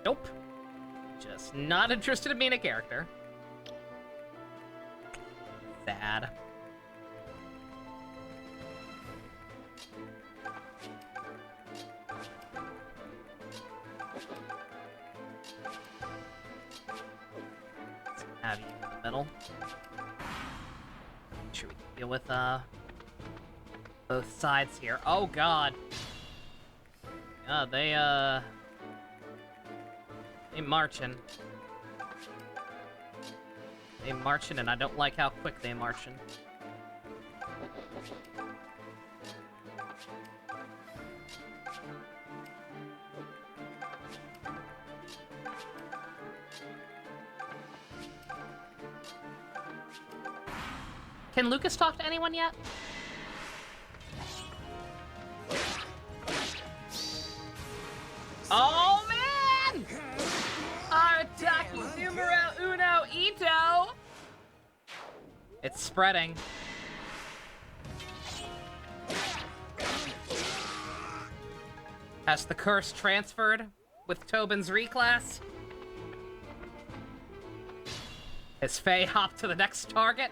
Nope. Just not interested in being a character. Sad. Let's have you in the middle. Make sure we can deal with both sides here. Oh god. Yeah, they marching. They marching, and I don't like how quick they marching. Can Lucas talk to anyone yet? Oh man! Ataki numero uno Ito! It's spreading. Has the curse transferred? with Tobin's reclass. As Faye hop to the next target.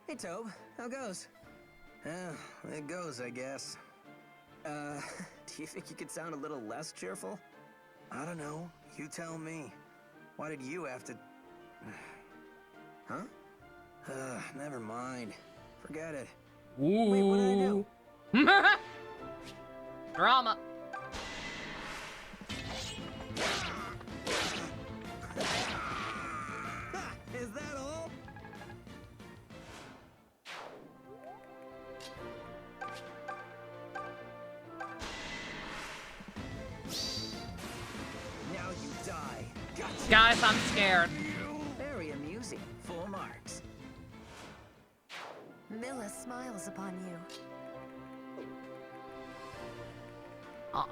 Hey, Tobe. How goes? It goes, I guess. Do you think you could sound a little less cheerful? I don't know. You tell me. Why did you have to... Huh? Never mind. Forget it. Ooh. Wait, what did I do? Drama. Is that all? Now you die. Gotcha. Guys, I'm scared. Very amusing. Full marks. Milla smiles upon you.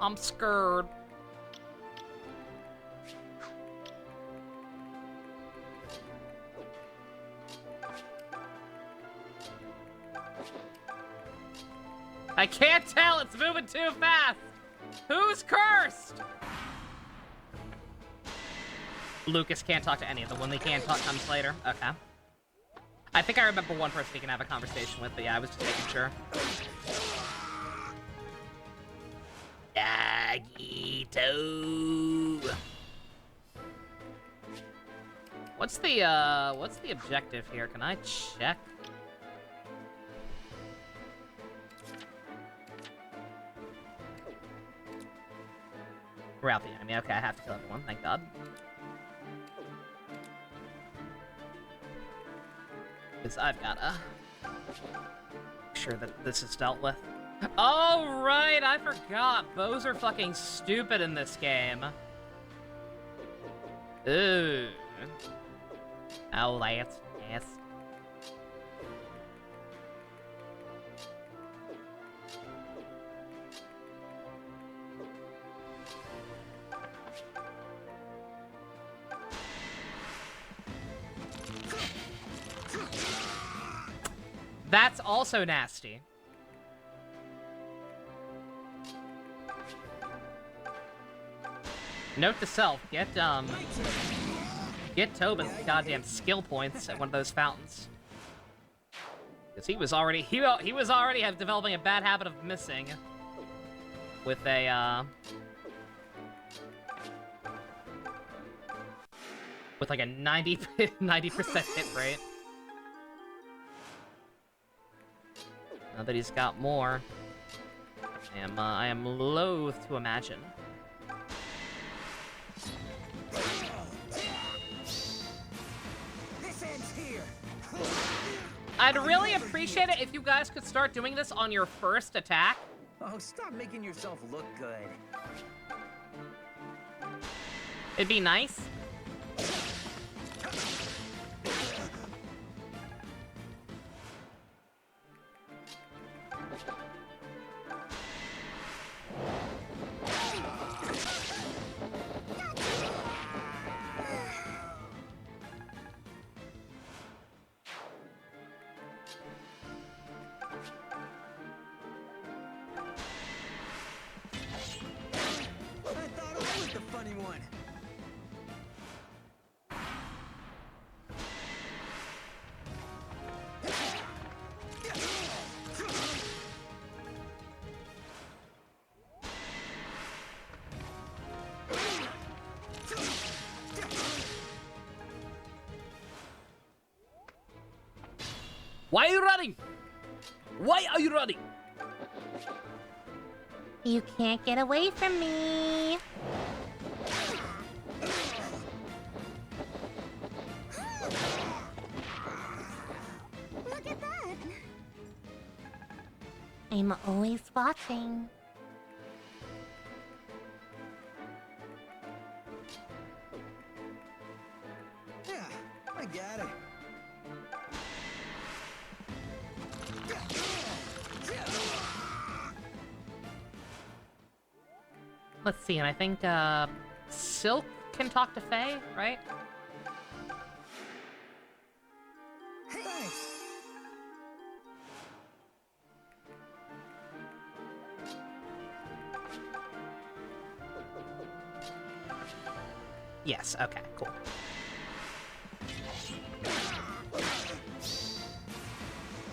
I'm scared. I can't tell, it's moving too fast! Who's cursed? Lucas can't talk to any of them. When they can talk comes later. Okay. I think I remember one person he can have a conversation with, but yeah, I was just making sure. Doggy-toe. What's the objective here? Can I check? Route the enemy. Okay, I have to kill everyone, thank God. Because I've gotta make sure that this is dealt with. Oh, right, I forgot. Bows are fucking stupid in this game. Ooh. Oh, that's nasty. That's also nasty. Note to self, get Tobin's goddamn skill points at one of those fountains. Because he was already developing a bad habit of missing with a with like a 90% hit rate. Now that he's got more, I am loath to imagine. This ends here. I'd really appreciate it if you guys could start doing this on your first attack. Oh, stop making yourself look good. It'd be nice. Why are you running? Why are you running? You can't get away from me. Look at that! I'm always watching. Yeah, I got it. Let's see, and I think, Silk can talk to Faye, right? Thanks. Yes, okay, cool.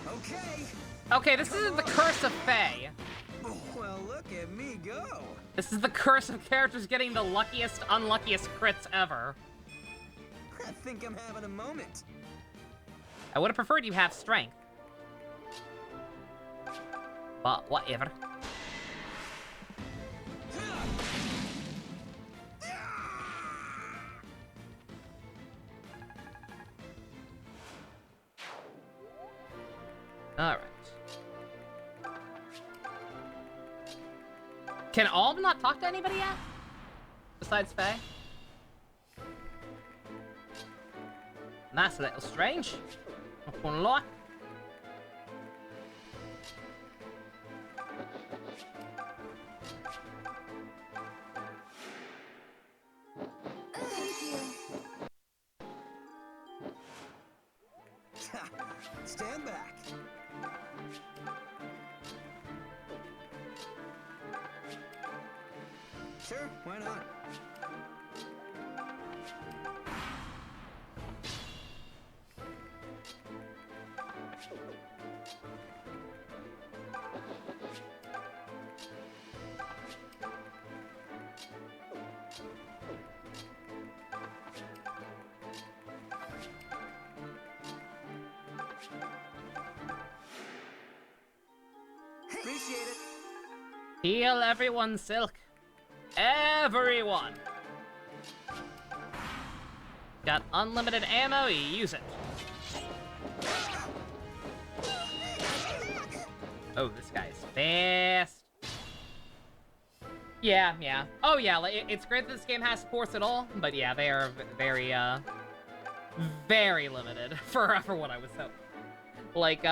Okay. Okay, this isn't the curse of Faye. Well, look at me go. This is the curse of characters getting the luckiest, unluckiest crits ever. I think I'm having a moment. I would have preferred you have strength. But whatever. Alright. Can Alb not talk to anybody yet? Besides Faye? That's a little strange. Not gonna lie. Stand back. Sure, why not? Appreciate it. Heal everyone, Silk. Everyone. Got unlimited ammo, use it. Oh, this guy's fast. Yeah, yeah. Oh, yeah, like, it's great that this game has supports at all, but yeah, they are very, very limited for what I was hoping. Like,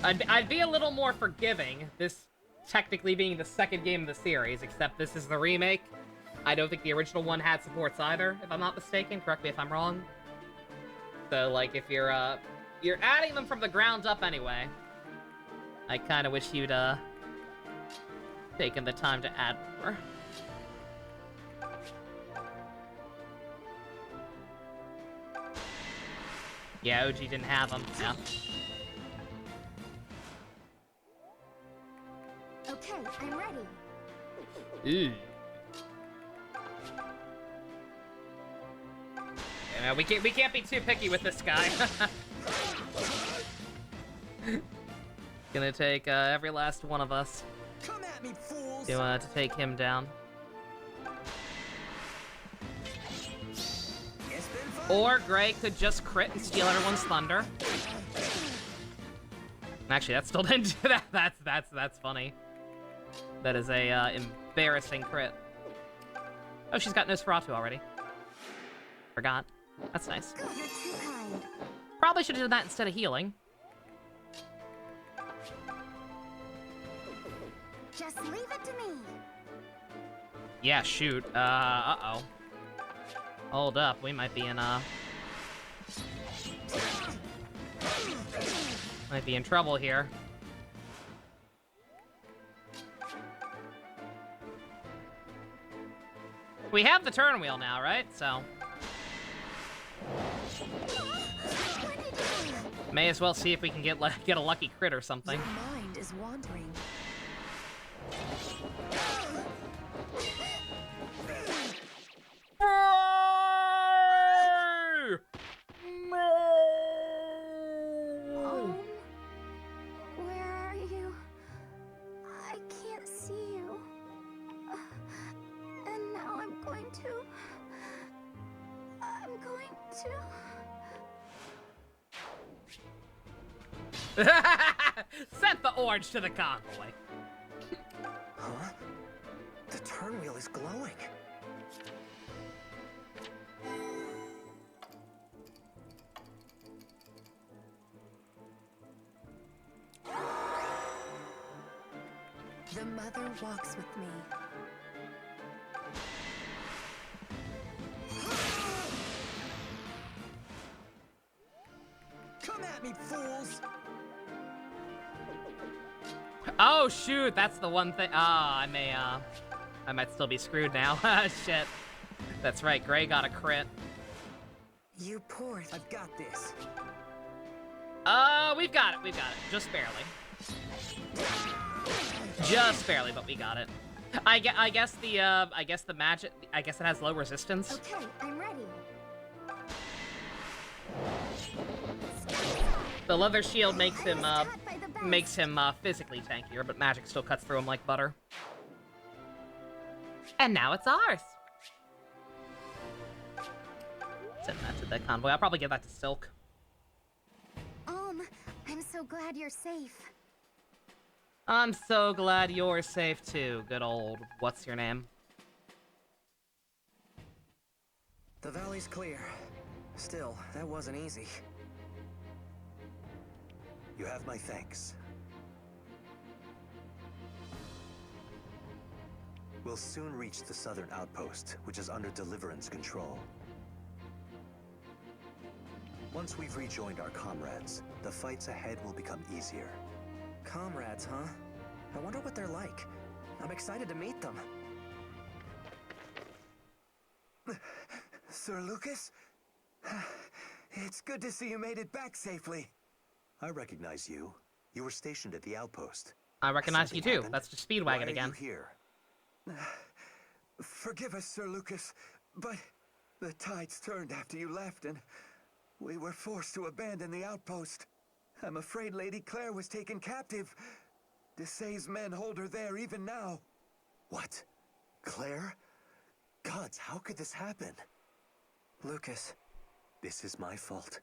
I'd be a little more forgiving, this technically being the second game of the series, except this is the remake. I don't think the original one had supports either, if I'm not mistaken. Correct me if I'm wrong. So, like, if you're adding them from the ground up anyway, I kind of wish you'd, taken the time to add more. Yeah, OG didn't have them, yeah. Okay, I'm ready. Ooh. Yeah, we can't be too picky with this guy. Gonna take every last one of us Come at me, fools. to take him down. It's been fun. Or Gray could just crit and steal everyone's thunder. Actually, that still didn't do that. That's funny. That is a embarrassing crit. Oh, she's got Nosferatu already. Forgot. That's nice. You're too kind. Probably should have done that instead of healing. Just leave it to me. Yeah, shoot. Uh-oh. Hold up, we might be in, might be in trouble here. We have the turn wheel now, right? So... may as well see if we can get a lucky crit or something. Your mind is wandering. Where are you? I can't see you. And now I'm going to... Sent the orange to the convoy. Huh? The turn wheel is glowing. The The mother walks with me. Come at me, fools! Oh shoot, that's the one thing. Ah, I might still be screwed now. Shit. That's right, Gray got a crit. You poor... I've got this. We've got it. Just barely. Just barely, but we got it. I guess the magic, I guess it has low resistance. Okay, I'm ready. The leather shield makes him physically tankier, but magic still cuts through him like butter. And now it's ours. Send that to the convoy. I'll probably give that to Silk. I'm so glad you're safe. I'm so glad you're safe too, good old, what's your name? The valley's clear. Still, that wasn't easy. You have my thanks. We'll soon reach the southern outpost, which is under Deliverance control. Once we've rejoined our comrades, the fights ahead will become easier. Comrades, huh? I wonder what they're like. I'm excited to meet them. Sir Lucas? It's good to see you made it back safely. I recognize you. You were stationed at the outpost. I recognize Something you too. happened? That's just Speedwagon Why are again. you here? Forgive us, Sir Lucas, but the tides turned after you left, and we were forced to abandon the outpost. I'm afraid Lady Claire was taken captive. Desai's men hold her there even now. What? Claire? Gods, how could this happen? Lucas. This is my fault.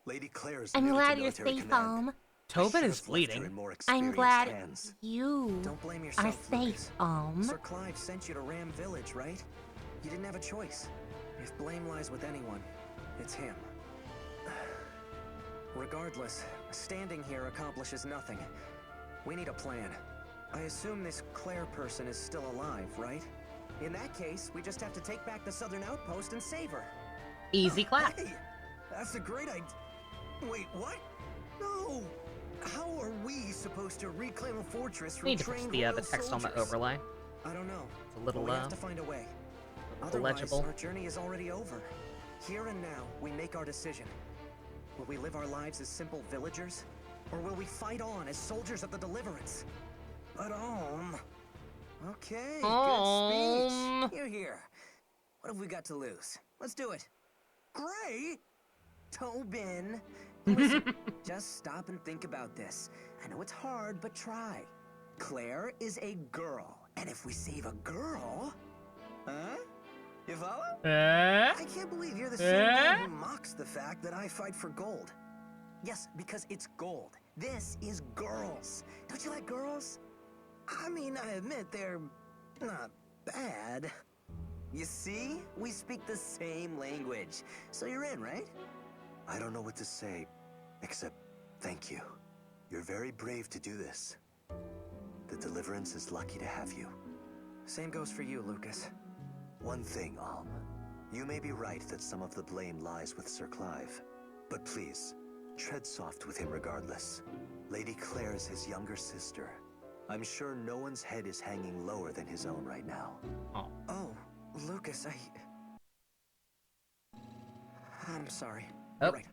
Lady Claire is I'm new to glad you're military safe, command. Alm. Tobin I is should have left her bleeding. in more I'm experienced glad hands. you Don't blame are yourself, safe, Lucas. Alm. Sir Clive sent you to Ram Village, right? You didn't have a choice. If blame lies with anyone, it's him. Regardless, standing here accomplishes nothing. We need a plan. I assume this Claire person is still alive, right? In that case, we just have to take back the southern outpost and save her. Easy clap. Hey, that's a great idea. Wait, what? No! How are we supposed to reclaim a fortress from Need to fix trained the royal text on the soldiers? overlay. I don't know. It's a little But we have to find a way. Otherwise, illegible. our journey is already over. Here and now, we make our decision. Will we live our lives as simple villagers? Or will we fight on as soldiers of the Deliverance? But okay, good speech. Here. What have we got to lose? Let's do it. Gray? Tobin. Listen, just stop and think about this. I know it's hard, but try. Claire is a girl. And if we save a girl... Huh? You follow? I can't believe you're the same man who mocks the fact that I fight for gold. Yes, because it's gold. This is girls. Don't you like girls? I mean, I admit they're not bad. You see? We speak the same language. So you're in, right? I don't know what to say, except thank you. You're very brave to do this. The Deliverance is lucky to have you. Same goes for you, Lucas. One thing, Alm. You may be right that some of the blame lies with Sir Clive. But please, tread soft with him regardless. Lady Claire is his younger sister. I'm sure no one's head is hanging lower than his own right now. Oh, Lucas, I'm sorry. Oh. You're right.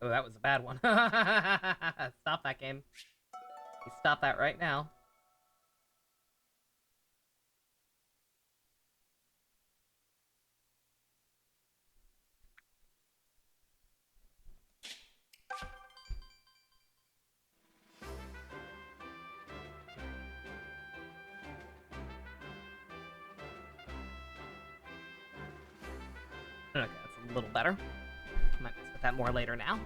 Oh, that was a bad one. Stop that game. You stop that right now. Okay, that's a little better. Might mess with that more later now.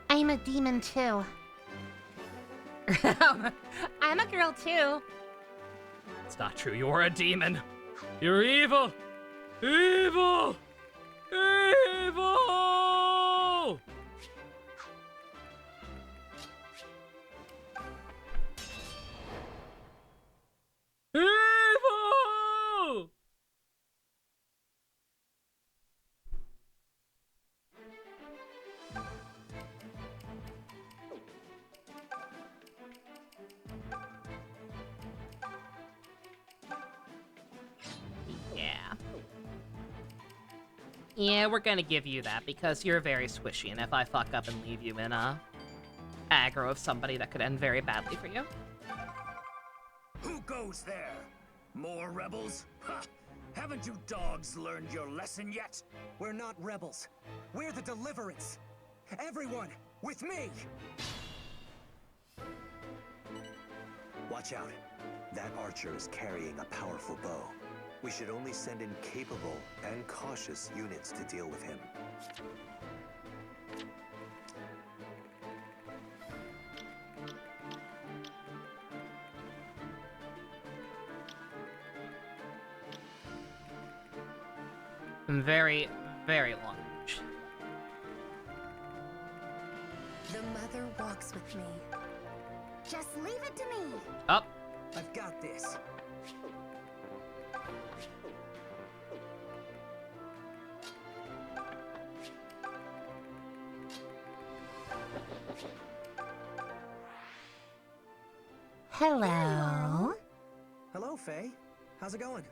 I'm a demon too. I'm a girl too. It's not true. You're a demon. You're evil. Evil. Evil. Yeah, we're gonna give you that because you're very squishy, and if I fuck up and leave you in aggro of somebody, that could end very badly for you. Who goes there? More rebels? Ha! Haven't you dogs learned your lesson yet? We're not rebels. We're the Deliverance. Everyone, with me! Watch out. That archer is carrying a powerful bow. We should only send in capable and cautious units to deal with him. Very, very long range. The mother walks with me. Just leave it to me. Up. I've got this. Hello. Hello, Faye. How's it going?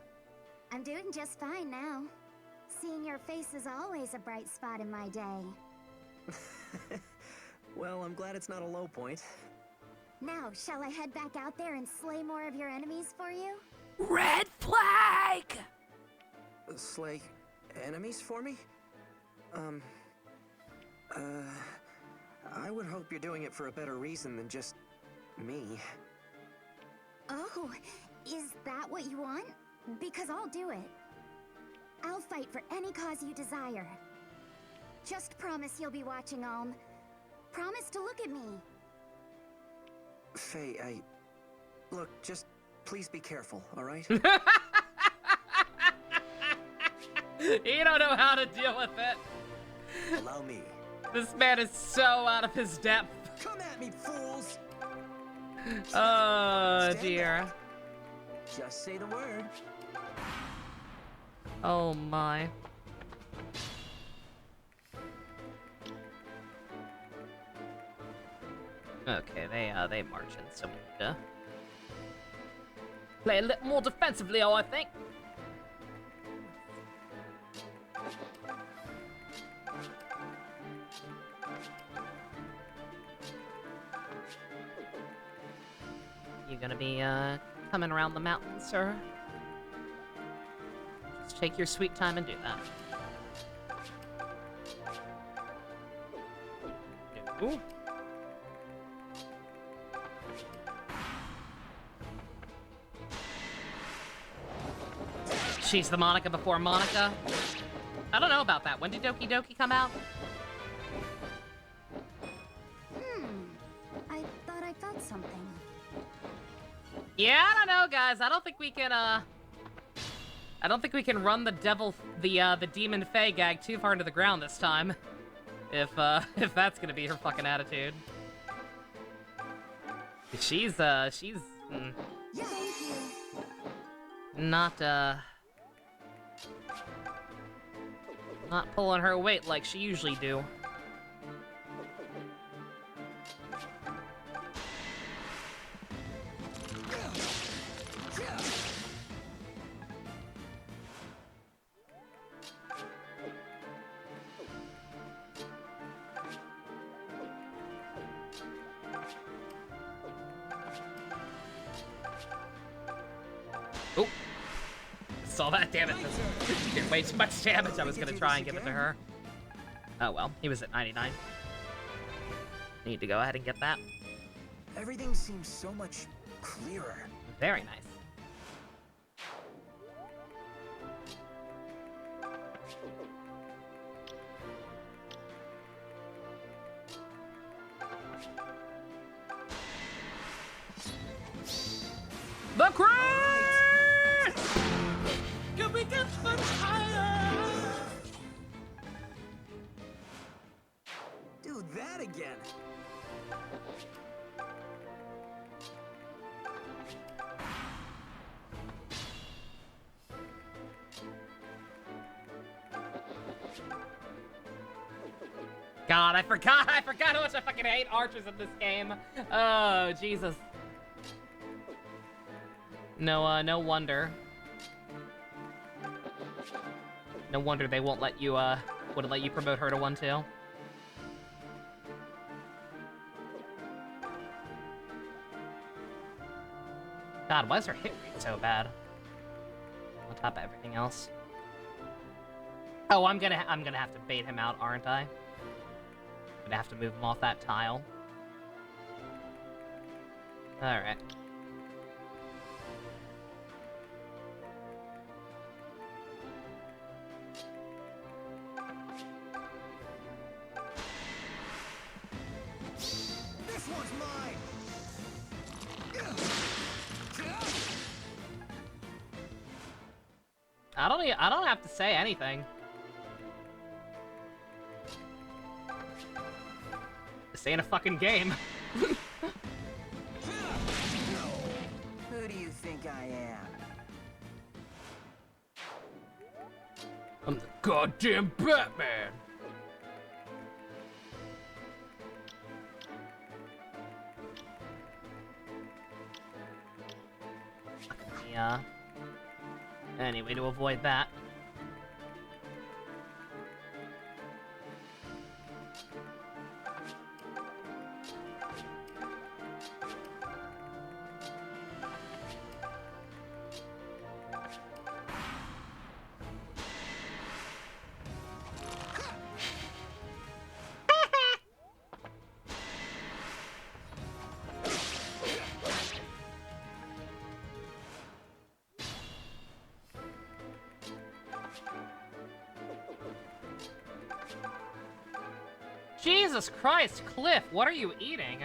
I'm doing just fine now. Seeing your face is always a bright spot in my day. Well, I'm glad it's not a low point. Now, shall I head back out there and slay more of your enemies for you? Red flag! Slay enemies for me? I would hope you're doing it for a better reason than just me. Oh, is that what you want? Because I'll do it. I'll fight for any cause you desire. Just promise you'll be watching, Alm. Promise to look at me. Faye, Look, just please be careful, alright? You don't know how to deal with it. Allow me. This man is so out of his depth. Come at me, fools! Oh, dear. Back. Just say the word. Oh, my. Okay, they march in, so we need to play a little more defensively, I think. You gonna be coming around the mountain, sir? Just take your sweet time and do that. Ooh. She's the Monica before Monica. I don't know about that. When did Doki Doki come out? I thought I felt something. Yeah, I don't know, guys. I don't think we can run the the demon Fae gag too far into the ground this time. If that's gonna be her fucking attitude. She's Thank you. not pulling her weight like she usually do. Oh, saw that, damn it. Did way too much damage. I was gonna try and give it to her. Oh well, he was at 99. Need to go ahead and get that. Everything seems so much clearer. Very nice. The crit! Can we get much higher? Do that again. God, I forgot how much I fucking hate archers in this game. Oh, Jesus. No, no wonder. No wonder they wouldn't let you promote her to 1-2. God, why is her hit rate so bad? On top of everything else. Oh, I'm gonna have to bait him out, aren't I? I'm gonna have to move him off that tile. Alright. This one's mine! I don't have to say anything. This ain't a fucking game. Who do you think I am? I'm the goddamn Batman! Yeah. Anyway, to avoid that. Jesus Christ, Cliff, what are you eating?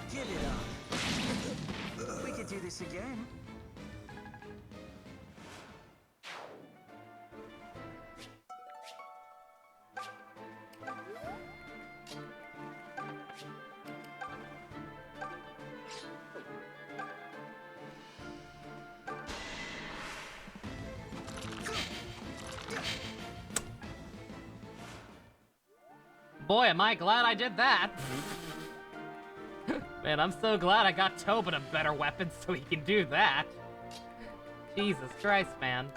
Give it up. We could do this again. Boy, am I glad I did that. Man, I'm so glad I got Tobin a better weapon so he can do that. Jesus Christ, man.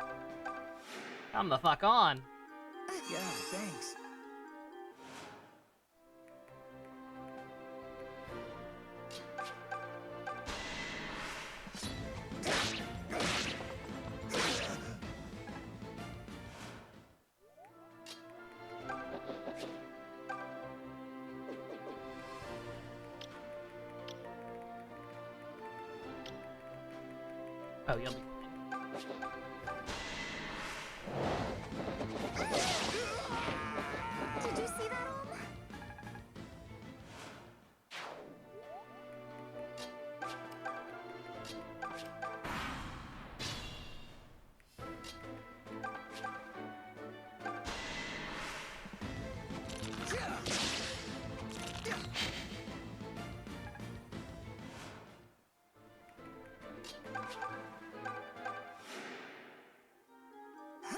Come the fuck on. Yeah, thanks. Oh, you'll be Did you see that, Om?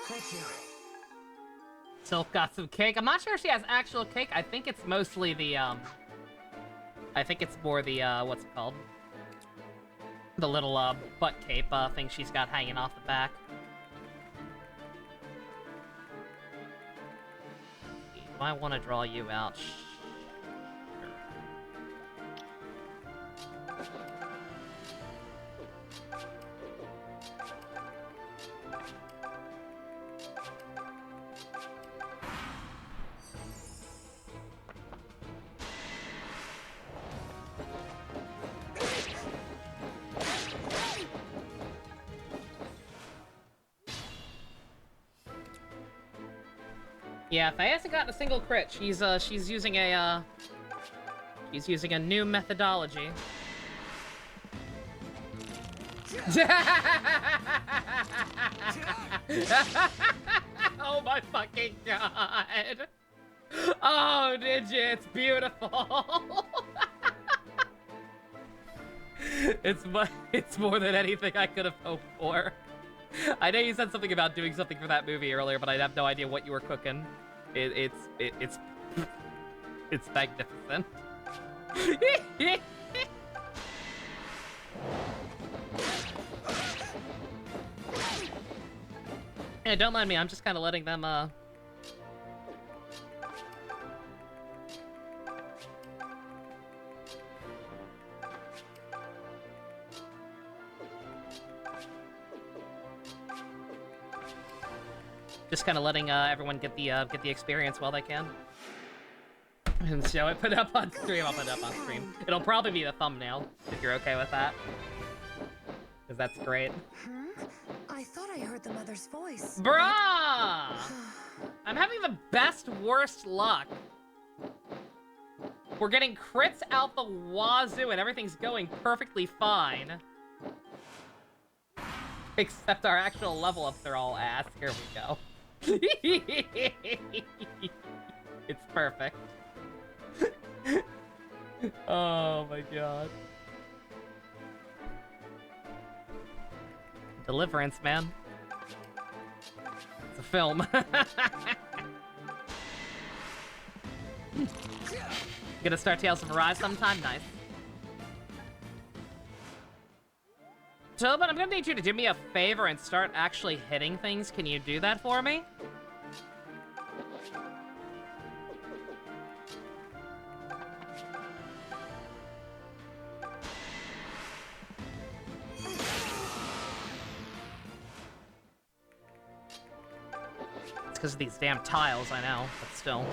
Thank you. Sylph got some cake. I'm not sure if she has actual cake. I think it's mostly the, I think it's more the, what's it called? The little, butt cape, thing she's got hanging off the back. Do I want to draw you out? Yeah, Faye hasn't gotten a single crit. She's using a new methodology. Oh my fucking god! Oh, did you? It's beautiful. It's more than anything I could have hoped for. I know you said something about doing something for that movie earlier, but I have no idea what you were cooking. It's magnificent. Yeah, don't mind me, I'm just kind of letting them, just kind of letting everyone get the experience while they can. And so I put it up on stream. I'll put it up on stream. It'll probably be the thumbnail if you're okay with that, because that's great. I thought I heard the mother's voice. Bruh! I'm having the best worst luck. We're getting crits out the wazoo and everything's going perfectly fine. Except our actual level ups are all ass. Here we go. It's perfect. Oh my god. Deliverance, man. It's a film. Gonna start Tales of Arise sometime? Nice. Tobin, I'm gonna need you to do me a favor and start actually hitting things. Can you do that for me? It's because of these damn tiles, I know, but still.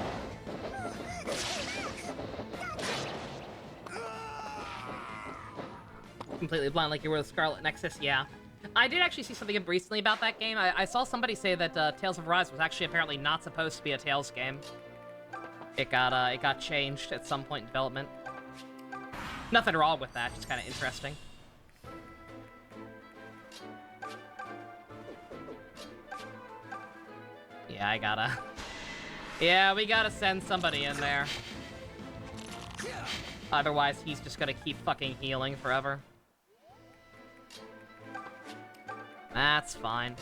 Completely blind like you were the Scarlet Nexus, yeah. I did actually see something recently about that game. I saw somebody say that Tales of Arise was actually apparently not supposed to be a Tales game. It got changed at some point in development. Nothing wrong with that, just kind of interesting. Yeah, yeah, we gotta send somebody in there. Otherwise, he's just gonna keep fucking healing forever. That's fine.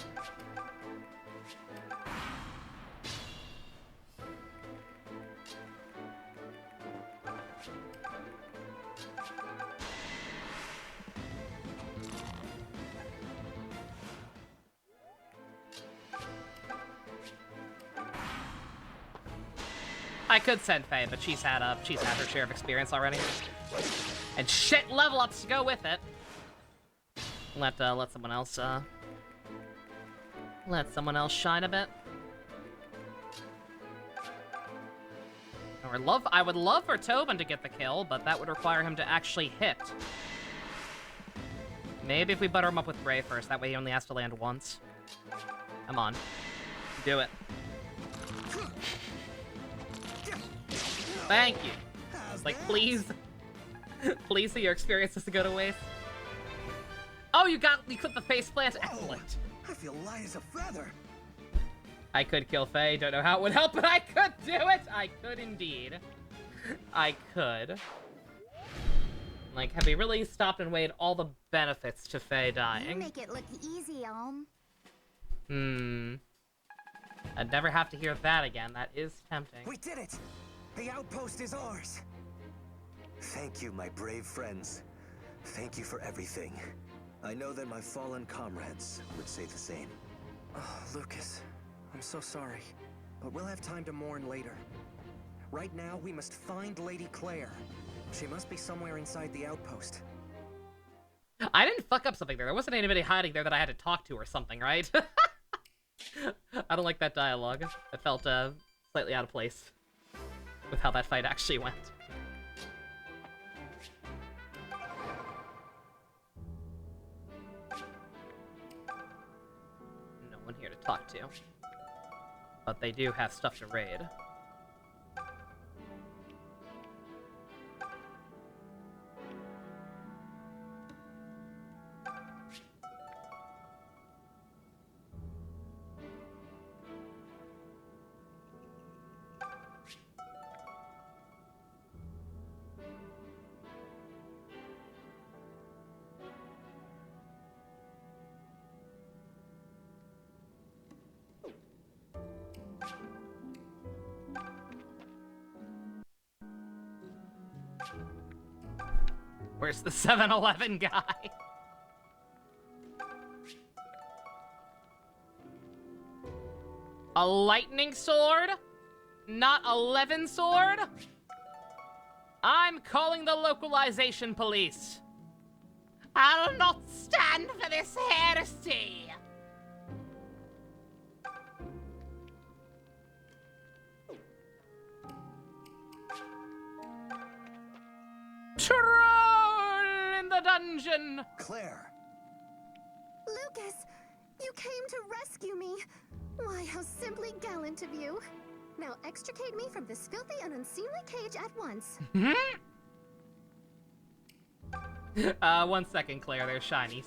I could send Faye, but she's had her share of experience already. And shit level ups to go with it. Let someone else shine a bit. I would love for Tobin to get the kill, but that would require him to actually hit. Maybe if we butter him up with Ray first, that way he only has to land once. Come on. Do it. Thank you. Like, please. Please, so your experience doesn't go to waste. Oh, you clipped the face plant. Excellent. I feel light as a feather. I could kill Faye. Don't know how it would help, but I could do it. I could indeed. I could. Like, have we really stopped and weighed all the benefits to Faye dying? You make it look easy, I'd never have to hear that again. That is tempting. We did it! The outpost is ours! Thank you, my brave friends. Thank you for everything. I know that my fallen comrades would say the same. Oh, Lucas, I'm so sorry. But we'll have time to mourn later. Right now, we must find Lady Claire. She must be somewhere inside the outpost. I didn't fuck up something there. There wasn't anybody hiding there that I had to talk to or something, right? I don't like that dialogue. It felt slightly out of place with how that fight actually went. No one here to talk to. But they do have stuff to raid. Where's the 7-Eleven guy? A lightning sword? Not 11 sword? I'm calling the localization police. I'll not stand for this heresy. Troll in the dungeon. Claire. Lucas, you came to rescue me. Why, how simply gallant of you. Now extricate me from this filthy and unseemly cage at once. 1 second, Claire. There's shinies.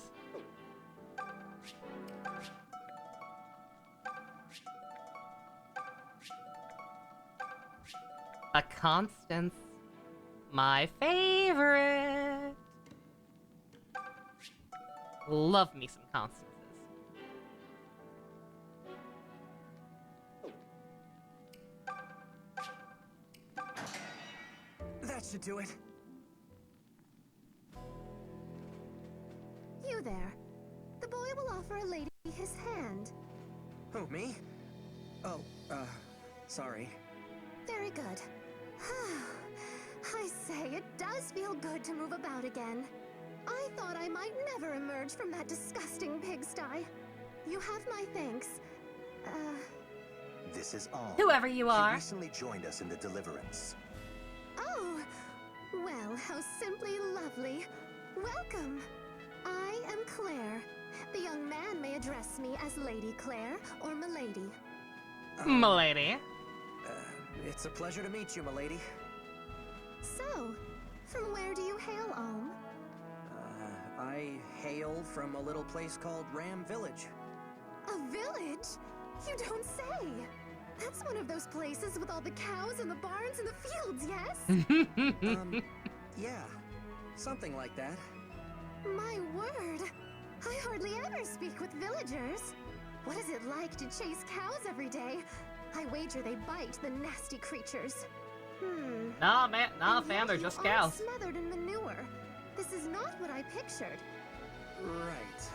A Constance. My favorite. Love me some Constances. That should do it. You there. The boy will offer a lady his hand. Who, me? Oh, sorry. Very good. I say, it does feel good to move about again. I thought I might never emerge from that disgusting pigsty. You have my thanks. This is all. Whoever you are. He recently joined us in the Deliverance. Oh, well, how simply lovely. Welcome. I am Claire. The young man may address me as Lady Claire or Milady. Milady. It's a pleasure to meet you, milady. So, from where do you hail, Ohm? I hail from a little place called Ram Village. A village? You don't say! That's one of those places with all the cows and the barns and the fields, yes? Yeah. Something like that. My word! I hardly ever speak with villagers. What is it like to chase cows every day? I wager they bite, the nasty creatures. Nah, man. Nah, And fam, yet they're you just are cows. smothered in manure. This is not what I pictured. Right.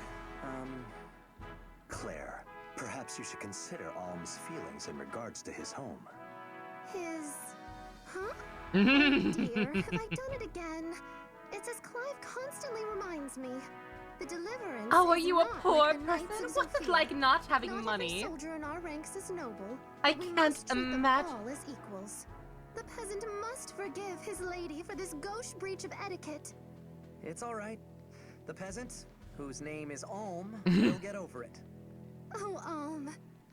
Claire, perhaps you should consider Alm's feelings in regards to his home. His... Huh? Oh dear, have I done it again? It's as Clive constantly reminds me. The Deliverance Oh, are is you a not poor like the Knights person? of What's it Sophia. like not having Not money? Every soldier in our ranks is noble. I We can't must treat them imagine. all as equals. The peasant must forgive his lady for this gauche breach of etiquette. It's all right. The peasant, whose name is Alm, will get over it. Oh,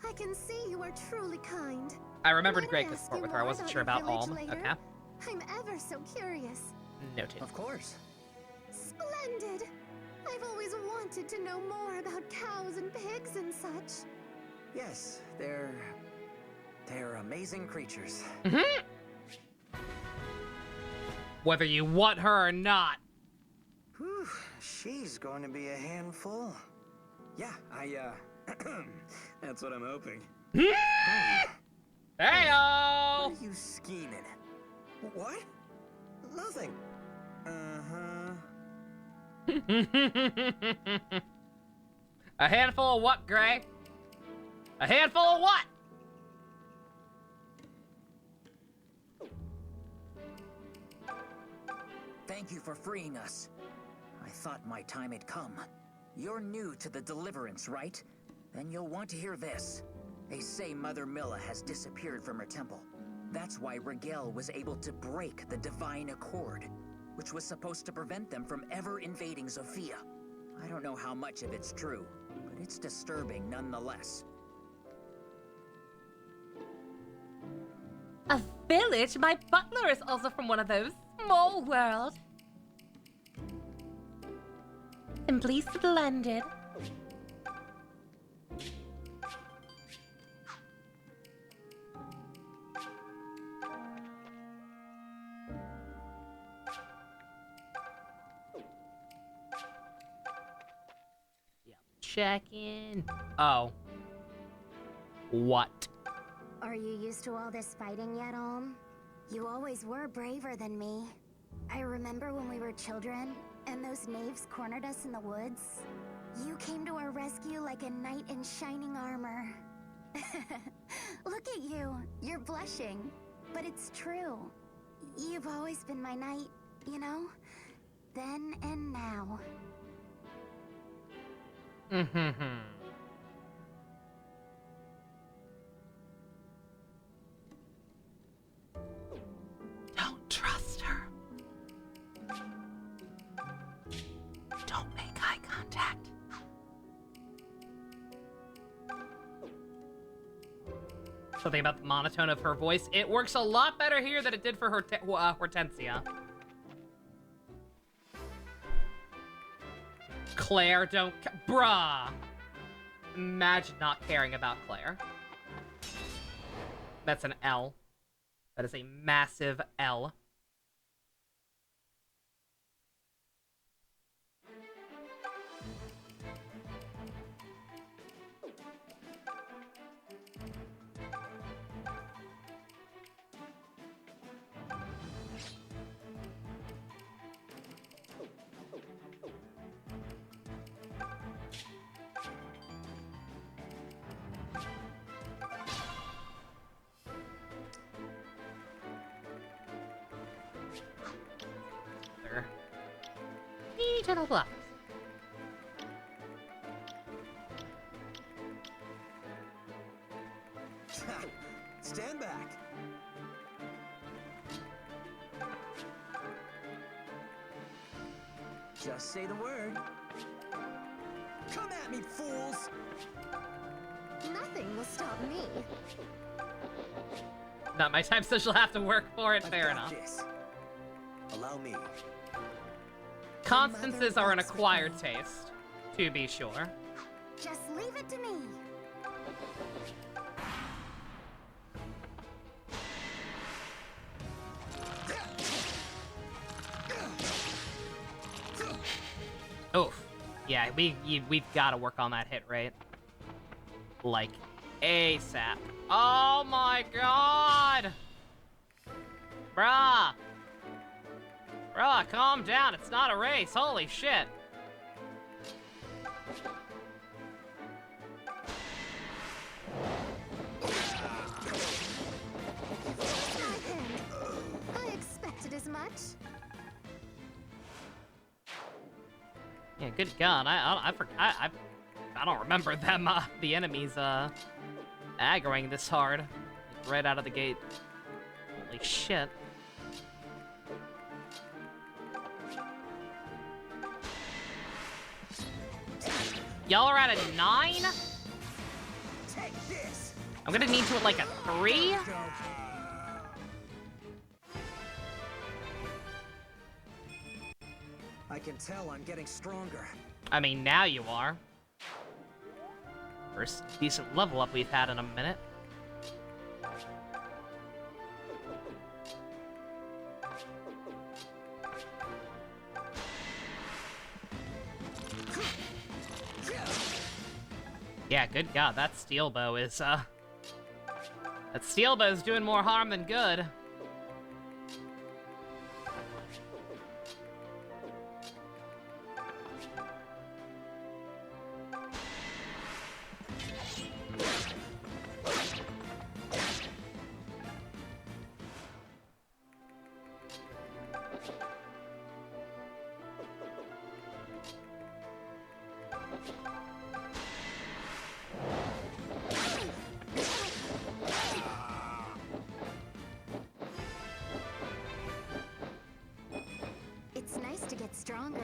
I can see you are truly kind. I remembered Might Greg I could ask support you with her. I more wasn't about sure your about village Alm. later? Okay. I'm ever so curious. Noted. Of course. Splendid! I've always wanted to know more about cows and pigs and such. Yes, they're amazing creatures. Whether you want her or not. Whew, she's going to be a handful. Yeah, that's what I'm hoping. Heyo! What are you scheming? What? Nothing. A handful of what, Gray? A handful of what? Thank you for freeing us. I thought my time had come. You're new to the Deliverance, right? Then you'll want to hear this. They say Mother Milla has disappeared from her temple. That's why Rigel was able to break the Divine Accord, which was supposed to prevent them from ever invading Sophia. I don't know how much of it's true, but it's disturbing nonetheless. A village? My butler is also from one of those. Small world. Simply splendid. Check in. Oh. What? Are you used to all this fighting yet, Alm? You always were braver than me. I remember when we were children, and those knaves cornered us in the woods. You came to our rescue like a knight in shining armor. Look at you. You're blushing. But it's true. You've always been my knight, you know? Then and now. Don't trust her. Don't make eye contact. Something about the monotone of her voice. It works a lot better here than it did for Hortensia. Claire, don't... Bruh! Imagine not caring about Claire. That's an L. That is a massive L. Eternal Bluff. Stand back. Just say the word. Come at me, fools! Nothing will stop me. Not my type, so she'll have to work for it. Fair enough. This. Allow me. Constances are an acquired taste, to be sure. Just leave it to me. Oof. Yeah, we've got to work on that hit rate. Like, ASAP. Oh my god! Bruh! Bruh, calm down. It's not a race. Holy shit. I expected as much. Yeah, good god. I don't remember them, the enemies, aggroing this hard. Like, right out of the gate. Holy shit. Y'all are at a 9? Take this. I'm gonna need to at like a 3? I can tell I'm getting stronger. I mean, now you are. First decent level up we've had in a minute. Yeah, good god, that steel bow is, that steel bow is doing more harm than good. It's nice to get stronger.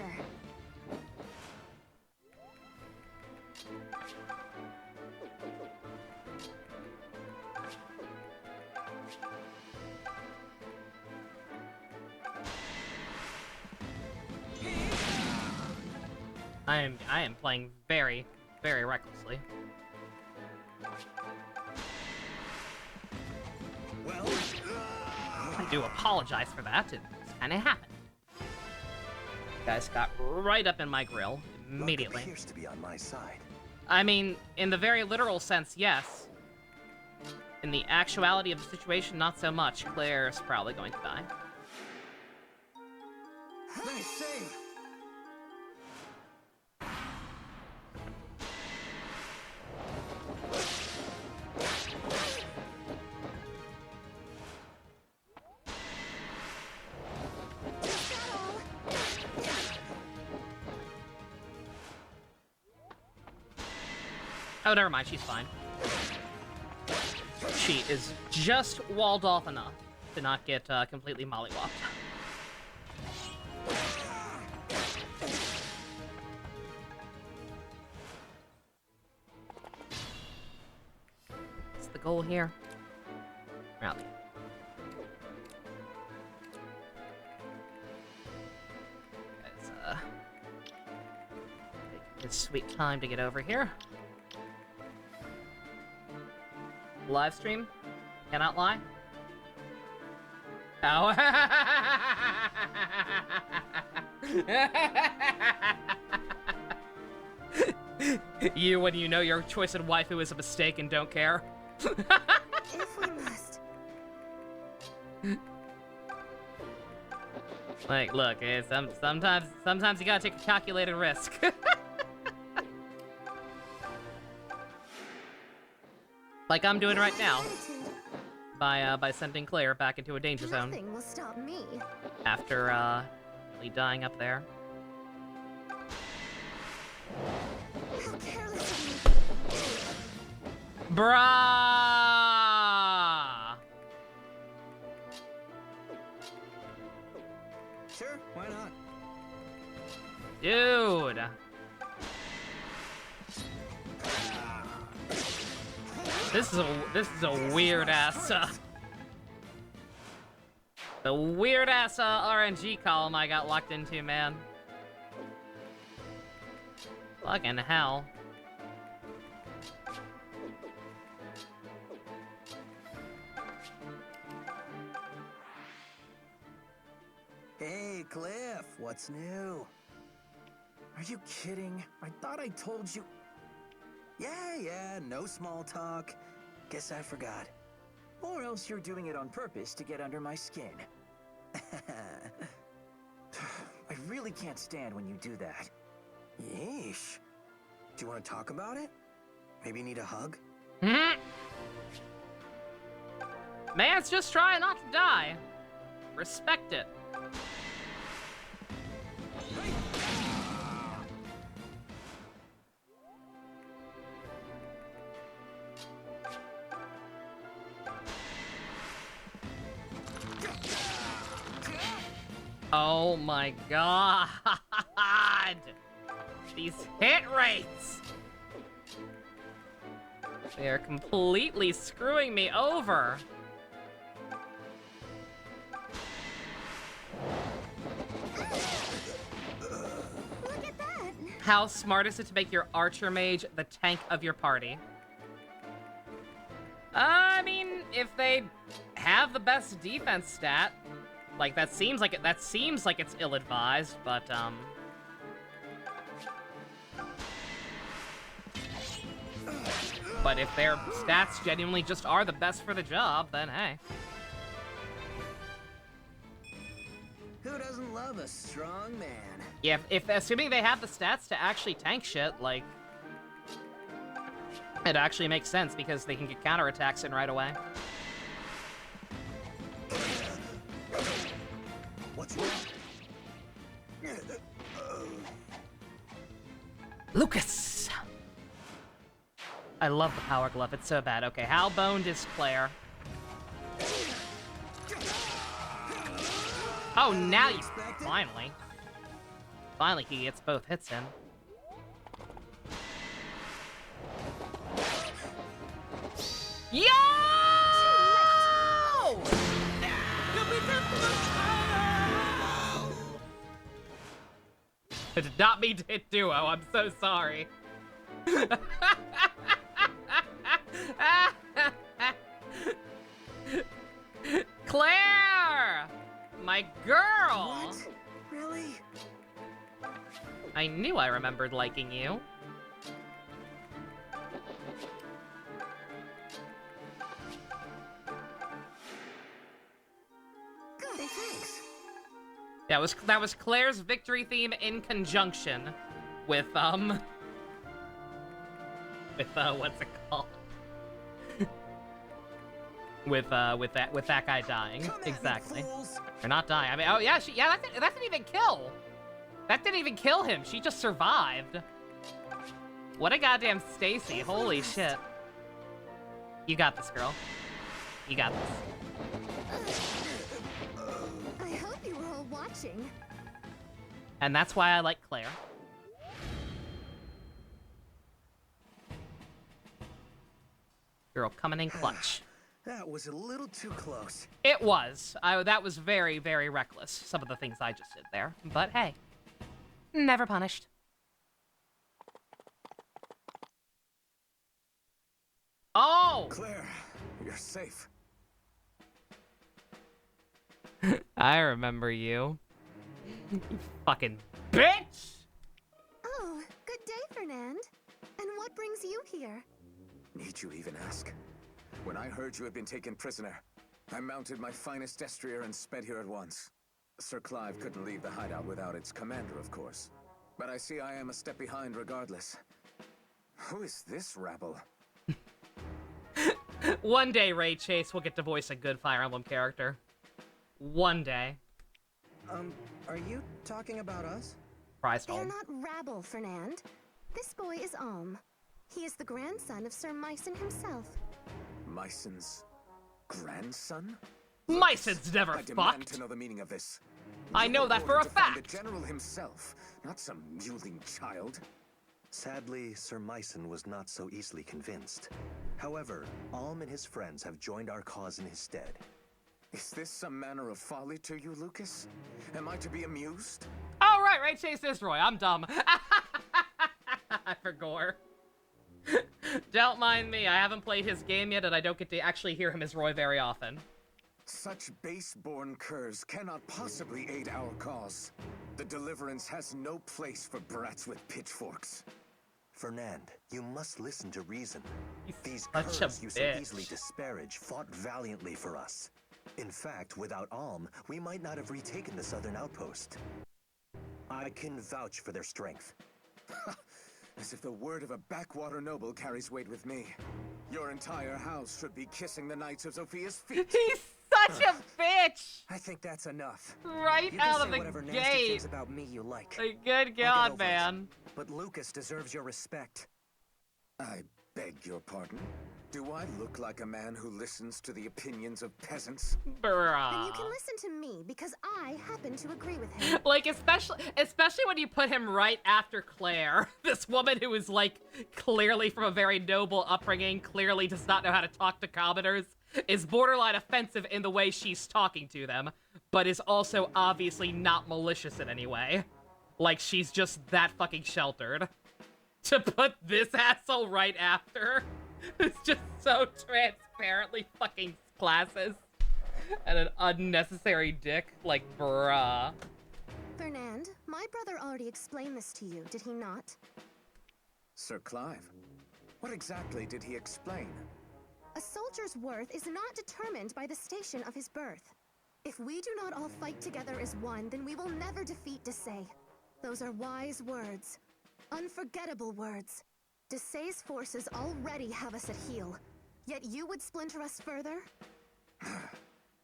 I am playing very, very recklessly. Well, I do apologize for that. It kind of happened. Guys got right up in my grill immediately. Luck appears to be on my side. I mean, in the very literal sense, yes. In the actuality of the situation, not so much. Claire's probably going to die. nice save. Oh, never mind. She's fine. She is just walled off enough to not get completely mollywopped. What's the goal here? Rally. Guys, taking his sweet time to get over here. Live stream? Cannot lie. Oh. You, when you know your choice in waifu is a mistake and don't care. If we must. Like, look, sometimes you gotta take a calculated risk. Like I'm doing right now, by sending Claire back into a danger zone. Nothing will stop me. After really dying up there. How careless of me. Bruh! Sure, why not? Dude. This is a weird ass the weird ass RNG column I got locked into, man. Fucking hell. Hey, Cliff, what's new? Are you kidding? I thought I told you. Yeah, no small talk. Guess I forgot. Or else you're doing it on purpose to get under my skin. I really can't stand when you do that. Yeesh. Do you want to talk about it? Maybe need a hug? Man's just trying not to die. Respect it. Oh my god! These hit rates! They are completely screwing me over. Look at that. How smart is it to make your archer mage the tank of your party? I mean, if they have the best defense stat, like that seems like it's ill-advised, but but if their stats genuinely just are the best for the job, then hey. Who doesn't love a strong man? Yeah, if assuming they have the stats to actually tank shit, like it actually makes sense because they can get counterattacks in right away. What's wrong? Lucas! I love the power glove, it's so bad. Okay, how boned is Claire? Oh, now you... Finally. Finally, he gets both hits in. Yo! I did not mean to hit duo, I'm so sorry. Claire! My girl! What? Really? I knew I remembered liking you. Good, thanks. That was Claire's victory theme in conjunction with what's it called? with that guy dying. Exactly. They're not dying. I mean, oh yeah, that didn't even kill. That didn't even kill him. She just survived. What a goddamn Stacy. Holy shit. You got this, girl. You got this. I hope you were all watching. And that's why I like Claire. Girl coming in clutch. That was a little too close. It was. That was very, very reckless, some of the things I just did there. But hey, never punished. Oh! Claire, you're safe. I remember you. You fucking bitch! Oh, good day, Fernand. And what brings you here? Need you even ask? When I heard you had been taken prisoner, I mounted my finest destrier and sped here at once. Sir Clive couldn't leave the hideout without its commander, of course. But I see I am a step behind regardless. Who is this rabble? One day, Ray Chase will get to voice a good Fire Emblem character. One day. Are you talking about us? Christ They're home. not rabble, Fernand. This boy is Alm. He is the grandson of Sir Myson himself. Myson's grandson? Myson's never I demand fucked. to know the meaning of this. I know that for a To find fact. the general himself, not some mewling child. Sadly, Sir Myson was not so easily convinced. However, Alm and his friends have joined our cause in his stead. Is this some manner of folly to you, Lucas? Am I to be amused? Oh, right, Ray Chase is Roy. I'm dumb. I forgot. Don't mind me. I haven't played his game yet, and I don't get to actually hear him as Roy very often. Such base-born curs cannot possibly aid our cause. The Deliverance has no place for brats with pitchforks. Fernand, you must listen to reason. These such a curs you so bitch. easily disparage fought valiantly for us. In fact, without Alm, we might not have retaken the southern outpost. I can vouch for their strength. As if the word of a backwater noble carries weight with me. Your entire house should be kissing the Knights of Sophia's feet. He's such a bitch! I think that's enough. Right you out can of say the whatever nasty gate. things about me you like. Like, good I'll get God, over it. man. But Lucas deserves your respect. I beg your pardon? Do I look like a man who listens to the opinions of peasants? Bruh. Then you can listen to me because I happen to agree with him. Like, especially when you put him right after Claire. This woman who is, like, clearly from a very noble upbringing, clearly does not know how to talk to commoners, is borderline offensive in the way she's talking to them, but is also obviously not malicious in any way. Like, she's just that fucking sheltered. To put this asshole right after is just so transparently fucking classes. And an unnecessary dick. Like, bruh. Fernand, my brother already explained this to you, did he not? Sir Clive, what exactly did he explain? A soldier's worth is not determined by the station of his birth. If we do not all fight together as one, then we will never defeat Desai. Those are wise words. Unforgettable words. Desai's forces already have us at heel. Yet you would splinter us further?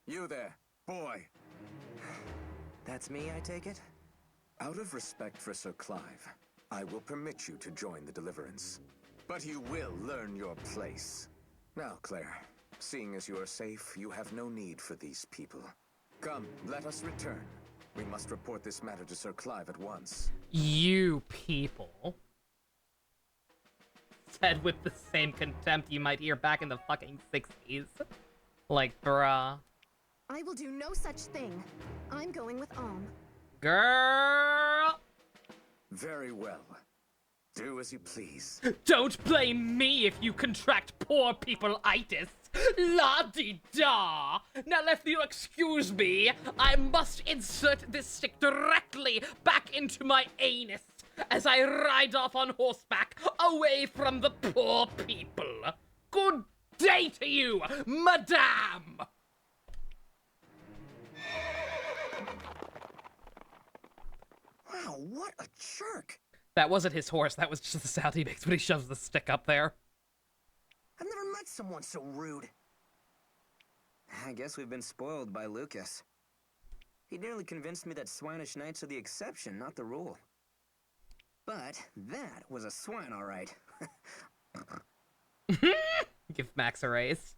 You there, boy. That's me, I take it? Out of respect for Sir Clive, I will permit you to join the Deliverance. But you will learn your place. Now, Claire, seeing as you are safe, you have no need for these people. Come, let us return. We must report this matter to Sir Clive at once. You people. Said with the same contempt you might hear back in the fucking 60s. Like, bruh. I will do no such thing. I'm going with Alm. Girl! Very well. Do as you please. Don't blame me if you contract poor people-itis. La-di-da! Now, if you excuse me, I must insert this stick directly back into my anus as I ride off on horseback away from the poor people. Good day to you, madame! Wow, what a jerk! That wasn't his horse, that was just the sound he makes when he shoves the stick up there. I've never met someone so rude. I guess we've been spoiled by Lucas. He nearly convinced me that swinish knights are the exception, not the rule. But that was a swine, all right. Give Max a raise.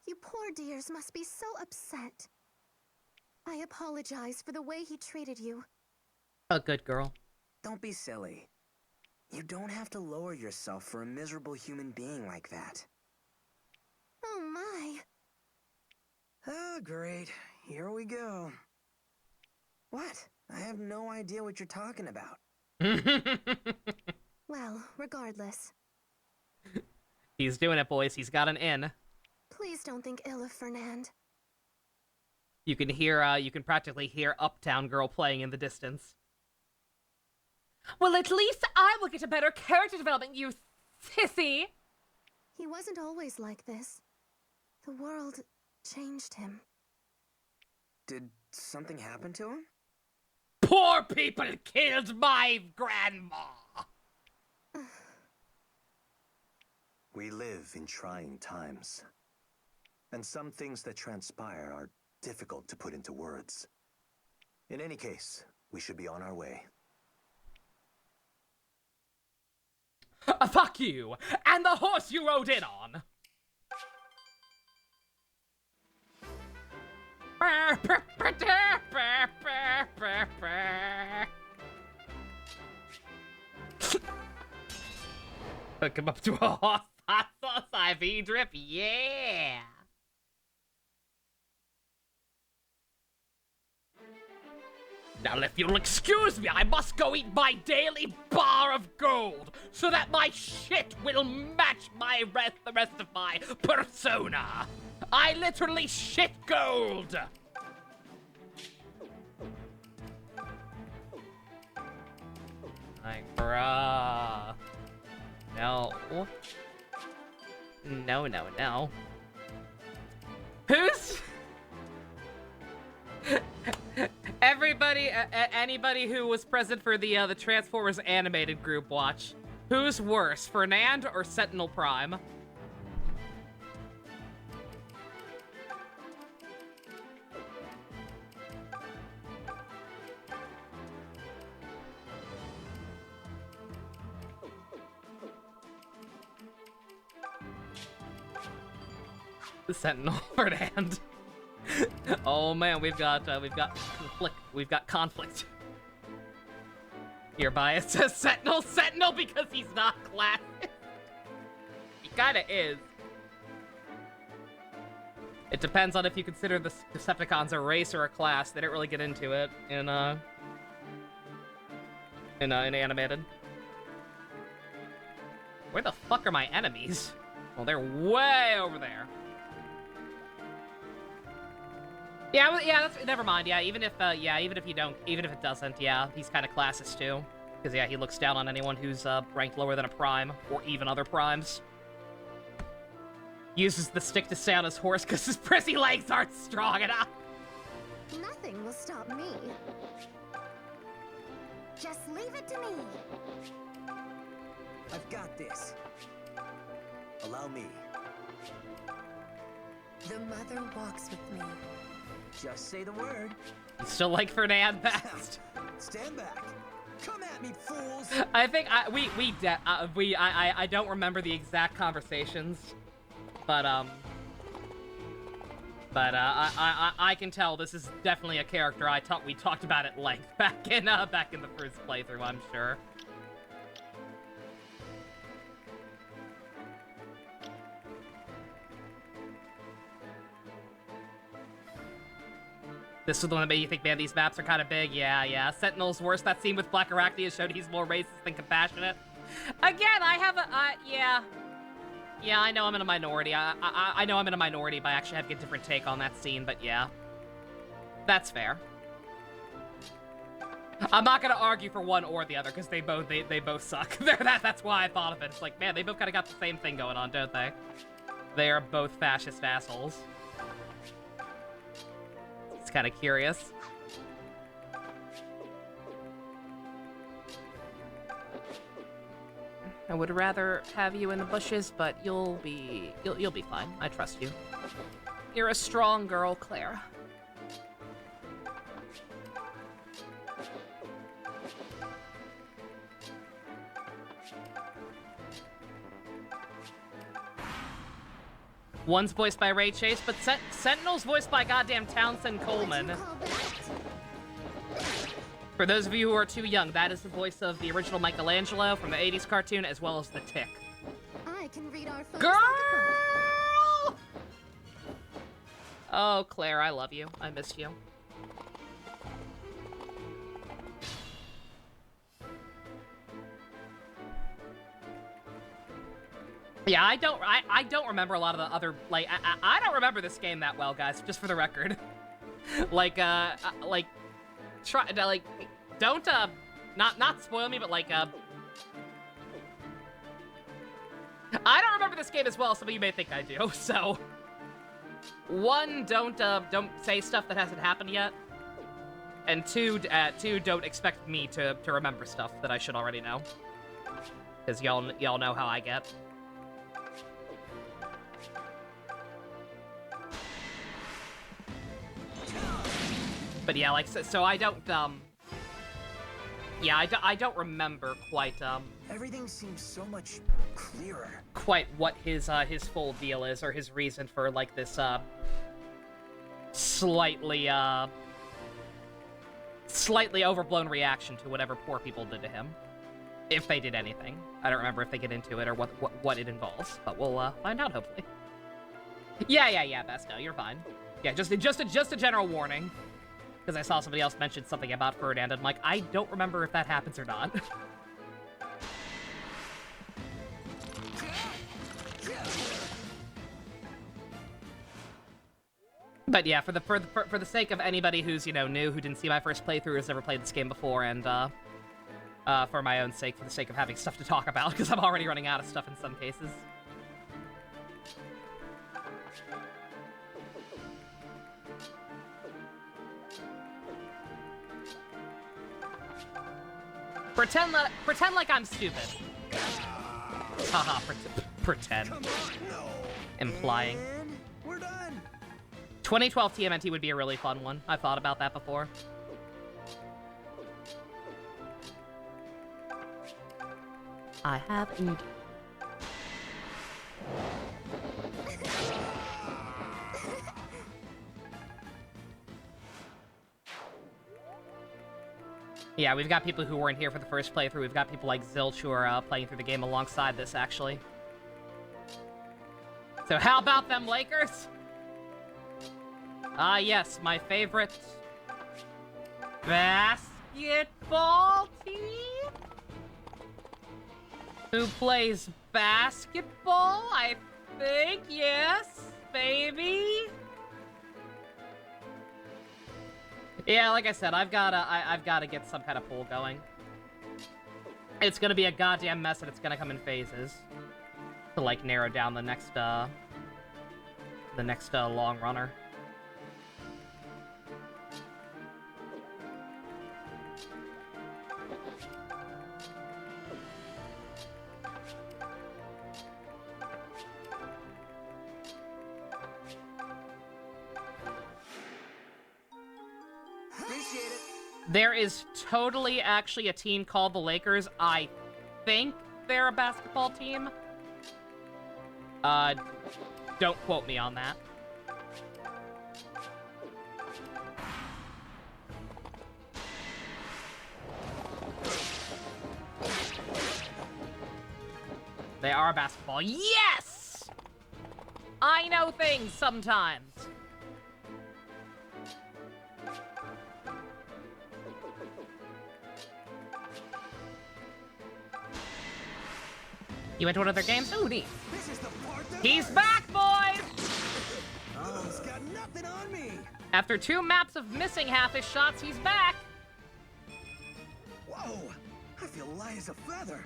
You poor dears must be so upset. I apologize for the way he treated you. A good girl. Don't be silly. You don't have to lower yourself for a miserable human being like that. Oh my. Oh, great. Here we go. What? I have no idea what you're talking about. Well, regardless. He's doing it, boys. He's got an in. Please don't think ill of Fernand. You can practically hear Uptown Girl playing in the distance. Well, at least I will get a better character development, you sissy! He wasn't always like this. The world changed him. Did something happen to him? Poor people killed my grandma! We live in trying times. And some things that transpire are difficult to put into words. In any case, we should be on our way. Fuck you! And the horse you rode in on! Hook him up to a horse, hot sauce, IV drip, yeah! Now, if you'll excuse me, I must go eat my daily bar of gold so that my shit will match the rest of my persona. I literally shit gold. Like, bruh. No. No. Who's... Anybody who was present for the Transformers animated group watch, who's worse, Fernand or Sentinel Prime? The Sentinel Fernand. Oh man, we've got conflict. Your bias says Sentinel because he's not classic. He kinda is. It depends on if you consider the Decepticons a race or a class. They didn't really get into it in animated. Where the fuck are my enemies? Well, they're way over there. Yeah, that's, never mind. Yeah, even if it doesn't, yeah, he's kind of classist too. Because, yeah, he looks down on anyone who's ranked lower than a prime, or even other primes. Uses the stick to stay on his horse because his prissy legs aren't strong enough. Nothing will stop me. Just leave it to me. I've got this. Allow me. The mother walks with me. Just say the word. You still like Fernand best? Stand back. Come at me, fools. I think I don't remember the exact conversations, but I can tell this is definitely a character we talked about at length back in the first playthrough, I'm sure. This is the one that made you think, man, these maps are kind of big. Yeah. Sentinel's worse. That scene with Black Arachnia showed he's more racist than compassionate. Again, I have a, yeah. Yeah, I know I'm in a minority. I know I'm in a minority by actually having a different take on that scene, but yeah. That's fair. I'm not gonna argue for one or the other, because they both suck. That's why I thought of it. It's like, man, they both kind of got the same thing going on, don't they? They are both fascist assholes. It's kind of curious. I would rather have you in the bushes, but you'll be fine. I trust you. You're a strong girl, Claire. One's voiced by Ray Chase, but Sentinel's voiced by goddamn Townsend Coleman. For those of you who are too young, that is the voice of the original Michelangelo from the 80s cartoon, as well as the Tick. I can read our phones. Girl! Oh, Claire, I love you. I miss you. Yeah, I don't remember a lot of the other, like, I don't remember this game that well, guys, just for the record. Like, try, like, don't, not spoil me, but, like, I don't remember this game as well as some of you may think I do, so. One, don't say stuff that hasn't happened yet. And two, don't expect me to remember stuff that I should already know. Because y'all know how I get. But yeah, like, so I don't, yeah, I don't remember quite, Everything seems so much clearer. Quite what his full deal is, or his reason for, like, this, slightly overblown reaction to whatever poor people did to him. If they did anything. I don't remember if they get into it or what it involves, but we'll, find out, hopefully. Yeah, Besto, you're fine. Yeah, just a general warning. Because I saw somebody else mention something about Ferdinand, and I'm like, I don't remember if that happens or not. But yeah, for the sake of anybody who's, you know, new, who didn't see my first playthrough, has never played this game before, and for my own sake, for the sake of having stuff to talk about, because I'm already running out of stuff in some cases. Pretend like I'm stupid. Haha, pretend. Implying. We're done. 2012 TMNT would be a really fun one. I've thought about that before. I have indeed. Yeah, we've got people who weren't here for the first playthrough. We've got people like Zilch who are playing through the game alongside this, actually. So how about them Lakers? Ah, yes, my favorite basketball team? Who plays basketball, I think, yes, baby. Yeah, like I said, I've gotta get some kind of pool going. It's gonna be a goddamn mess, and it's gonna come in phases to like narrow down the next long runner. There is totally actually a team called the Lakers. I think they're a basketball team. Don't quote me on that. They are basketball. Yes! I know things sometimes. You went to one of their games? Ooh, neat. He's back, boys! Oh, he's got nothing on me. After 2 maps of missing half his shots, he's back. Whoa, I feel light as a feather.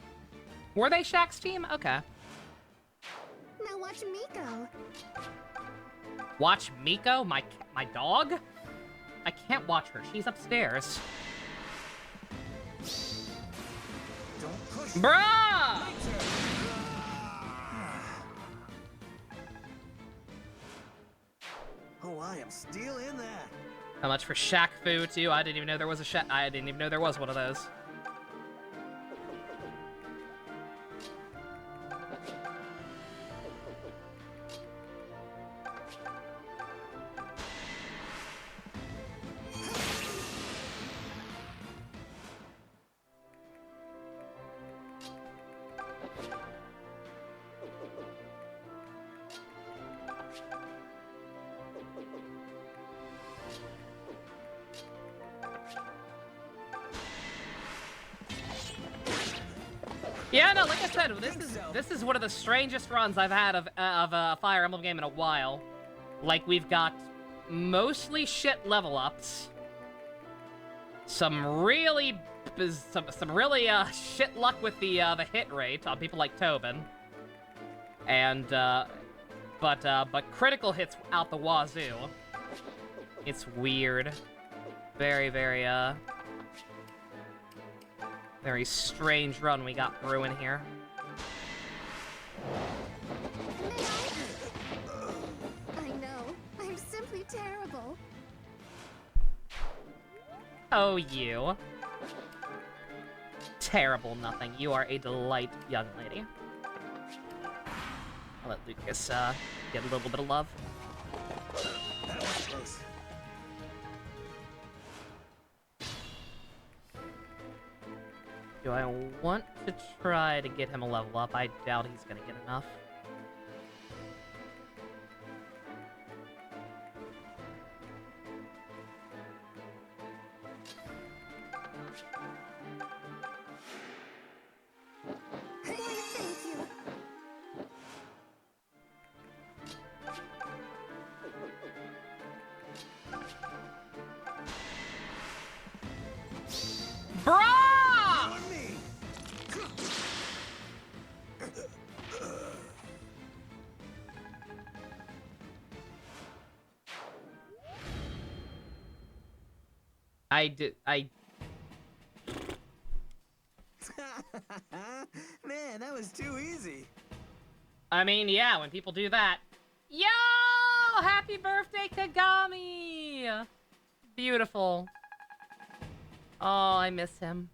Were they Shaq's team? Okay. Now watch Miko. Watch Miko? My dog? I can't watch her. She's upstairs. Don't push. Bruh! Oh, I am still in that. How much for Shaq Fu, too? I didn't even know there was a Shaq. I didn't even know there was one of those. Yeah, no, like I said, this is one of the strangest runs I've had of a Fire Emblem game in a while. Like, we've got mostly shit level ups, some really shit luck with the hit rate on people like Tobin, and but critical hits out the wazoo. It's weird, very very strange run we got brewing here. I know. I'm simply terrible. Oh, you. Terrible nothing. You are a delight, young lady. I'll let Lucas get a little bit of love. That was close. Do I want to try to get him a level up? I doubt he's gonna get enough. Man, that was too easy. I mean, yeah, when people do that. Yo! Happy birthday, Kagami! Beautiful. Oh, I miss him.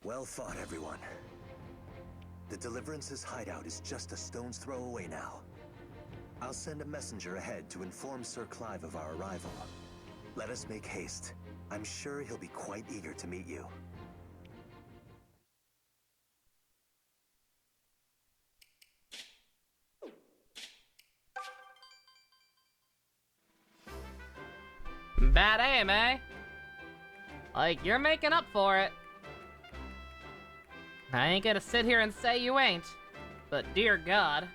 Well fought, everyone. The Deliverance's hideout is just a stone's throw away now. I'll send a messenger ahead to inform Sir Clive of our arrival. Let us make haste. I'm sure he'll be quite eager to meet you. Bad aim, eh? Like, you're making up for it. I ain't gonna sit here and say you ain't. But dear God.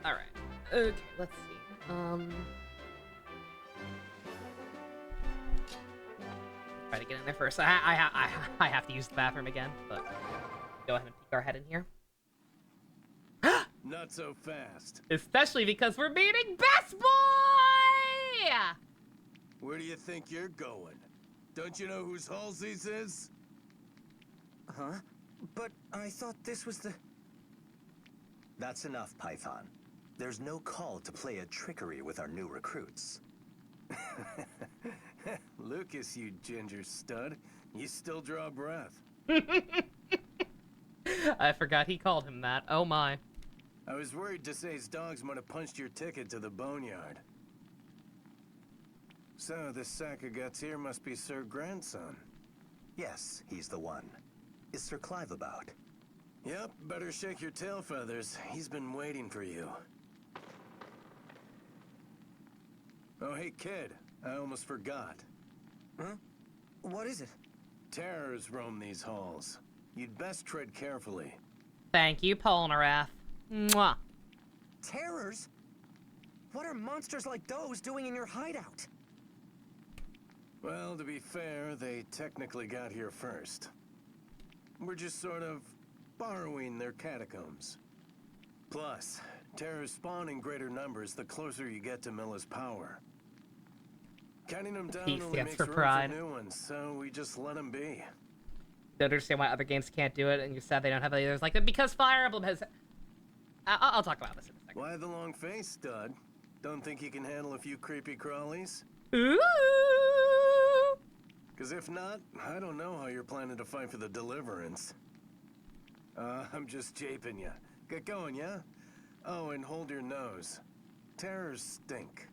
Alright. Okay, let's see. Try to get in there first. I have to use the bathroom again, but go ahead and peek our head in here. Not so fast. Especially because we're meeting Best Boy! Where do you think you're going? Don't you know whose Halsey's is? Huh? But I thought this was the... That's enough, Python. There's no call to play at trickery with our new recruits. Lucas, you ginger stud. You still draw breath. I forgot he called him that. Oh my. I was worried Desai's dogs might have punched your ticket to the boneyard. So, this sack of guts here must be Sir Grandson. Yes, he's the one. Is Sir Clive about? Yep, better shake your tail feathers. He's been waiting for you. Oh, hey, kid. I almost forgot. Huh? What is it? Terrors roam these halls. You'd best tread carefully. Thank you, Polnareff. Mwah. Terrors? What are monsters like those doing in your hideout? Well, to be fair, they technically got here first. We're just sort of borrowing their catacombs. Plus, terrors spawn in greater numbers the closer you get to Milla's power. Counting them down P only stands makes for room pride. for new ones, so we just let them be. Don't understand why other games can't do it, and you're sad they don't have any others like that. Because Fire Emblem has... I'll talk about this in a second. Why the long face, stud? Don't think you can handle a few creepy crawlies? Ooh! Because if not, I don't know how you're planning to fight for the Deliverance. I'm just japing you. Get going, yeah? Oh, and hold your nose. Terrors stink.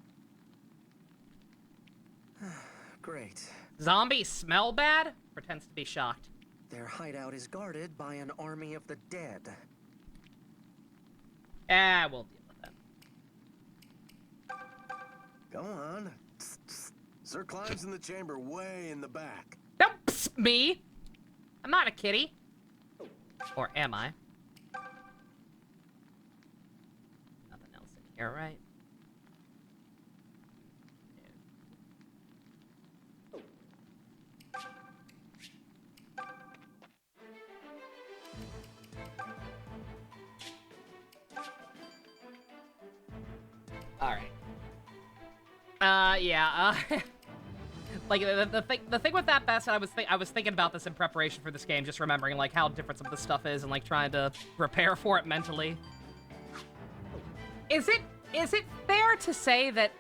Great. Zombies smell bad? Pretends to be shocked. Their hideout is guarded by an army of the dead. We'll deal with that. Go on. Psst, psst. Sir Clive's in the chamber way in the back. Don't psst me! I'm not a kitty. Or am I? Nothing else in here, right? Alright. Yeah, like, the thing with that, Bess, I was thinking about this in preparation for this game, just remembering, like, how different some of the stuff is and, like, trying to prepare for it mentally. Is it fair to say that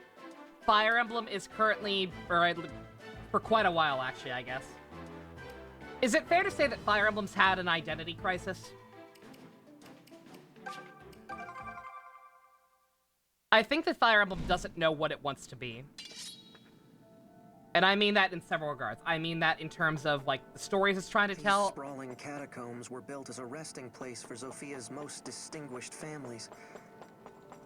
Fire Emblem is currently, or for quite a while, actually, I guess. Is it fair to say that Fire Emblem's had an identity crisis? I think that Fire Emblem doesn't know what it wants to be. And I mean that in several regards. I mean that in terms of, like, the stories it's trying to tell. These sprawling catacombs were built as a resting place for Zophia's most distinguished families.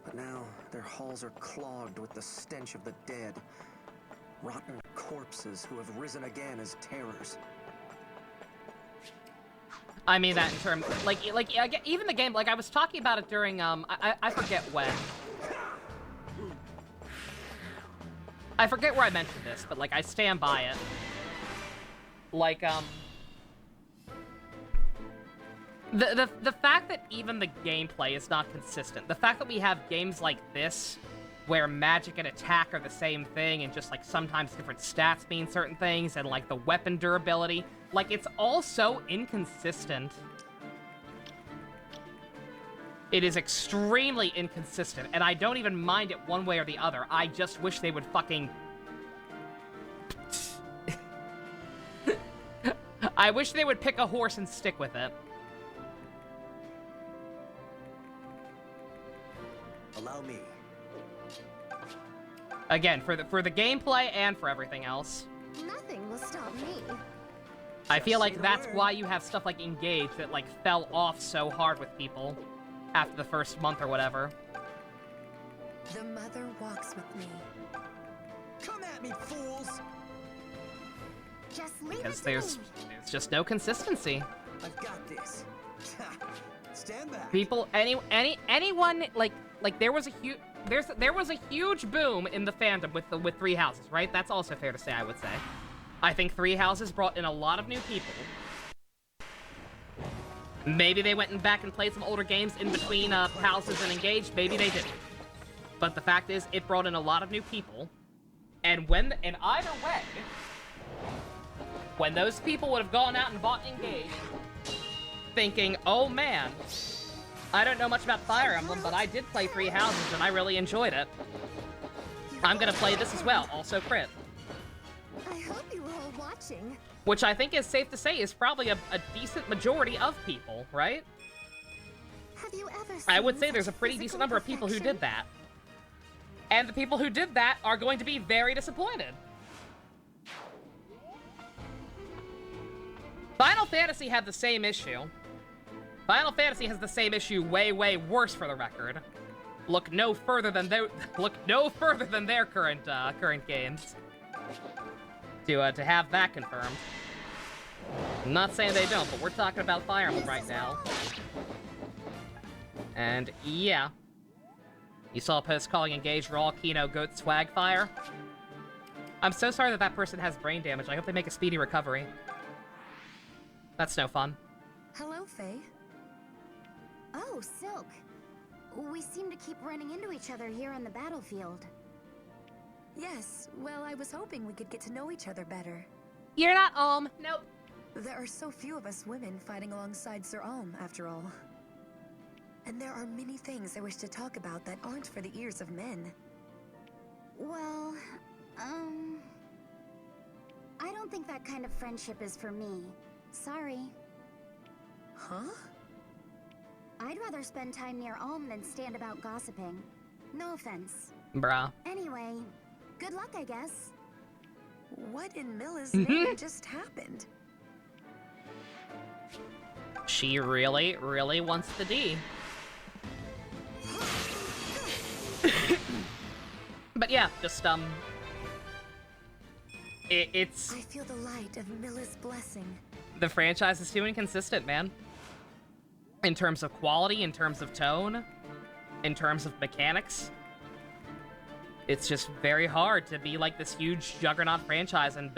But now, their halls are clogged with the stench of the dead. Rotten corpses who have risen again as terrors. I mean that in terms, like even the game, like I was talking about it during, I forget when. I forget where I mentioned this, but, like, I stand by it. Like, the fact that even the gameplay is not consistent, the fact that we have games like this, where magic and attack are the same thing, and just, like, sometimes different stats mean certain things, and, like, the weapon durability, like, it's all so inconsistent. It is extremely inconsistent, and I don't even mind it one way or the other. I just wish they would fucking... I wish they would pick a horse and stick with it. Allow me. Again, for the gameplay and for everything else. Nothing will stop me. I feel like that's why you have stuff like Engage that, like, fell off so hard with people after the first month or whatever. The mother walks with me. Come at me, fools! Just leave Because it to there's me. just no consistency. I've got this. Stand back. People, anyone, like there was a huge boom in the fandom with Three Houses, right? That's also fair to say, I would say. I think Three Houses brought in a lot of new people. Maybe they went back and played some older games in between Houses and Engaged. Maybe they didn't. But the fact is, it brought in a lot of new people. And either way, when those people would have gone out and bought Engaged, thinking, oh man, I don't know much about Fire Emblem, but I did play Three Houses and I really enjoyed it. I'm gonna play this as well, also crit. I hope you were all watching. Which I think is safe to say is probably a decent majority of people, right? Have you ever seen I would say there's a such pretty physical decent number of people who perfection? did that. And the people who did that are going to be very disappointed. Final Fantasy had the same issue. Final Fantasy has the same issue, way, way worse for the record. Look no further than their current games to have that confirmed. I'm not saying they don't, but we're talking about Fire Emblem right now. And yeah, you saw a post calling Engage Raw Kino Goat Swag Fire. I'm so sorry that person has brain damage. I hope they make a speedy recovery. That's no fun. Hello, Faye. Oh, Silk. We seem to keep running into each other here on the battlefield. Yes, well, I was hoping we could get to know each other better. You're not Nope. There are so few of us women fighting alongside Sir Alm, after all. And there are many things I wish to talk about that aren't for the ears of men. Well, I don't think that kind of friendship is for me. Sorry. Huh? I'd rather spend time near Alm than stand about gossiping. No offense. Bruh. Anyway, good luck, I guess. What in Milla's name just happened? She really, really wants the D. But yeah, just, it's... I feel the light of Milla's blessing. The franchise is too inconsistent, man. in terms of quality, in terms of tone, in terms of mechanics. It's just very hard to be like this huge juggernaut franchise and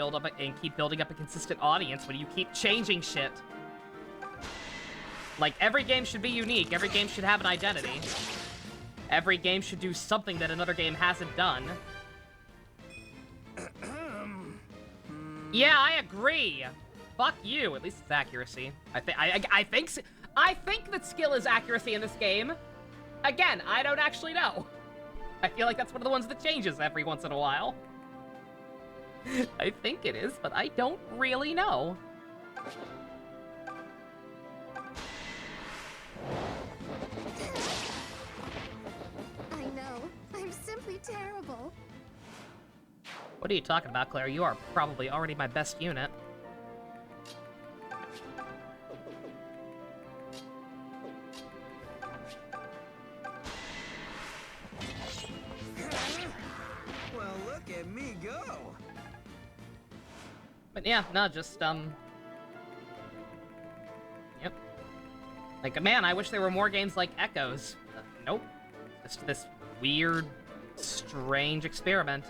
keep building up a consistent audience when you keep changing shit. Like, every game should be unique. Every game should have an identity. Every game should do something that another game hasn't done. Yeah, I agree. Fuck you. At least it's accuracy. I think that skill is accuracy in this game. Again, I don't actually know. I feel like that's one of the ones that changes every once in a while. I think it is, but I don't really know. I know. I'm simply terrible. What are you talking about, Claire? You are probably already my best unit. Well, look at me go. But yeah, no, just, Yep. Like, man, I wish there were more games like Echoes. Nope. Just this weird, strange experiment.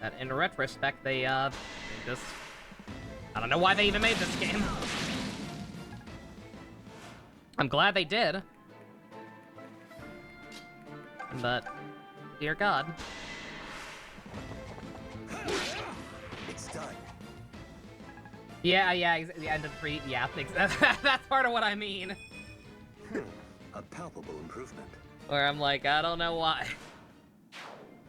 That in retrospect, they just... I don't know why they even made this game. I'm glad they did. But, dear God. It's done. Yeah, the end of 3, yeah, that's part of what I mean. A palpable improvement. Where I'm like, I don't know why.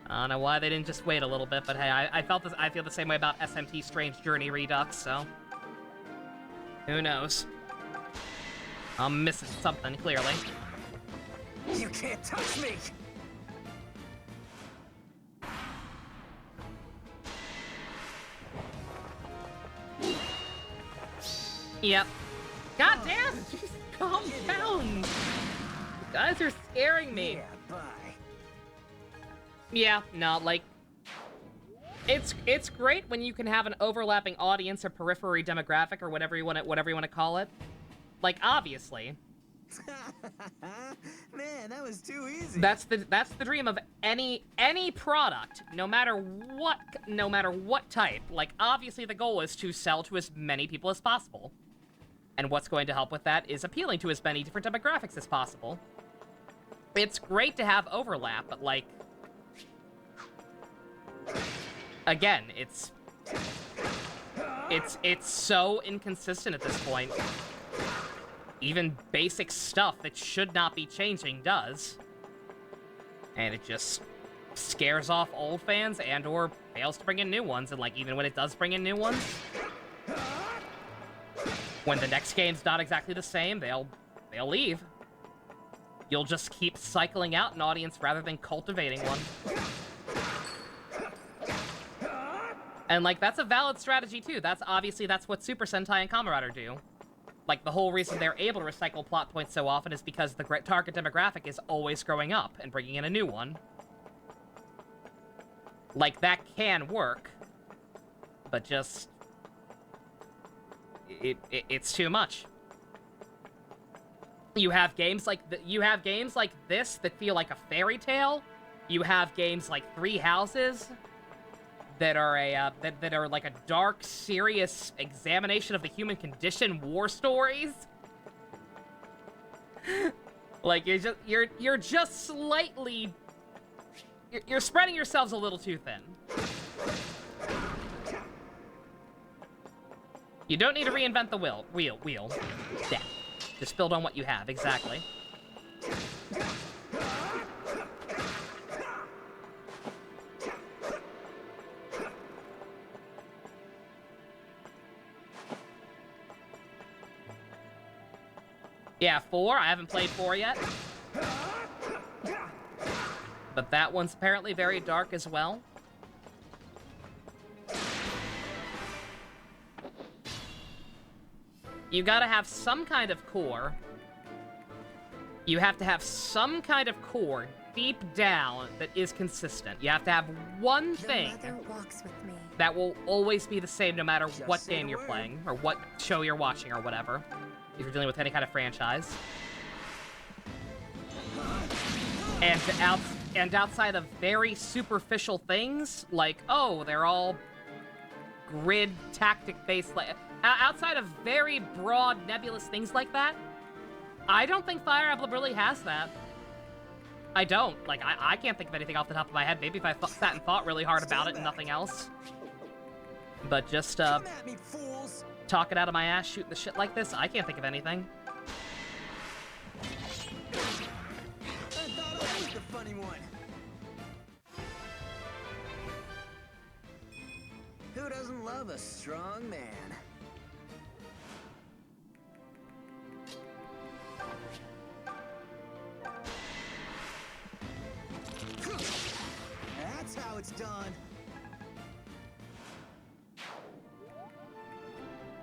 I don't know why they didn't just wait a little bit, but hey, I feel the same way about SMT Strange Journey Redux, so... Who knows? I'm missing something, clearly. You can't touch me! Yep. God damn! Just calm down! You guys are scaring me. Yeah, bye. Yeah, no, like... It's great when you can have an overlapping audience or periphery demographic or whatever you want to call it. Like, obviously. Man, that was too easy. That's the dream of any product, no matter what type. Like, obviously the goal is to sell to as many people as possible. And what's going to help with that is appealing to as many different demographics as possible. It's great to have overlap, but like... Again, it's so inconsistent at this point. Even basic stuff that should not be changing does. And it just scares off old fans and or fails to bring in new ones. And like, even when it does bring in new ones, when the next game's not exactly the same, they'll leave. You'll just keep cycling out an audience rather than cultivating one. And like, that's a valid strategy too. That's what Super Sentai and Kamen Rider do. Like, the whole reason they're able to recycle plot points so often is because the target demographic is always growing up and bringing in a new one. Like, that can work, but just... It's too much. You have games like this that feel like a fairy tale. You have games like Three Houses that are that are like a dark, serious examination of the human condition war stories. Like, you're just slightly... You're spreading yourselves a little too thin. You don't need to reinvent the wheel. Yeah. Just build on what you have, exactly. Yeah, 4. I haven't played 4 yet. But that one's apparently very dark as well. You gotta have some kind of core. You have to have some kind of core deep down that is consistent. You have to have one thing The mother walks with me. that will always be the same no matter what game you're playing, or what show you're watching, or whatever. If you're dealing with any kind of franchise. And outside of very superficial things, like, oh, they're all grid tactic-based, outside of very broad, nebulous things like that, I don't think Fire Emblem really has that. I don't. Like, I can't think of anything off the top of my head. Maybe if I sat and thought really hard about it and nothing else. But just, Come at me, fools! talking out of my ass, shooting the shit like this, I can't think of anything. I thought I was the funny one. Who doesn't love a strong man? That's how it's done.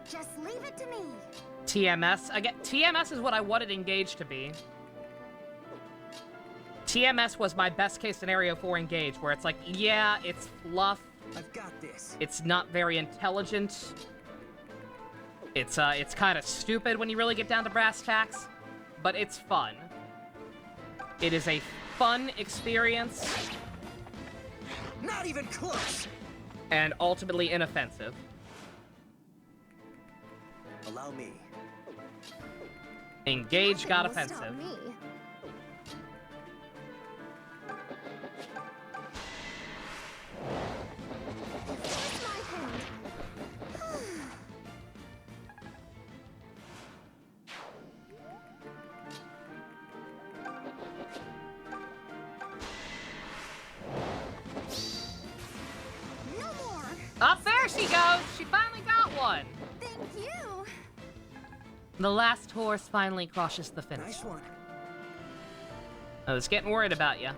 Just leave it to me. TMS. Again, TMS is what I wanted Engage to be. TMS was my best case scenario for Engage, where it's like, yeah, it's fluff. I've got this. It's not very intelligent. It's kind of stupid when you really get down to brass tacks, but it's fun. It is a fun experience. Not even close. And ultimately inoffensive. Allow me. Engage got Nothing will offensive. stop me. Force my hand. No more. Up there she goes! She finally got one! Thank you. The last horse finally crosses the finish. Nice one. I was getting worried about you.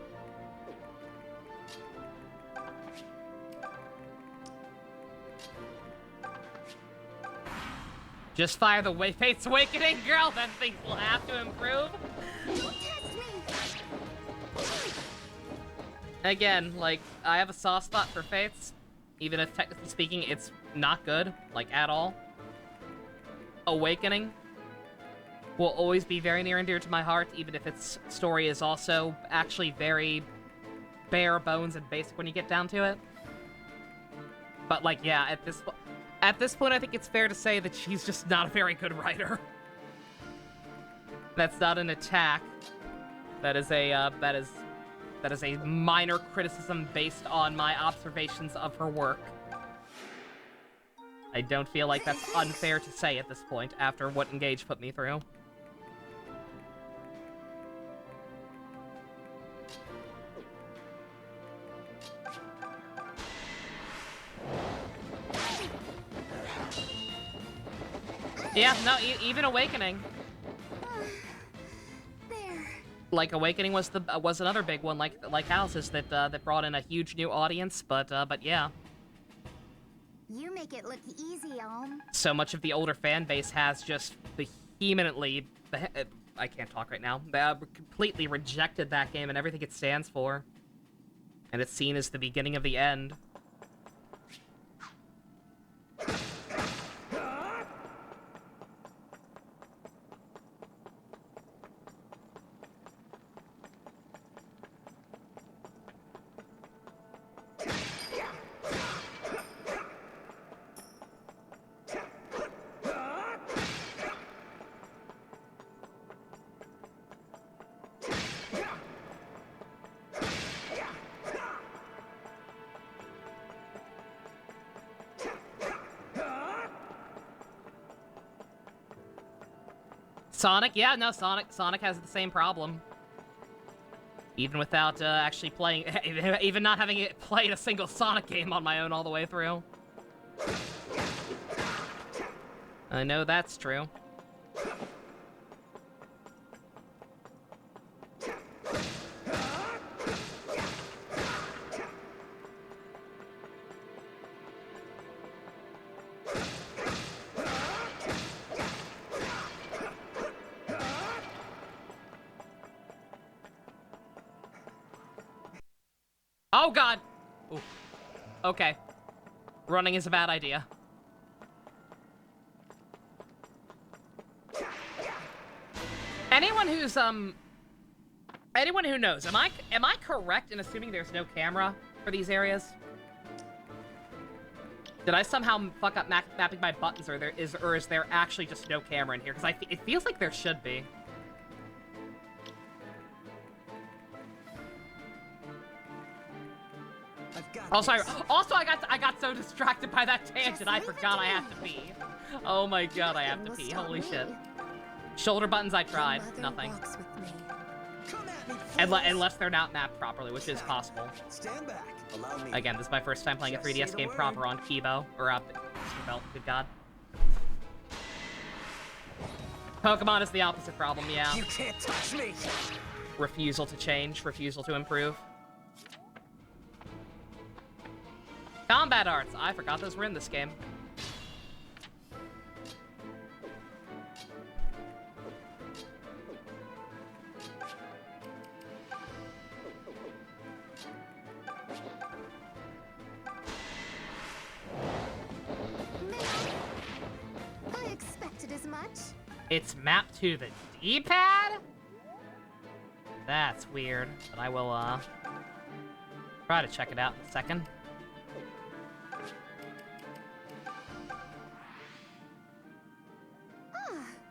Just fire the Fate's Awakening, girl, then things will have to improve. Don't test me. Again, like, I have a soft spot for Fates, even if technically speaking it's not good, like, at all. Awakening will always be very near and dear to my heart, even if its story is also actually very bare bones and basic when you get down to it. But, like, yeah, at this point, I think it's fair to say that she's just not a very good writer. That's not an attack. That is a minor criticism based on my observations of her work. I don't feel like that's unfair to say at this point, after what Engage put me through. Yeah, no, even Awakening. There. Like, Awakening was another big one, like Alice's, that brought in a huge new audience, but yeah. You make it look easy, Alm. So much of the older fan base has just vehemently, I can't talk right now, completely rejected that game and everything it stands for. And it's seen as the beginning of the end. Sonic? Yeah, no, Sonic has the same problem. Even without actually playing, even not having played a single Sonic game on my own all the way through. I know that's true. Oh, God. Ooh. Okay. Running is a bad idea. Anyone who knows, am I correct in assuming there's no camera for these areas? Did I somehow fuck up mapping my buttons, or is there actually just no camera in here? Because it feels like there should be. Also, I got so distracted by that tangent, I forgot I have to pee. Oh my god, I have to pee. Holy shit. Shoulder buttons, I tried. Nothing. Unless they're not mapped properly, which is possible. Stand back. Allow me. Again, this is my first time playing a 3DS game proper on Kibo, or belt. Good god. Pokemon is the opposite problem, yeah. You can't touch me. Refusal to change, refusal to improve. Combat arts. I forgot those were in this game. I expected as much. It's mapped to the D-pad? That's weird, but I will, try to check it out in a second.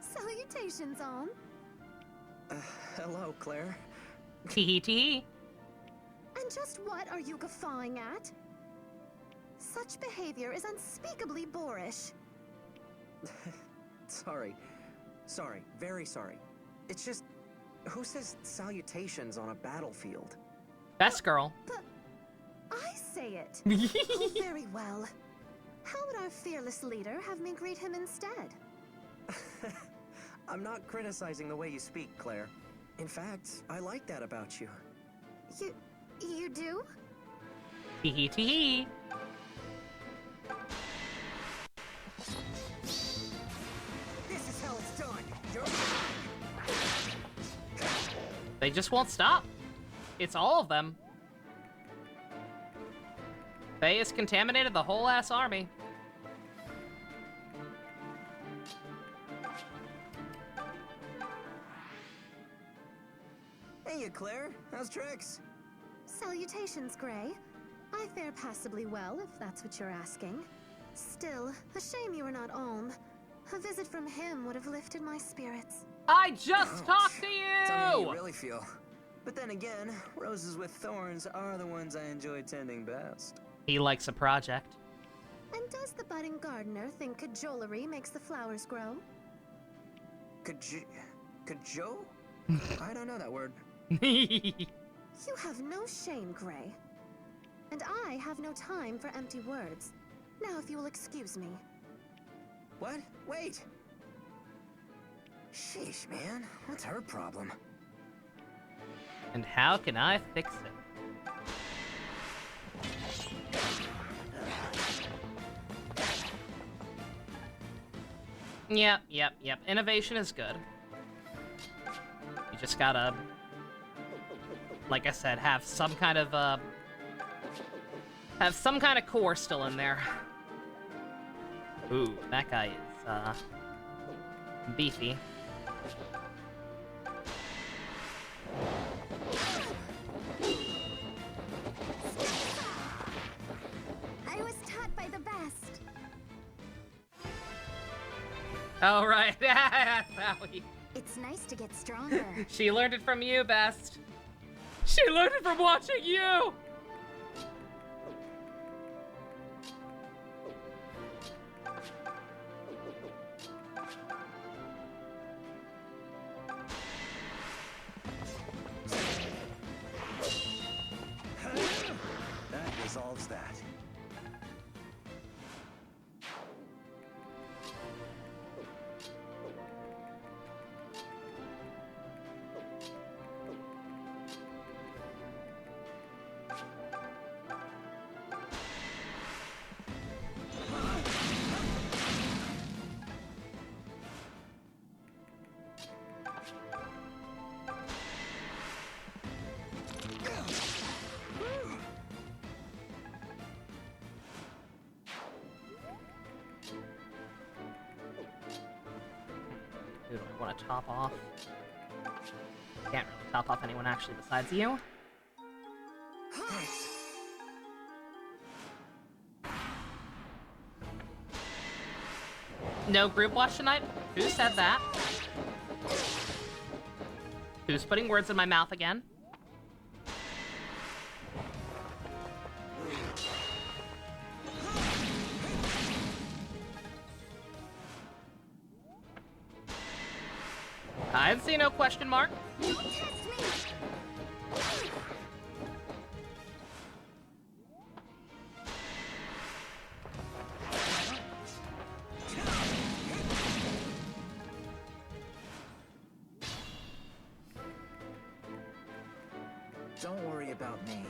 Salutations, Om. Hello, Claire. Tee tee. And just what are you guffawing at? Such behavior is unspeakably boorish. Sorry. Sorry. Very sorry. It's just... Who says salutations on a battlefield? Best girl. But I say it. Oh, very well. How would our fearless leader have me greet him instead? I'm not criticizing the way you speak, Claire. In fact, I like that about you. You do? Tee tee. This is how it's done. They just won't stop. It's all of them. Faye has contaminated the whole ass army. Hey, Claire. How's tricks? Salutations, Gray. I fare passably well, if that's what you're asking. Still, a shame you were not Olm. A visit from him would have lifted my spirits. I just talked to you! Tell me how you really feel. But then again, roses with thorns are the ones I enjoy tending best. He likes a project. And does the budding gardener think cajolery makes the flowers grow? Cajo? I don't know that word. You have no shame, Gray. And I have no time for empty words. Now, if you will excuse me. What? Wait! Sheesh, man. What's her problem? And how can I fix it? Yep. Innovation is good. You just gotta, like I said, have some kind of core still in there. Ooh, that guy is beefy. I was taught by the best. Oh, right. That's how we... It's nice to get stronger. She learned it from you, Best. She learned it from watching you! That resolves that. want to top off. Can't really top off anyone actually besides you. Thanks. No group watch tonight? Who said that? Who's putting words in my mouth again? I'd see no question mark. Don't worry about me.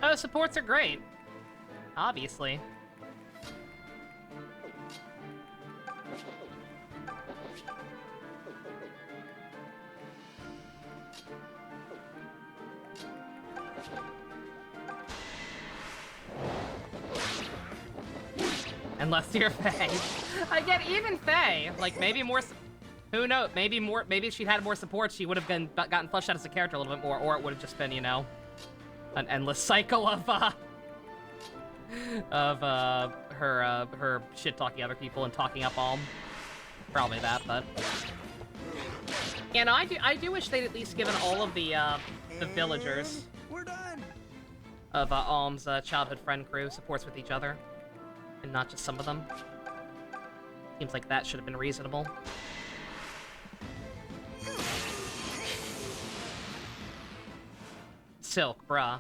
Oh, supports are great. Obviously. Unless you're Faye. I get even Faye. Like, maybe more... Who knows? Maybe if she'd had more support, she would have gotten fleshed out as a character a little bit more, or it would have just been, you know, an endless cycle of her shit-talking other people and talking up Alm. Probably that, but... Yeah, no, I do wish they'd at least given all of the villagers... We're done! ...of Alm's childhood friend crew supports with each other. And not just some of them. Seems like that should have been reasonable. Silk, bruh.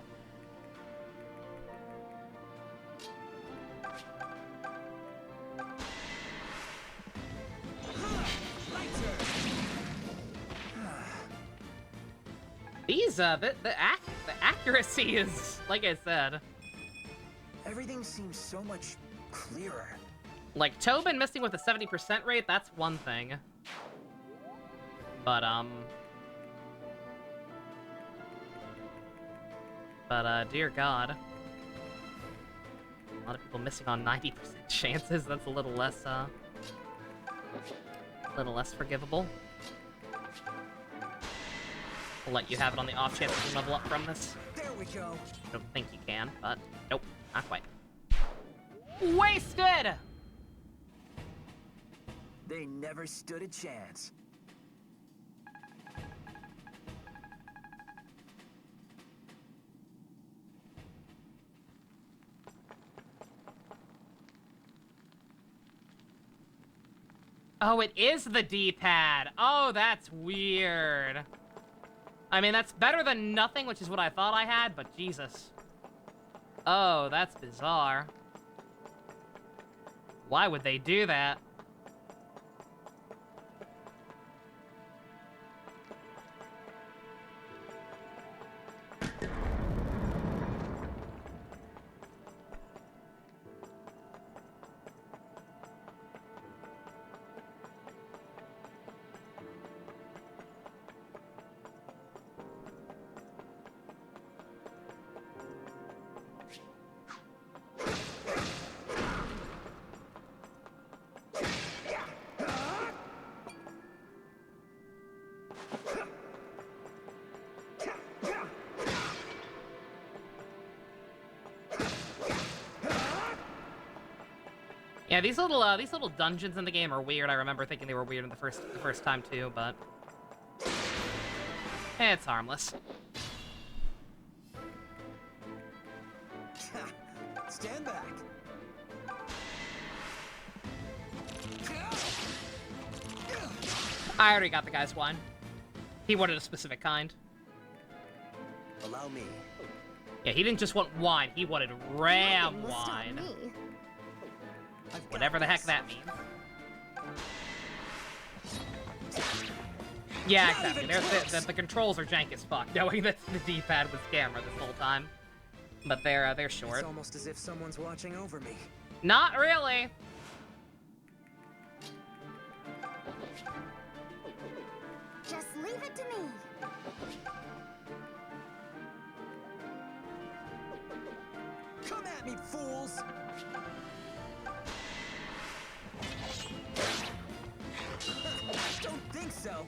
These, the accuracy is, like I said... Everything seems so much clearer. Like, Tobin missing with a 70% rate, that's one thing. But, dear God. A lot of people missing on 90% chances, that's a little less forgivable. I'll let you have it on the off chance you can level up from this. There we go. I don't think you can, but nope, not quite. Wasted! They never stood a chance. Oh, it is the D-pad. Oh, that's weird. I mean, that's better than nothing, which is what I thought I had, but Jesus. Oh, that's bizarre. Why would they do that? Yeah, these little dungeons in the game are weird. I remember thinking they were weird in the first time too, but it's harmless. Stand back. I already got the guy's wine. He wanted a specific kind. Allow me. Yeah, he didn't just want wine. He wanted ram wine. Whatever the heck that means. Yeah, exactly. The controls are jank as fuck, knowing that the D-pad was camera this whole time. But they're short. It's almost as if someone's watching over me. Not really. Just leave it to me. Come at me, me, fools! Don't think so.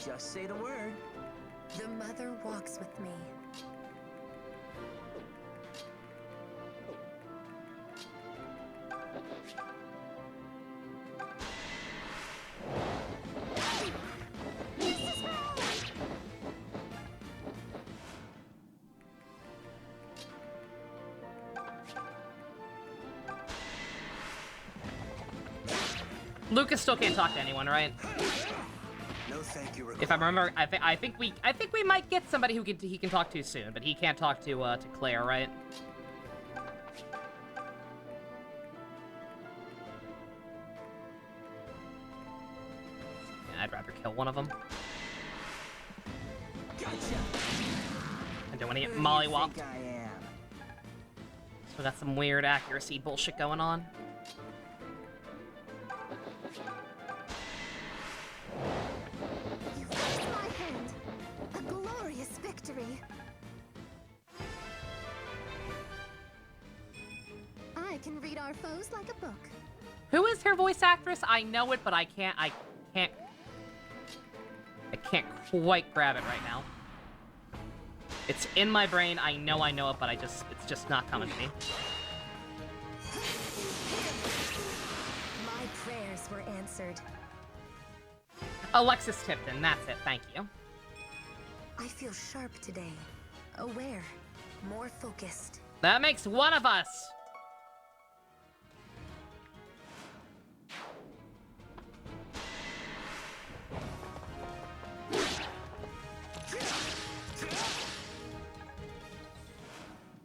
Just say the word. The mother walks with me. Lucas still can't talk to anyone, right? No, thank you. If I remember, I think we might get somebody who he can talk to soon, but he can't talk to Claire, right? Yeah, I'd rather kill one of them. Gotcha. I don't want to get Who do you mollywopped. think I am? So we got some weird accuracy bullshit going on. You forced my hand. A glorious victory. I can read our foes like a book. Who is her voice actress? I know it, but I can't quite grab it right now. It's in my brain. I know it, but it's just not coming to me. My prayers were answered. Alexis Tipton, that's it. Thank you. I feel sharp today. Aware. More focused. That makes one of us.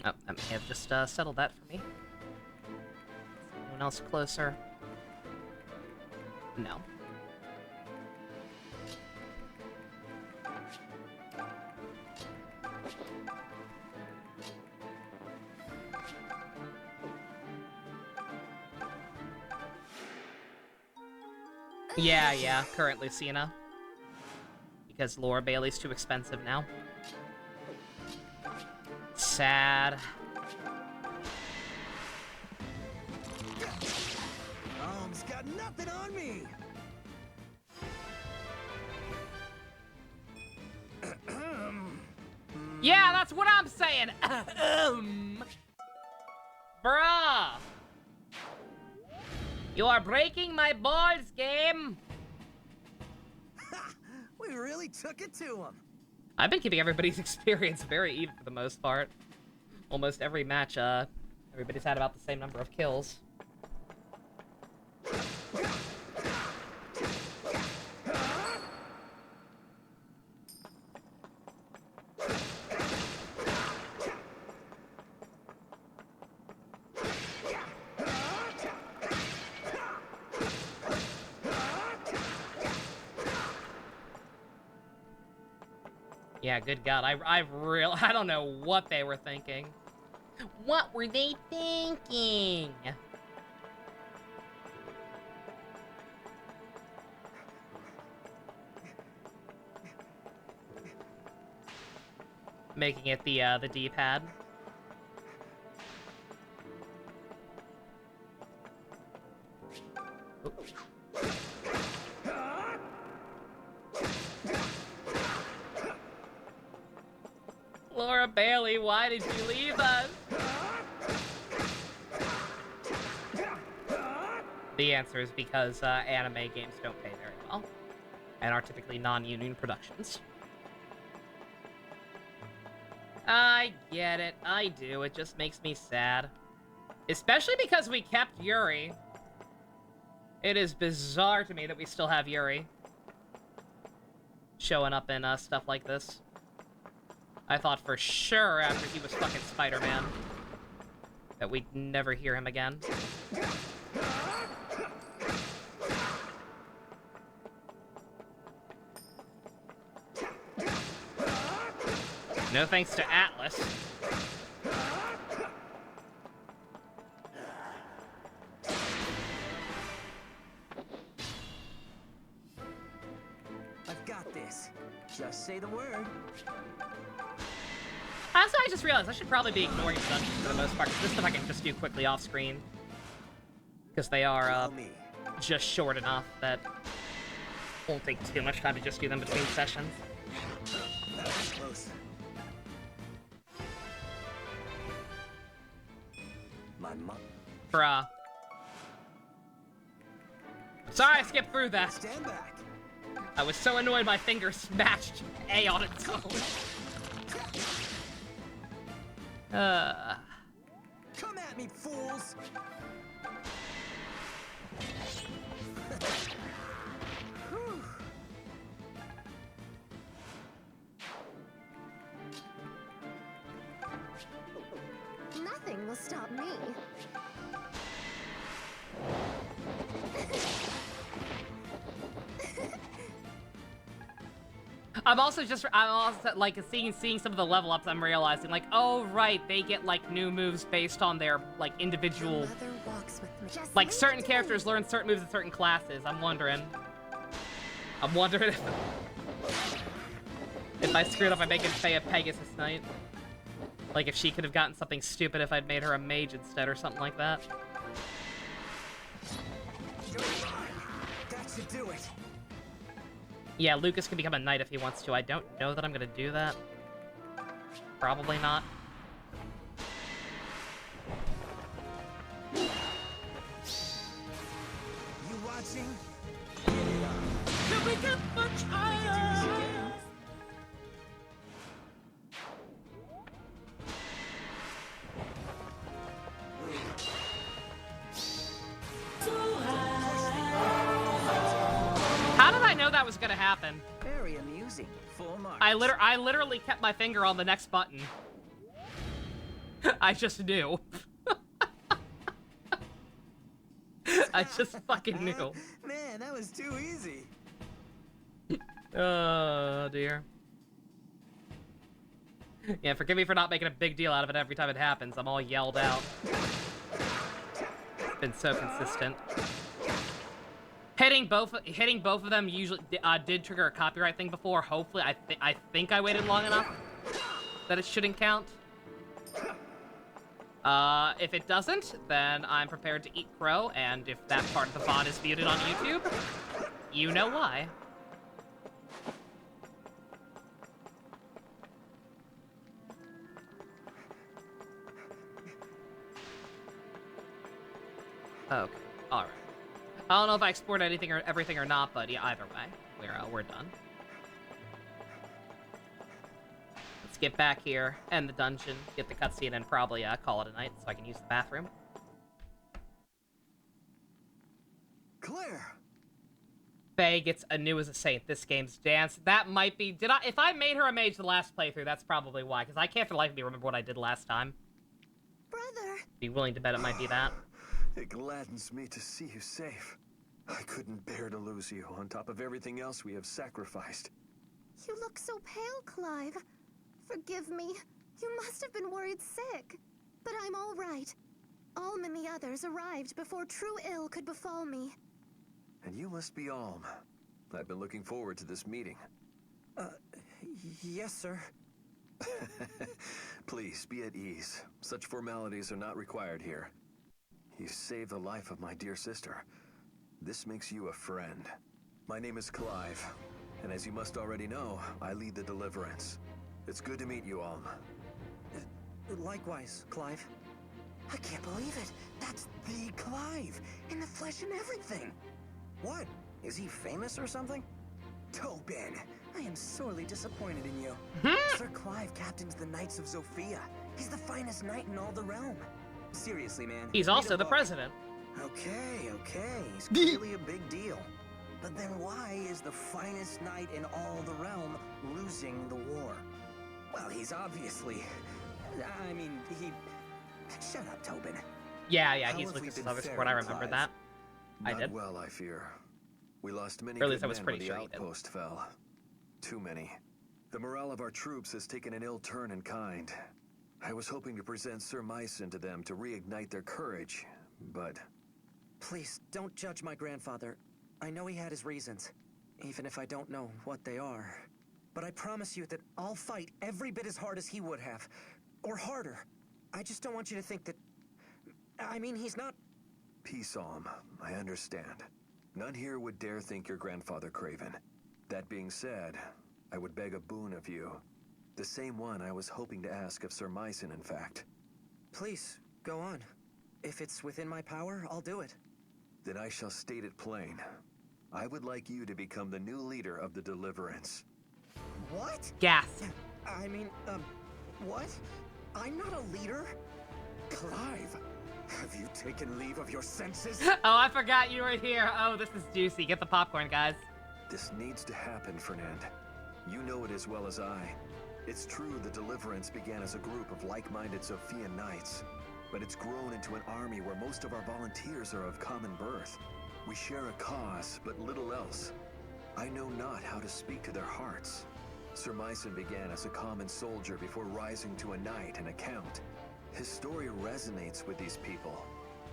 Oh, that may have just settled that for me. Anyone else closer? No. Yeah, current Lucina. Because Laura Bailey's too expensive now. Sad. He's got nothing on me! Yeah, that's what I'm saying! Bruh! You are breaking my balls, game! We really took it to him. I've been keeping everybody's experience very even for the most part. Almost every match, everybody's had about the same number of kills. Yeah, good God, I don't know what they were thinking. What were they thinking? Making it the D-pad. Laura Bailey, why did you leave us? The answer is because anime games don't pay very well, and are typically non-union productions. I get it, I do, it just makes me sad. Especially because we kept Yuri. It is bizarre to me that we still have Yuri showing up in stuff like this. I thought for sure after he was fucking Spider-Man that we'd never hear him again. No thanks to Atlas. I've got this. Just say the word. Also, I just realized I should probably be ignoring dungeons for the most part, because this stuff I can just do quickly off screen. Because they are just short enough that won't take too much time to just do them between sessions. That was close. My mom. Bruh. Sorry I skipped through that. Stand back. I was so annoyed my finger smashed A on its own. Come at me, fools! Nothing will stop me. I'm also like seeing some of the level ups. I'm realizing like, oh right, they get like new moves based on their like individual. Like certain characters learn certain moves in certain classes. I'm wondering if I screwed up by making Faye a Pegasus Knight. Like if she could have gotten something stupid if I'd made her a mage instead or something like that. That should do it. Yeah, Lucas can become a knight if he wants to. I don't know that I'm gonna do that. Probably not. You watching? Can we get much higher? How did I know that was gonna happen? Very amusing. Full marks. I literally kept my finger on the next button. I just knew. I just fucking knew. Man, that was too easy. Oh dear. Yeah, forgive me for not making a big deal out of it every time it happens. I'm all yelled out. Been so consistent. Hitting both of them usually did trigger a copyright thing before. Hopefully, I think I waited long enough that it shouldn't count. If it doesn't, then I'm prepared to eat crow, and if that part of the VOD is muted on YouTube, you know why. Okay, all right. I don't know if I explored anything or everything or not, but yeah, either way, we're done. Let's get back here, end the dungeon, get the cutscene, and probably call it a night so I can use the bathroom. Claire. Faye gets anew as a saint. This game's dance. That might be. If I made her a mage the last playthrough, that's probably why. Because I can't for the life of me remember what I did last time. Brother. Be willing to bet it might be that. It gladdens me to see you safe. I couldn't bear to lose you on top of everything else we have sacrificed. You look so pale, Clive. Forgive me. You must have been worried sick. But I'm all right. Alm and the others arrived before true ill could befall me. And you must be Alm. I've been looking forward to this meeting. Yes, sir. Please, be at ease. Such formalities are not required here. You saved the life of my dear sister. This makes you a friend. My name is Clive, and as you must already know, I lead the Deliverance. It's good to meet you, Alm. Likewise, Clive. I can't believe it. That's the Clive, in the flesh and everything. What? Is he famous or something? Tobin, I am sorely disappointed in you. Sir Clive captains the Knights of Zofia. He's the finest knight in all the realm. Seriously, man. He's also the president. Okay. He's clearly a big deal. But then why is the finest knight in all the realm losing the war? Well, he's obviously... I mean, he... Shut up, Tobin. Yeah, he's Lucas's other support. I remember that. I did. Well, I fear. We lost many or at least good I was men pretty when sure the he did. outpost fell. Too many. The morale of our troops has taken an ill turn in kind. I was hoping to present Sir Myson to them to reignite their courage, but... Please, don't judge my grandfather. I know he had his reasons, even if I don't know what they are. But I promise you that I'll fight every bit as hard as he would have, Or harder. I just don't want you to think that... I mean, he's not... Peace, Alm. I understand. None here would dare think your grandfather craven. That being said, I would beg a boon of you. The same one I was hoping to ask of Sir Myson, in fact. Please, go on. If it's within my power, I'll do it. Then I shall state it plain. I would like you to become the new leader of the Deliverance. What? Gasp. I mean, what? I'm not a leader? Clive, have you taken leave of your senses? Oh, I forgot you were here. Oh, this is juicy. Get the popcorn, guys. This needs to happen, Fernand. You know it as well as I. It's true the Deliverance began as a group of like-minded Sophian knights, but it's grown into an army where most of our volunteers are of common birth. We share a cause, but little else. I know not how to speak to their hearts. Sir Myson began as a common soldier before rising to a knight and a count. His story resonates with these people.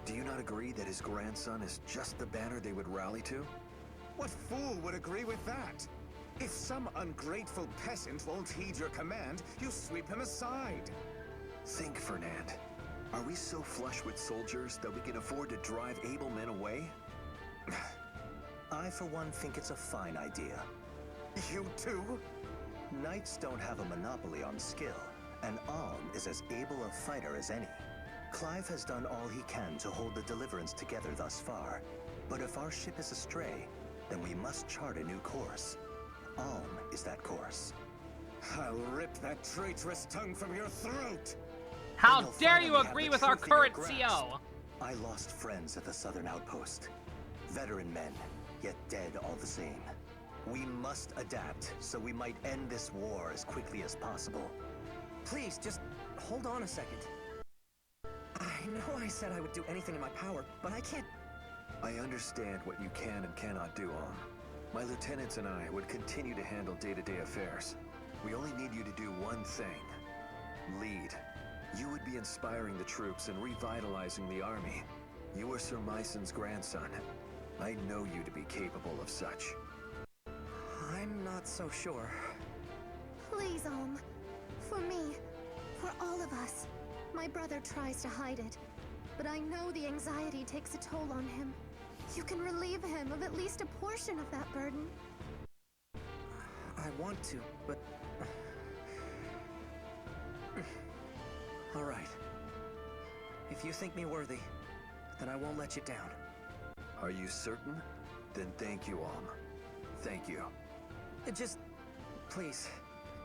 Do you not agree that his grandson is just the banner they would rally to? What fool would agree with that? If some ungrateful peasant won't heed your command, you sweep him aside. Think, Fernand. Are we so flush with soldiers that we can afford to drive able men away? I, for one, think it's a fine idea. You too? Knights don't have a monopoly on skill, and Alm is as able a fighter as any. Clive has done all he can to hold the Deliverance together thus far, but if our ship is astray, then we must chart a new course. Alm is that course. I'll rip that traitorous tongue from your throat! How dare you agree with our current CO? I lost friends at the southern outpost. Veteran men, yet dead all the same. We must adapt so we might end this war as quickly as possible. Please, just hold on a second. I know I said I would do anything in my power, but I can't... I understand what you can and cannot do, Alm. My lieutenants and I would continue to handle day-to-day affairs. We only need you to do one thing. Lead. You would be inspiring the troops and revitalizing the army. You are Sir Myson's grandson. I know you to be capable of such. I'm not so sure. Please, Alm. For me. For all of us. My brother tries to hide it. But I know the anxiety takes a toll on him. You can relieve him of at least a portion of that burden. I want to, but... All right. If you think me worthy, then I won't let you down. Are you certain? Then thank you, Alm. Thank you. Just... please,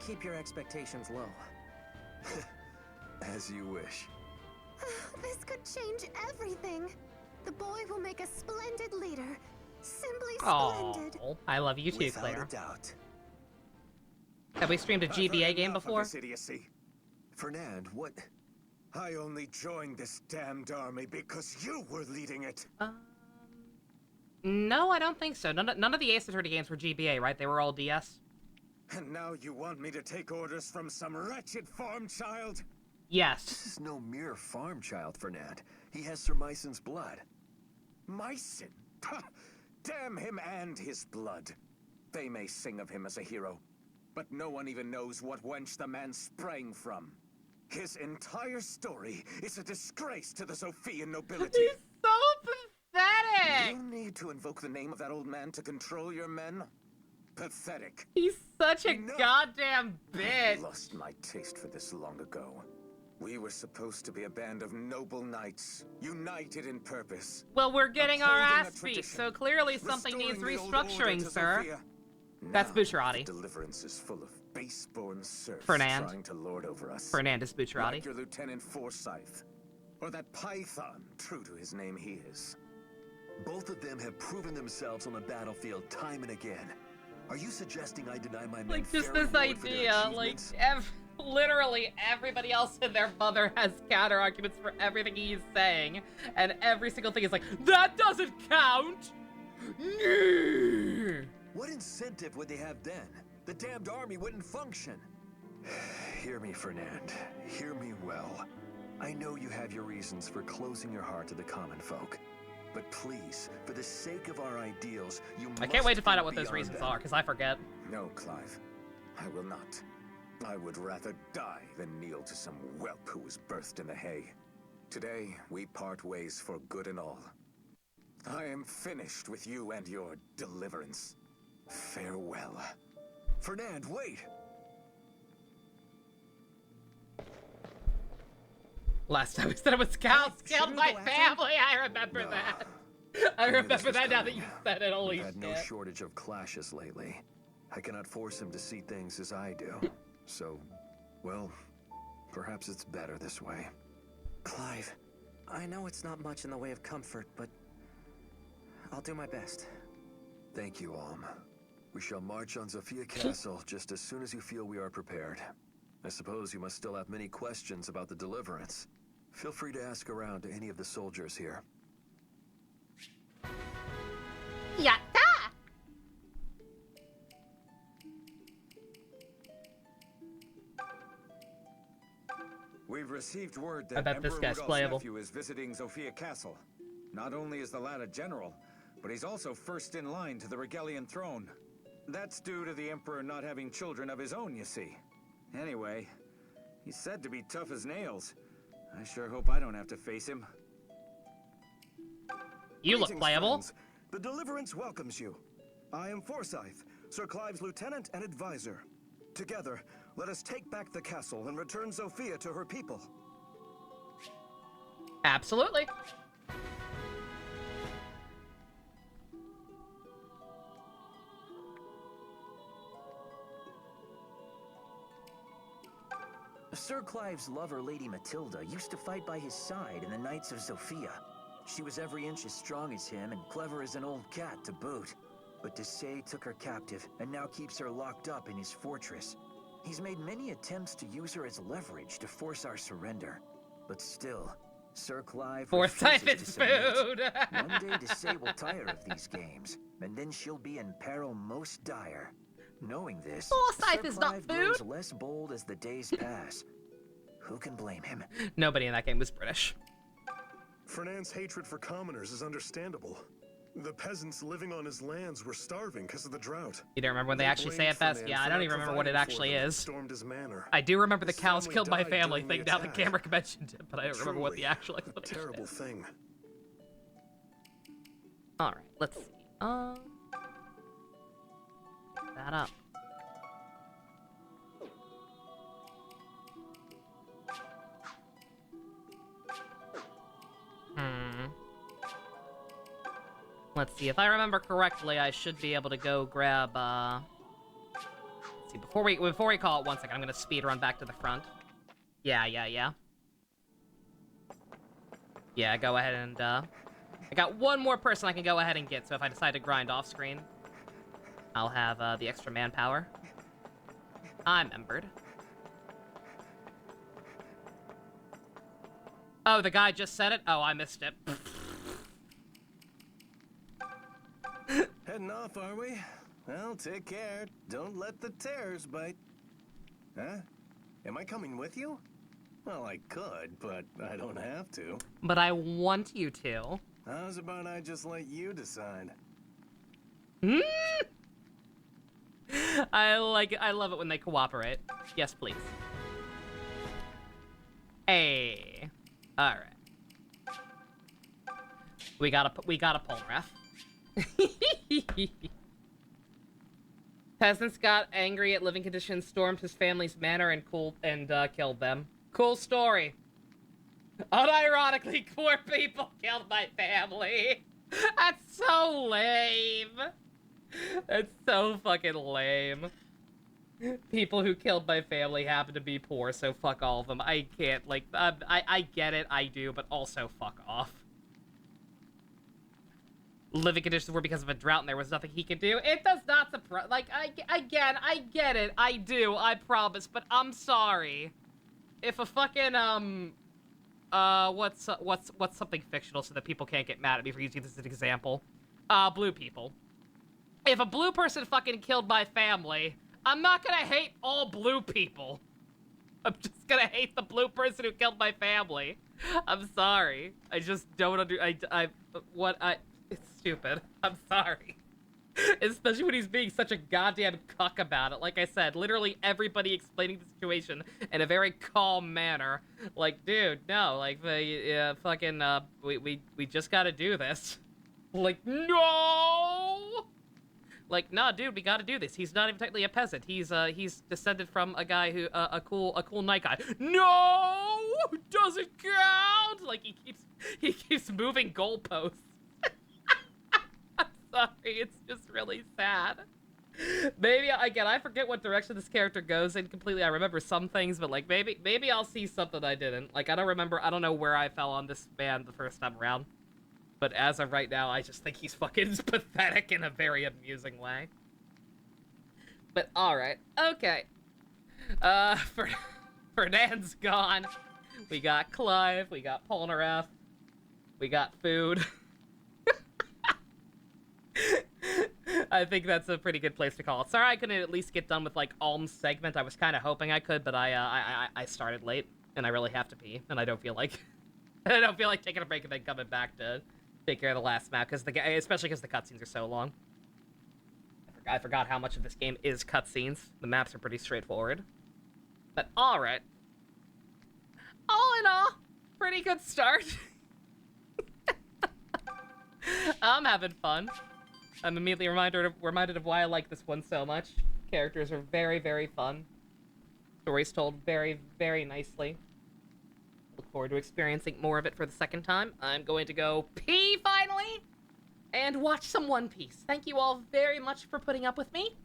keep your expectations low. As you wish. This could change everything. The boy will make a splendid leader. Simply splendid. Oh, I love you too, Without Claire. a doubt. Have we streamed a GBA game before? This idiocy. Fernand, what... I only joined this damned army because you were leading it. No, I don't think so. None of the Ace Attorney games were GBA, right? They were all DS. And now you want me to take orders from some wretched farm child? Yes. This is no mere farm child, Fernand. He has Sir Myson's blood. Myson? Ha! Damn him and his blood. They may sing of him as a hero, but no one even knows what wench the man sprang from. His entire story is a disgrace to the Sophian nobility. He's so pathetic! You need to invoke the name of that old man to control your men? Pathetic. He's such a goddamn I bitch. lost my taste for this long ago. We were supposed to be a band of noble knights, united in purpose. Well, we're getting our Upholding a ass beat, tradition, so clearly something needs restoring the old order restructuring, to sir. Sophia. That's Now, Bucciarati. the Deliverance is full of base-born serfs Fernand. trying to lord over us. Fernandez Bucciarati. Like your Lieutenant Forsyth, or that Python, true to his name he is. Both of them have proven themselves on the battlefield time and again. Are you suggesting I deny my men Like, just fair this reward for their idea, like, achievements? literally everybody else and their mother has counter arguments for everything he's saying, and every single thing is like, that doesn't count! What incentive would they have then? The damned army wouldn't function. Hear me, Fernand. Hear me well. I know you have your reasons for closing your heart to the common folk. But please, for the sake of our ideals, you must I can't wait to find out what think those beyond reasons them. are, because I forget. No, Clive. I will not. I would rather die than kneel to some whelp who was birthed in the hay. Today, we part ways for good and all. I am finished with you and your deliverance. Farewell. Fernand, wait! Last time we said it was scouts killed my family. I remember that. I remember that now that you said it. Holy We've had no shit. shortage of clashes lately. I cannot force him to see things as I do. So, well, perhaps it's better this way. Clive, I know it's not much in the way of comfort, but I'll do my best. Thank you, Alm. We shall march on Zofia Castle just as soon as you feel we are prepared. I suppose you must still have many questions about the Deliverance. Feel free to ask around to any of the soldiers here. Yatta! We've received word I that bet this Emperor guy's Rudolph's playable. nephew is visiting Zofia Castle. Not only is the lad a general, but he's also first in line to the Regalian throne. That's due to the Emperor not having children of his own, you see. Anyway, he's said to be tough as nails. I sure hope I don't have to face him. You look Greetings, playable. friends. The Deliverance welcomes you. I am Forsyth, Sir Clive's lieutenant and advisor. Together, let us take back the castle and return Zofia to her people. Absolutely. Sir Clive's lover, Lady Matilda, used to fight by his side in the Knights of Zofia. She was every inch as strong as him and clever as an old cat to boot. But Desai took her captive and now keeps her locked up in his fortress. He's made many attempts to use her as leverage to force our surrender. But still, Sir Clive Forsyth refuses is to submit. food. One day Desai will tire of these games, and then she'll be in peril most dire. Knowing this, Forsyth Sir is not Clive food. grows less bold as the days pass. Who can blame him? Nobody in that game was British. Fernand's hatred for commoners is understandable. The peasants living on his lands were starving because of the drought. You don't remember when they actually say it best? Yeah, I don't even remember what it actually is. Stormed his manor. I do remember the His cows family killed my died family during thing the now the attack. camera mentioned it, but I don't remember what the Truly actual a explanation terrible is. thing. Alright, let's see. That up. Let's see, if I remember correctly, I should be able to go grab, let's see, before we call it 1 second, I'm gonna speed run back to the front. Yeah. Yeah, go ahead and, I got one more person I can go ahead and get, so if I decide to grind off screen, I'll have, the extra manpower. I'm membered. Oh, the guy just said it? Oh, I missed it. Heading off, are we? Well, take care. Don't let the tears bite. Huh? Am I coming with you? Well, I could, but I don't have to. But I want you to. How's about I just let you decide? I love it when they cooperate. Yes, please. Hey. All right. We got a pull ref. Peasants got angry at living conditions, stormed his family's manor, and killed them. Cool story. Unironically, poor people killed my family. That's so lame. That's so fucking lame. People who killed my family happen to be poor, so fuck all of them. I can't, like, I get it, I do, but also fuck off. Living conditions were because of a drought and there was nothing he could do. It does not surprise, like, I get it, I do, I promise, but I'm sorry. If a fucking, what's something fictional so that people can't get mad at me for using this as an example? Blue people. If a blue person fucking killed my family, I'm not gonna hate all blue people. I'm just gonna hate the blue person who killed my family. I'm sorry. I just don't it's stupid. I'm sorry. Especially when he's being such a goddamn cuck about it. Like I said, literally everybody explaining the situation in a very calm manner. Like, dude, no, like, we just gotta do this. Like, no! Like, nah, dude, we gotta do this. He's not even technically a peasant. He's descended from a guy who, a cool night guy. No! Doesn't count! Like, he keeps moving goalposts. Sorry, it's just really sad. Maybe, again, I forget what direction this character goes in completely. I remember some things, but, like, maybe I'll see something I didn't. Like, I don't know where I fell on this man the first time around. But as of right now, I just think he's fucking pathetic in a very amusing way. But, alright. Okay. Fernand's gone. We got Clive, we got Polnareff, we got food. I think that's a pretty good place to call it. Sorry I couldn't at least get done with, like, Alm's segment. I was kind of hoping I could, but I started late, and I really have to pee, and I don't feel like... I don't feel like taking a break and then coming back to take care of the last map, especially because the cutscenes are so long. I forgot how much of this game is cutscenes. The maps are pretty straightforward. But alright. All in all, pretty good start. I'm having fun. I'm immediately reminded of why I like this one so much. Characters are very, very fun. Stories told very, very nicely. Look forward to experiencing more of it for the second time. I'm going to go pee finally and watch some One Piece. Thank you all very much for putting up with me.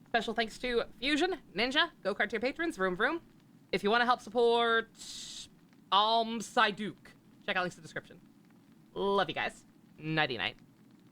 Special thanks to Fusion, Ninja, Go-Kart tier patrons, Vroom Vroom. If you want to help support Alm Siduk, check out links in the description. Love you guys. Nighty-night.